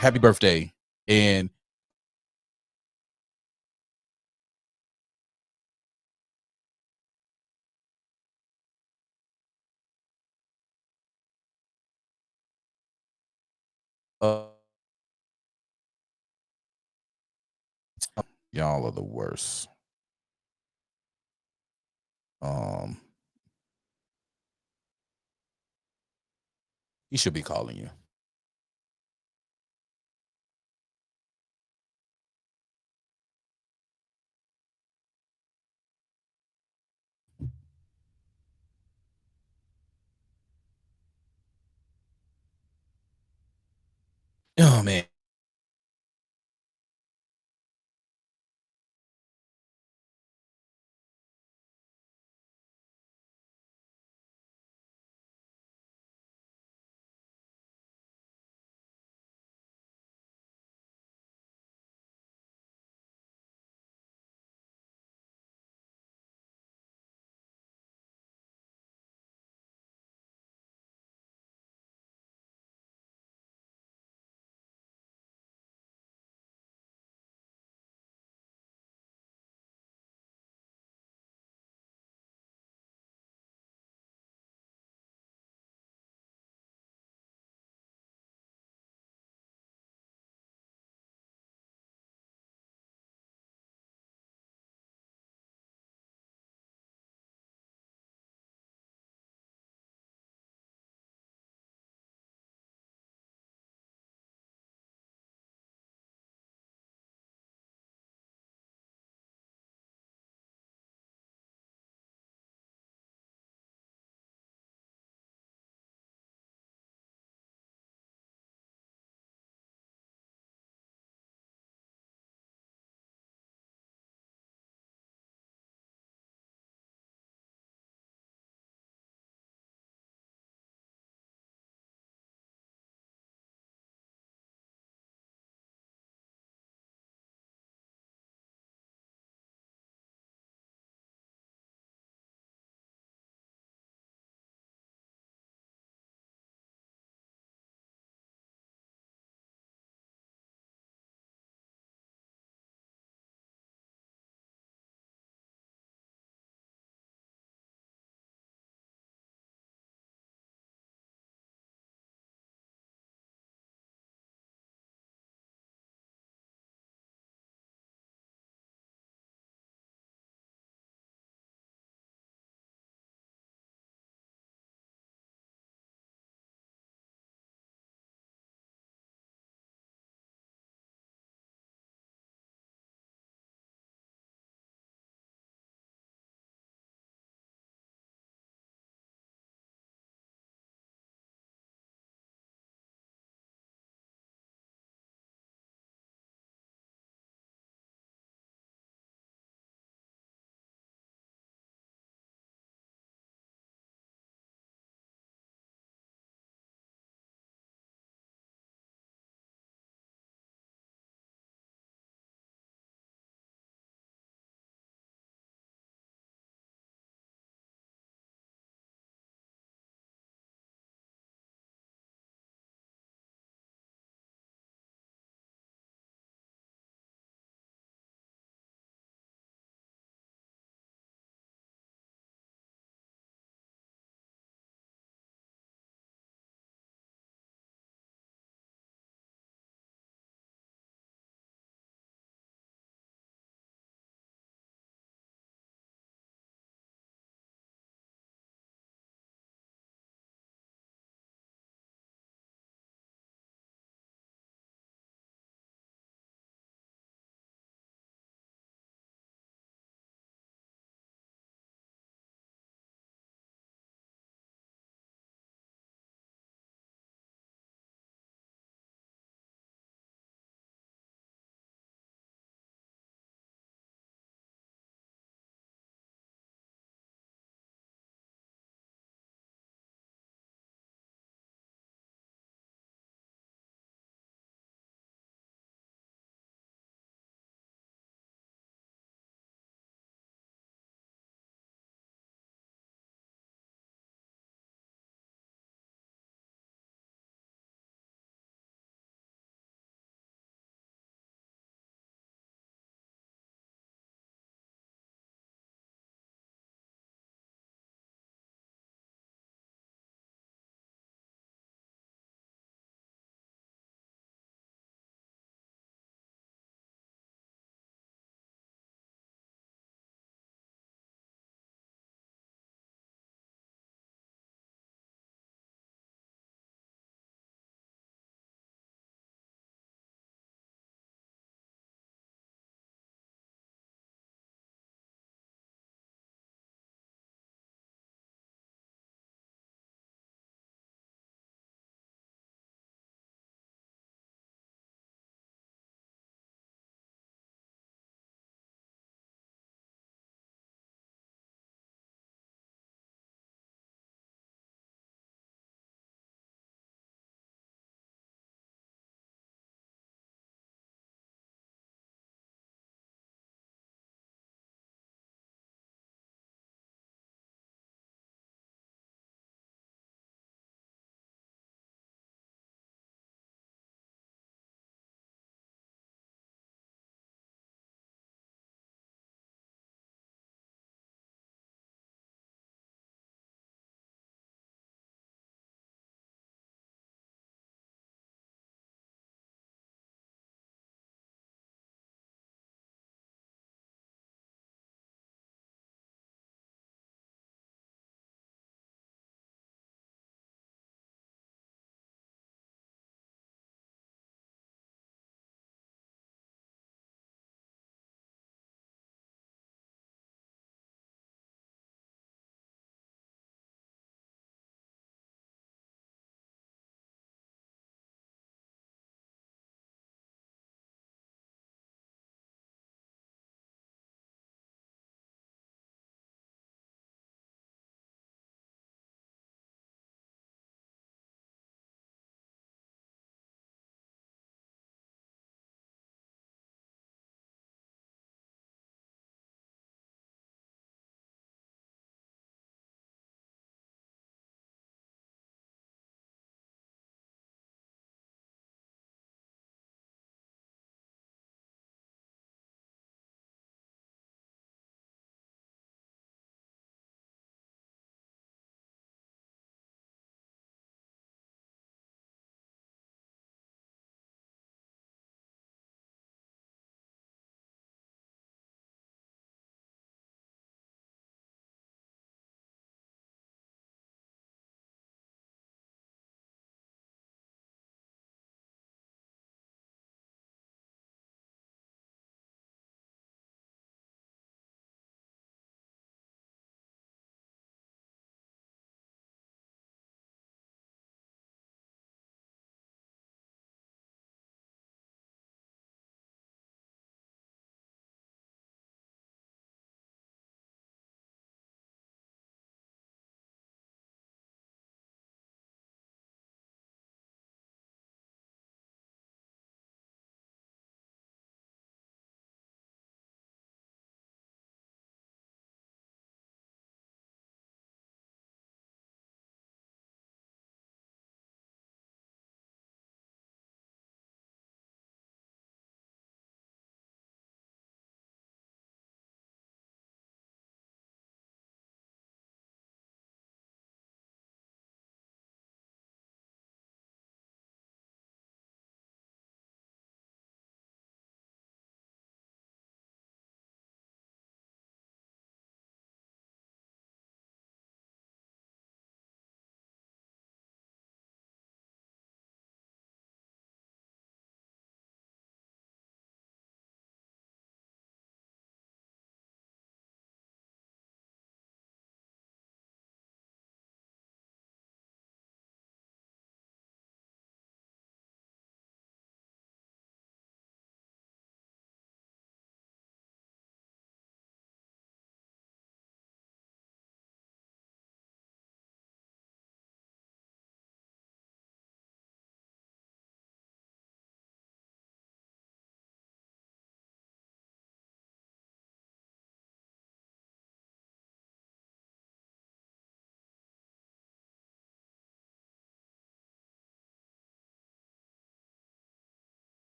Happy birthday. And y'all are the worst. He should be calling you. Oh man.